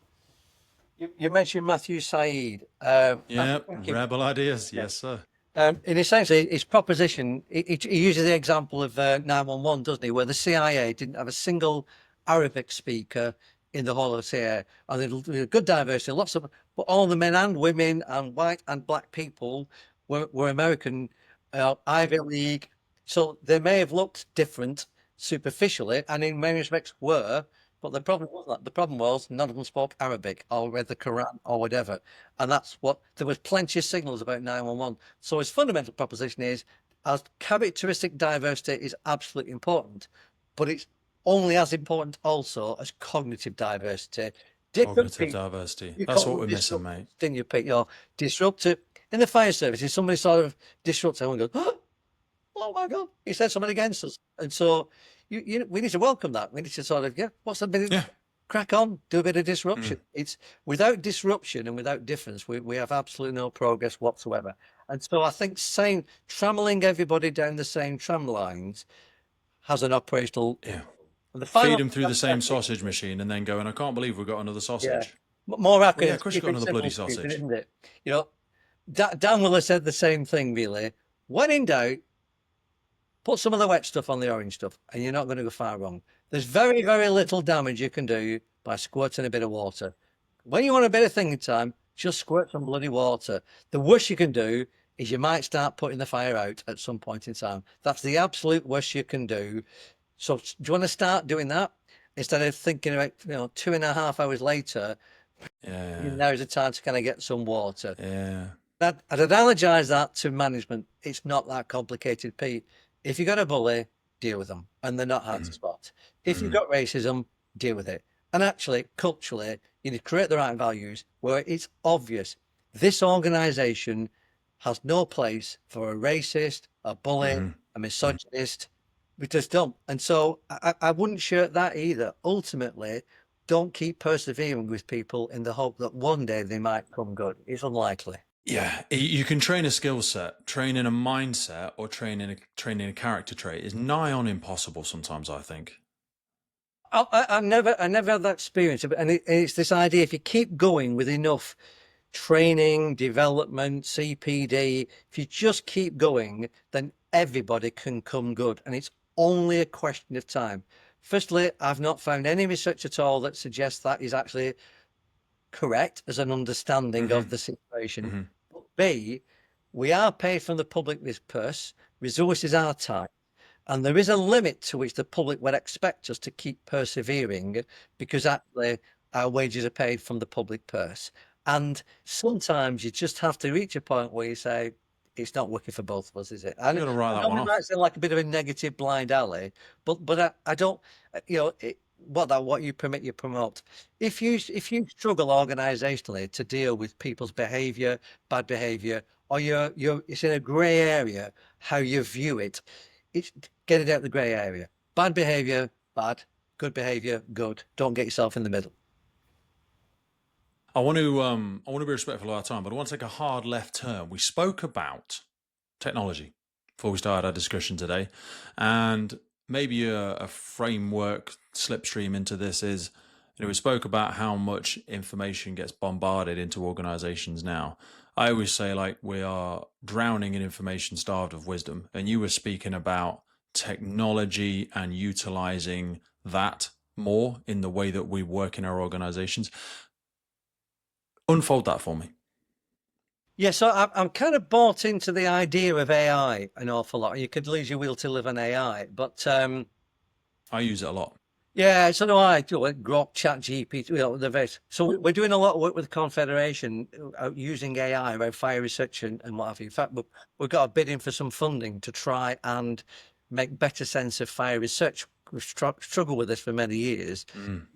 You mentioned Matthew Said. Yeah, rebel ideas. Yes, sir. In essentially, his proposition, he uses the example of 911, doesn't he, where the CIA didn't have a single Arabic speaker in the whole of the CIA. And there's good diversity, but all the men and women and white and black people were American, Ivy League. So they may have looked different superficially, and in many respects were, but the problem wasn't that. The problem was none of them spoke Arabic or read the Quran or whatever. And that's what, there was plenty of signals about 911. So his fundamental proposition is, as characteristic diversity is absolutely important, but it's only as important also as cognitive diversity. Cognitive diversity. That's what we're missing, mate. Didn't you, Pete? You're disruptive. In the fire service, if somebody sort of disrupts everyone goes, oh my God, he said something against us. And so we need to welcome that. We need to sort of, what's the bit? Yeah. Crack on, do a bit of disruption. It's without disruption and without difference, we have absolutely no progress whatsoever. And so I think trammeling everybody down the same tram lines has an operational. Yeah. Feed them through the same sausage machine and then going, I can't believe we've got another sausage. Yeah. More acronyms. Well, yeah, of course you've got another bloody sausage. Isn't it? Dan will have said the same thing, really. When in doubt, put some of the wet stuff on the orange stuff, and you're not going to go far wrong. There's very, very little damage you can do by squirting a bit of water. When you want a bit of thinking time, just squirt some bloody water. The worst you can do is you might start putting the fire out at some point in time. That's the absolute worst you can do. So do you want to start doing that? Instead of thinking about, 2.5 hours later, now's the time to kind of get some water. Yeah. I'd analogize that to management. It's not that complicated, Pete. If you've got a bully, deal with them, and they're not hard to spot. If you've got racism, deal with it. And actually, culturally, you need to create the right values where it's obvious this organization has no place for a racist, a bully, a misogynist. We just don't. And so I wouldn't shirk that either. Ultimately, don't keep persevering with people in the hope that one day they might come good. It's unlikely. Yeah, you can train a skill set, training a mindset, or training a character trait is nigh on impossible sometimes, I think. I never had that experience, and it's this idea: if you keep going with enough training, development, CPD, if you just keep going, then everybody can come good, and it's only a question of time. Firstly, I've not found any research at all that suggests that is actually correct as an understanding of the situation. But B, we are paid from the public this purse, resources are tight, and there is a limit to which the public would expect us to keep persevering, because actually our wages are paid from the public purse. And sometimes you just have to reach a point where you say, it's not working for both of us, is it? I'm going to write that one off. It might sound like a bit of a negative blind alley, but I don't, what you permit, you promote. If you struggle organisationally to deal with people's behaviour, bad behaviour, or it's in a grey area how you view it, get it out of the grey area. Bad behaviour, bad. Good behaviour, good. Don't get yourself in the middle. I want to be respectful of our time, but I want to take a hard left turn. We spoke about technology before we started our discussion today, and maybe a framework slipstream into this is, we spoke about how much information gets bombarded into organizations now. I always say, like, we are drowning in information, starved of wisdom. And you were speaking about technology and utilizing that more in the way that we work in our organizations. Unfold that for me. Yeah, so I'm kind of bought into the idea of AI an awful lot. You could lose your will to live on AI, but I use it a lot. Yeah, so do I. Grok, Chat GPT, the various. So we're doing a lot of work with the Confederation using AI around fire research and what have you. In fact, we've got a bid in for some funding to try and make better sense of fire research. We've struggled with this for many years,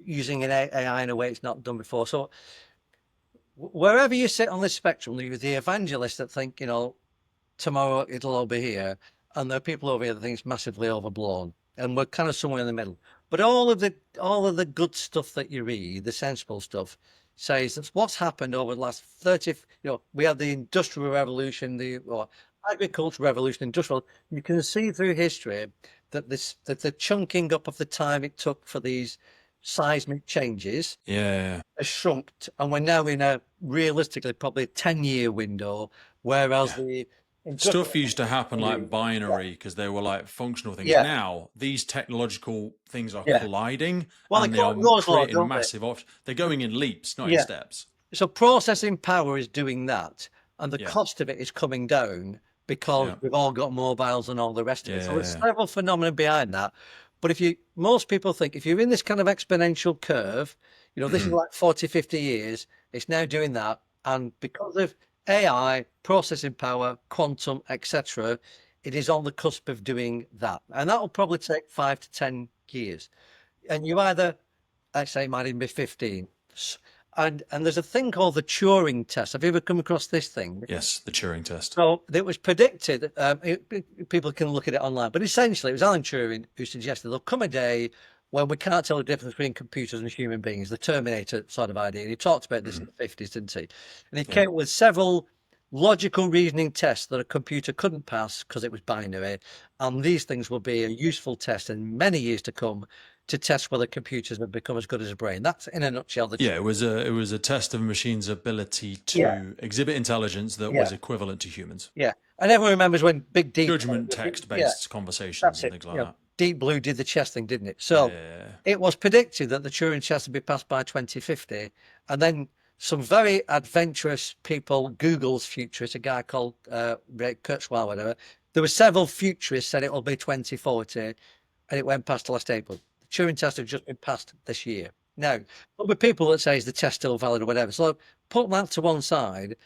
using an AI in a way it's not done before. So wherever you sit on this spectrum, you're the evangelists that think, you know, tomorrow it'll all be here, and there are people over here that think it's massively overblown, and we're kind of somewhere in the middle. But all of the good stuff that you read, the sensible stuff, says that's what's happened over the last 30. You know, we had the Industrial Revolution, the agricultural revolution, industrial. You can see through history that the chunking up of the time it took for these seismic changes Yeah. has shrunk, and we're now in a realistically probably 10-year window, whereas the Stuff used to happen like Yeah. binary because they were like functional things. Yeah. Now these technological things are Yeah. colliding Well, and they they call are it Moore's law, creating don't they? massive options. They're going in leaps, not in Yeah. steps. So processing power is doing that, and the Yeah. cost of it is coming down because Yeah. we've all got mobiles and all the rest of it. So there's Yeah. several phenomena behind that. But most people think if you're in this kind of exponential curve, you know, this is like 40, 50 years, it's now doing that. And because of AI, processing power, quantum, etc., it is on the cusp of doing that. And that will probably take 5 to 10 years. And you either, let's say it might even be 15. And there's a thing called the Turing test. Have you ever come across this thing? Yes, the Turing test. So it was predicted, people can look at it online, but essentially it was Alan Turing who suggested there'll come a day when we can't tell the difference between computers and human beings, the Terminator sort of idea. And he talked about this in the 50s, didn't he? And he came up with several logical reasoning tests that a computer couldn't pass because it was binary. And these things will be a useful test in many years to come to test whether computers have become as good as a brain. That's in a nutshell. It was a test of a machine's ability to exhibit intelligence that was equivalent to humans. Yeah. And everyone remembers when Big Deep Judgment text-based conversations and things like that. Deep Blue did the chess thing, didn't it? So it was predicted that the Turing test would be passed by 2050. And then some very adventurous people, Google's futurist, a guy called Ray Kurzweil, whatever, there were several futurists said it will be 2040, and it went past last April. The Turing test had just been passed this year. Now, there'll be people that say is the test still valid or whatever. So put that to one side.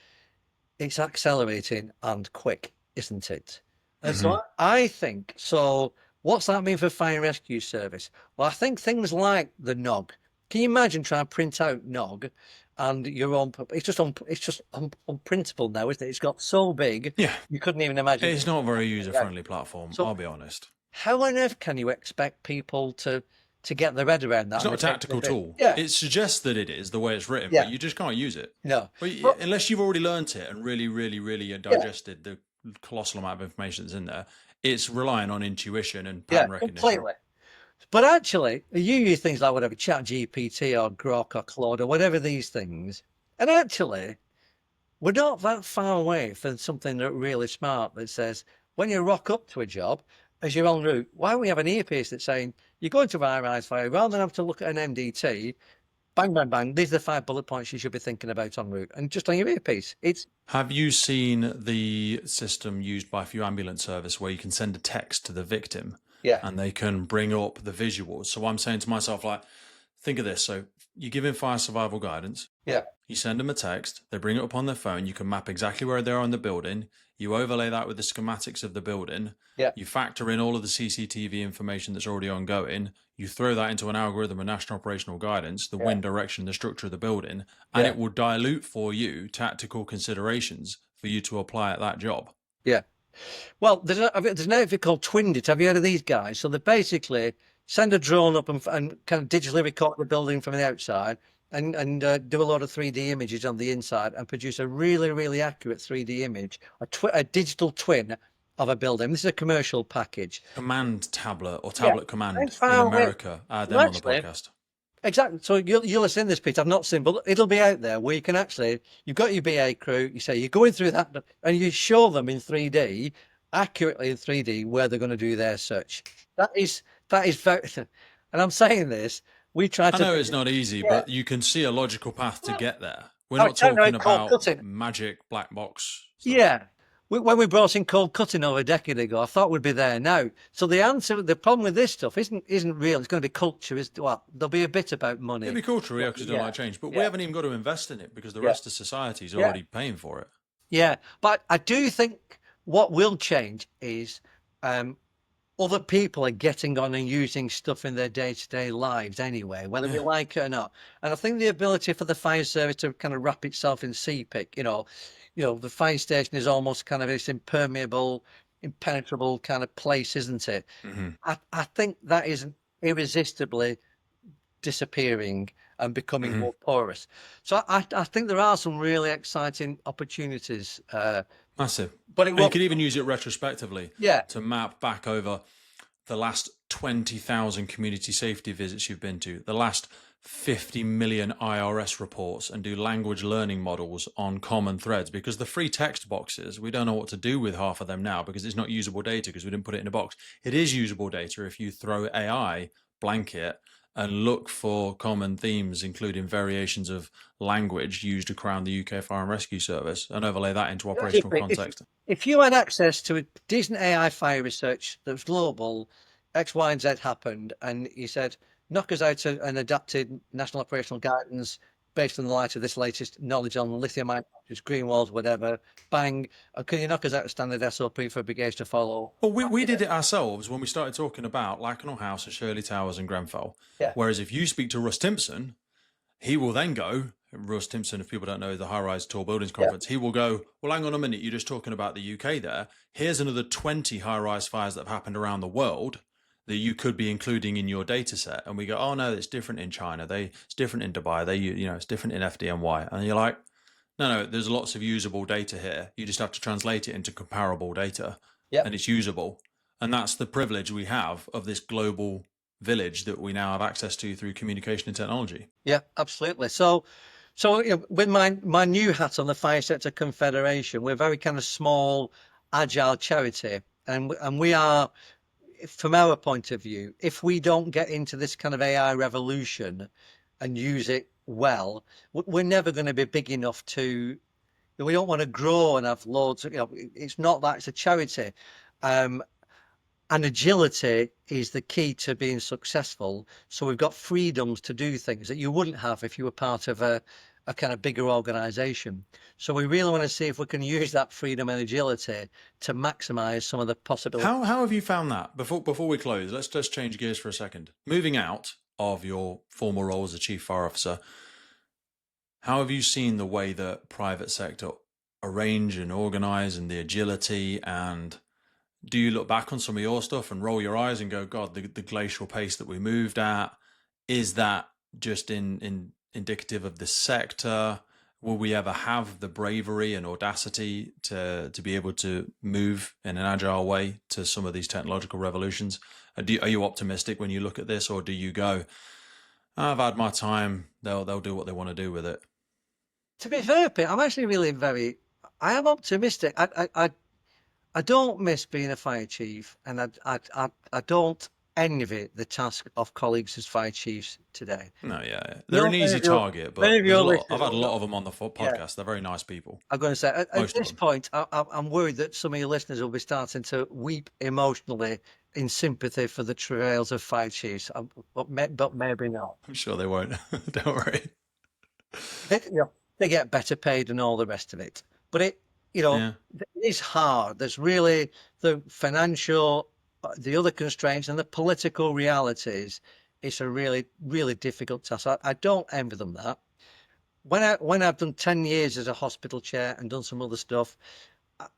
It's accelerating and quick, isn't it? And so I think, so what's that mean for fire and rescue service? Well, I think things like the NOG. Can you imagine trying to print out NOG and your own? It's just unprintable now, isn't it? It's got so big, you couldn't even imagine. It's not a very user-friendly platform, I'll be honest. How on earth can you expect people to get their head around that? It's not a tactical tool. Yeah. It suggests that it is the way it's written, but you just can't use it. No. But unless you've already learnt it and really, really, really digested the colossal amount of information that's in there, it's relying on intuition and pattern recognition. Completely. But actually, you use things like whatever, ChatGPT or Grok or Claude or whatever these things, and actually, we're not that far away from something that really smart that says, when you rock up to a job, as you're en route, why don't we have an earpiece that's saying, you're going to high-rise fire, rather than have to look at an MDT, bang, bang, bang, these are the 5 bullet points you should be thinking about en route, and just on your earpiece. Have you seen the system used by a few ambulance service where you can send a text to the victim and they can bring up the visuals? So I'm saying to myself, like, think of this. So you give him fire survival guidance. Yeah. You send them a text, they bring it up on their phone, you can map exactly where they are in the building, you overlay that with the schematics of the building, you factor in all of the CCTV information that's already ongoing, you throw that into an algorithm of national operational guidance, the wind direction, the structure of the building, and it will dilute for you tactical considerations for you to apply at that job. Yeah. Well, there's an outfit called Twindit. Have you heard of these guys? So they basically send a drone up and kind of digitally record the building from the outside and do a lot of 3D images on the inside and produce a really, really accurate 3D image, a digital twin of a building. This is a commercial package. Command tablet or tablet command in America. Them on the podcast. Exactly. So you'll have seen this, Pete. I've not seen, but it'll be out there where you can actually, you've got your BA crew, you say you're going through that and you show them in 3D, accurately in 3D, where they're going to do their search. That is very, and I'm saying this, we try to. I know it's not easy, but you can see a logical path to get there. We're not talking about magic black box stuff. Yeah. When we brought in cold cutting over a decade ago, I thought we'd be there now. So the problem with this stuff isn't real. It's going to be culture. There'll be a bit about money. It'll be culture, because you don't like change. But we haven't even got to invest in it because the rest of society is already paying for it. Yeah, but I do think what will change is other people are getting on and using stuff in their day-to-day lives anyway, whether we Yeah. like it or not. And I think the ability for the fire service to kind of wrap itself in CPIC, the fire station is almost kind of this impermeable, impenetrable kind of place, isn't it? Hmm. I think that is irresistibly disappearing and becoming Hmm. more porous. So I think there are some really exciting opportunities, Massive. but it And you won't. could even use it retrospectively Yeah, to map back over the last 20,000 community safety visits you've been to, the last 50 million IRS reports, and do language learning models on common threads. Because the free text boxes, we don't know what to do with half of them now because it's not usable data because we didn't put it in a box. It is usable data if you throw AI blanket and look for common themes, including variations of language used around the UK Fire and Rescue Service, and overlay that into operational if context. if you had access to a decent AI fire research that was global, X, Y, and Z happened, and you said, knock us out an adapted national operational guidance based on the light of this latest knowledge on lithium ion batteries, green walls, whatever, bang, and can you knock us out a standard SOP for brigades to follow? Well, we did it ourselves when we started talking about Lakenhall House and Shirley Towers and Grenfell. Yeah, Whereas if you speak to Russ Timpson, he will then go, Russ Timpson, if people don't know, the High Rise Tall Buildings yeah, Conference, he will go, well, hang on a minute, you're just talking about the UK there. Here's another 20 high rise fires that have happened around the world that you could be including in your data set. And we go, oh, no, it's different in China. It's different in Dubai. It's different in FDNY. And you're like, no, there's lots of usable data here. You just have to translate it into comparable data yeah, and it's usable. And that's the privilege we have of this global village that we now have access to through communication and technology. yeah, absolutely. So with my new hat on the Fire Sector Confederation, we're a very kind of small, agile charity, and we are, from our point of view, if we don't get into this kind of AI revolution and use it well, we're never going to be big enough to. We don't want to grow and have loads. It's not that, it's a charity, um, and agility is the key to being successful. So we've got freedoms to do things that you wouldn't have if you were part of a kind of bigger organization. So we really want to see if we can use that freedom and agility to maximize some of the possibilities. How have you found that? Before we close, let's just change gears for a second. Moving out of your former role as a chief fire officer, how have you seen the way that private sector arrange and organize and the agility, and do you look back on some of your stuff and roll your eyes and go, God, the glacial pace that we moved at, is that just indicative of the sector? Will we ever have the bravery and audacity to be able to move in an agile way to some of these technological revolutions? Are you optimistic when you look at this, or do you go, I've had my time, they'll do what they want to do with it? To be fair, Pete, I'm actually I am optimistic. I don't miss being a fire chief, and I don't envy the task of colleagues as fire chiefs today. No, yeah. They're No, an easy target, many but of there's a your lot. I've listeners had a will lot know. of them on the Yeah, podcast. They're very nice people, I'm going to say at most of this them. point, I'm worried that some of your listeners will be starting to weep emotionally in sympathy for the travails of fire chiefs, but maybe not. I'm sure they won't. Don't worry. They get better paid and all the rest of it. But Yeah. it is hard. There's really the financial, the other constraints, and the political realities. It's a really, really difficult task. I don't envy them that. When I've done 10 years as a hospital chair and done some other stuff,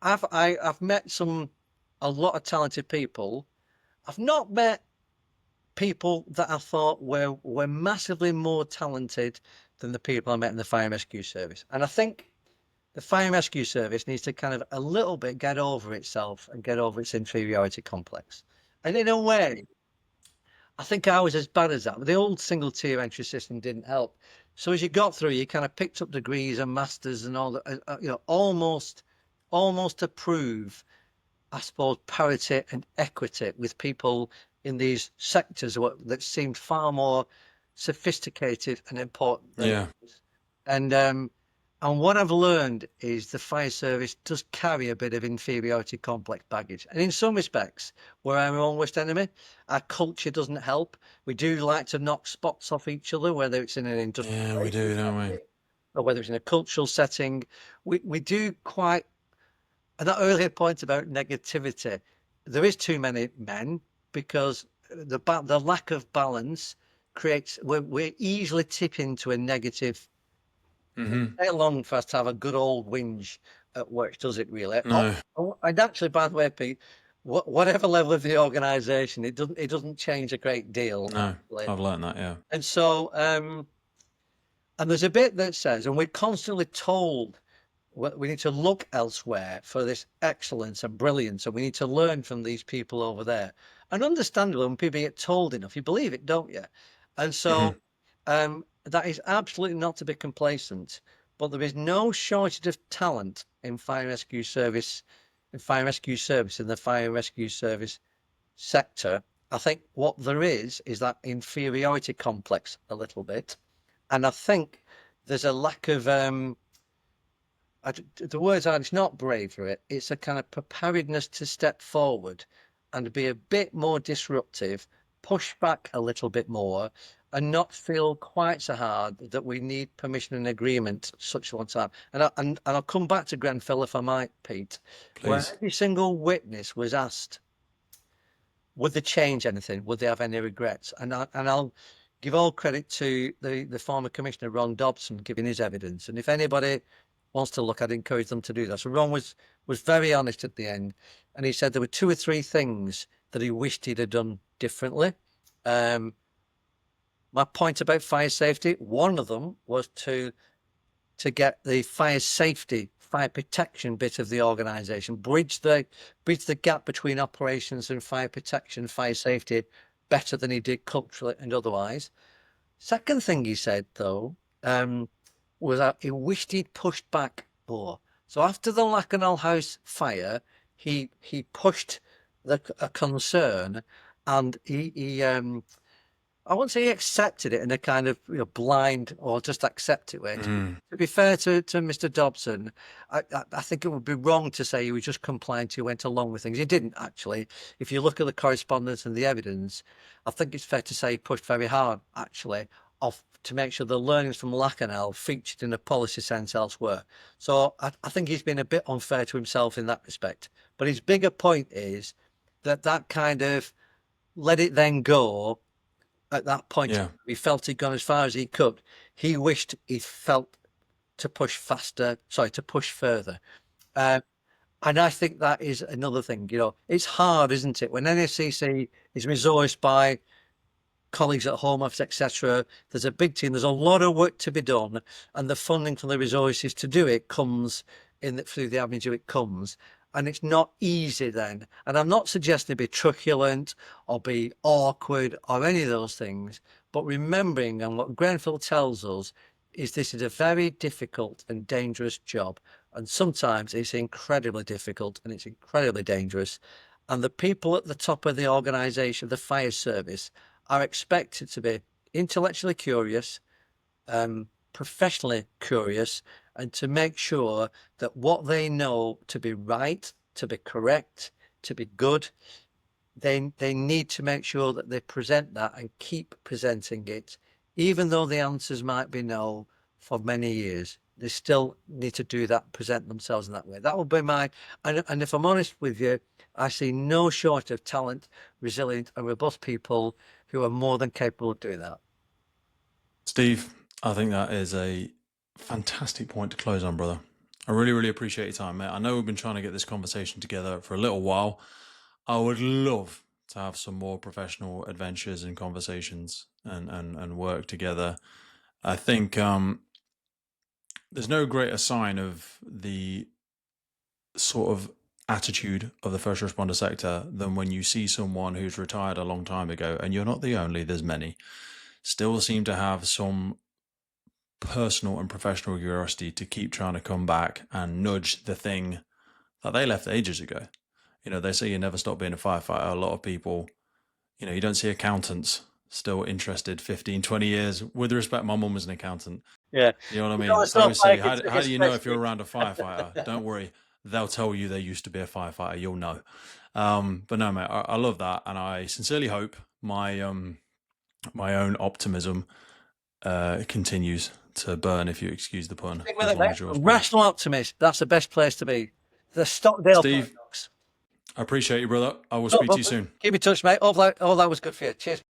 I've met a lot of talented people. I've not met people that I thought were massively more talented than the people I met in the fire and rescue service. And I think the fire and rescue service needs to kind of a little bit get over itself and get over its inferiority complex. And in a way, I think I was as bad as that. But the old single tier entry system didn't help. So as you got through, you kind of picked up degrees and masters and all that, almost to prove, I suppose, parity and equity with people in these sectors that seemed far more sophisticated and important than Yeah. others. And what I've learned is the fire service does carry a bit of inferiority complex baggage. And in some respects, we're our own worst enemy. Our culture doesn't help. We do like to knock spots off each other, whether it's in an industrial Yeah, we do, don't we? or whether it's in a cultural setting. We do quite, and that earlier point about negativity, there is too many men because the lack of balance creates we easily tip into a negative. Mm-hmm. Take long for us to have a good old whinge at work, does it really? No, And actually, by the way, Pete, whatever level of the organisation, it doesn't change a great deal no, actually. I've learned that. Yeah. And so, and there's a bit that says, and we're constantly told we need to look elsewhere for this excellence and brilliance, and we need to learn from these people over there. And understandably, when people get told enough, you believe it, don't you? And so, that is absolutely not to be complacent. But there is no shortage of talent in fire rescue service, in the fire rescue service sector. I think what there is that inferiority complex a little bit, and I think there's a lack of the words are, it's not bravery, it's a kind of preparedness to step forward and be a bit more disruptive, push back a little bit more, and not feel quite so hard that we need permission and agreement such one time. And I'll come back to Grenfell if I might, Pete, where Please. every single witness was asked, would they change anything? Would they have any regrets? And I'll give all credit to the former commissioner Ron Dobson giving his evidence. And if anybody wants to look, I'd encourage them to do that. So Ron was very honest at the end, and he said there were 2 or 3 things that he wished he'd have done differently. My point about fire safety, one of them was to get the fire safety, fire protection bit of the organisation, bridge the gap between operations and fire protection, fire safety better than he did culturally and otherwise. Second thing he said though, was that he wished he'd pushed back more. So after the Lacanal House fire, he pushed a concern, and he I wouldn't say he accepted it in a kind of blind or just accept it way. To be fair to Mr. Dobson, I think it would be wrong to say he was just compliant, he went along with things. He didn't actually. If you look at the correspondence and the evidence, I think it's fair to say he pushed very hard actually to make sure the learnings from Lacanal featured in a policy sense elsewhere. So I think he's been a bit unfair to himself in that respect. But his bigger point is that kind of let it then go. At that point, Yeah. he felt he'd gone as far as he could. He wished he felt to push faster, to push further. And I think that is another thing, it's hard, isn't it? When NSCC is resourced by colleagues at Home Office, etc., there's a big team, there's a lot of work to be done, and the funding for the resources to do it comes through the avenue it comes. And it's not easy then. And I'm not suggesting be truculent or be awkward or any of those things, but remembering, and what Grenfell tells us, is this is a very difficult and dangerous job. And sometimes it's incredibly difficult and it's incredibly dangerous. And the people at the top of the organisation, the fire service, are expected to be intellectually curious, professionally curious, and to make sure that what they know to be right, to be correct, to be good, they need to make sure that they present that and keep presenting it, even though the answers might be no for many years. They still need to do that, present themselves in that way. That will be and if I'm honest with you, I see no shortage of talent, resilient and robust people who are more than capable of doing that. Steve, I think that is a fantastic point to close on, brother. I really, really appreciate your time, mate. I know we've been trying to get this conversation together for a little while. I would love to have some more professional adventures and conversations and work together. I think there's no greater sign of the sort of attitude of the first responder sector than when you see someone who's retired a long time ago, and you're not the only, there's many, still seem to have some personal and professional curiosity to keep trying to come back and nudge the thing that they left ages ago. They say you never stop being a firefighter. A lot of people, you don't see accountants still interested 15, 20 years. With respect, my mum was an accountant. Yeah. You know what I mean? No, I it's not always say, like how do you know if you're especially- around a firefighter? Don't worry. They'll tell you they used to be a firefighter. You'll know. But no, mate, I love that. And I sincerely hope my own optimism continues to burn, if you excuse the pun. As long as yours burns. Rational optimist. That's the best place to be. The Stockdale Steve, paradox. I appreciate you, brother. I will speak to you soon. Keep in touch, mate. All that was good for you. Cheers.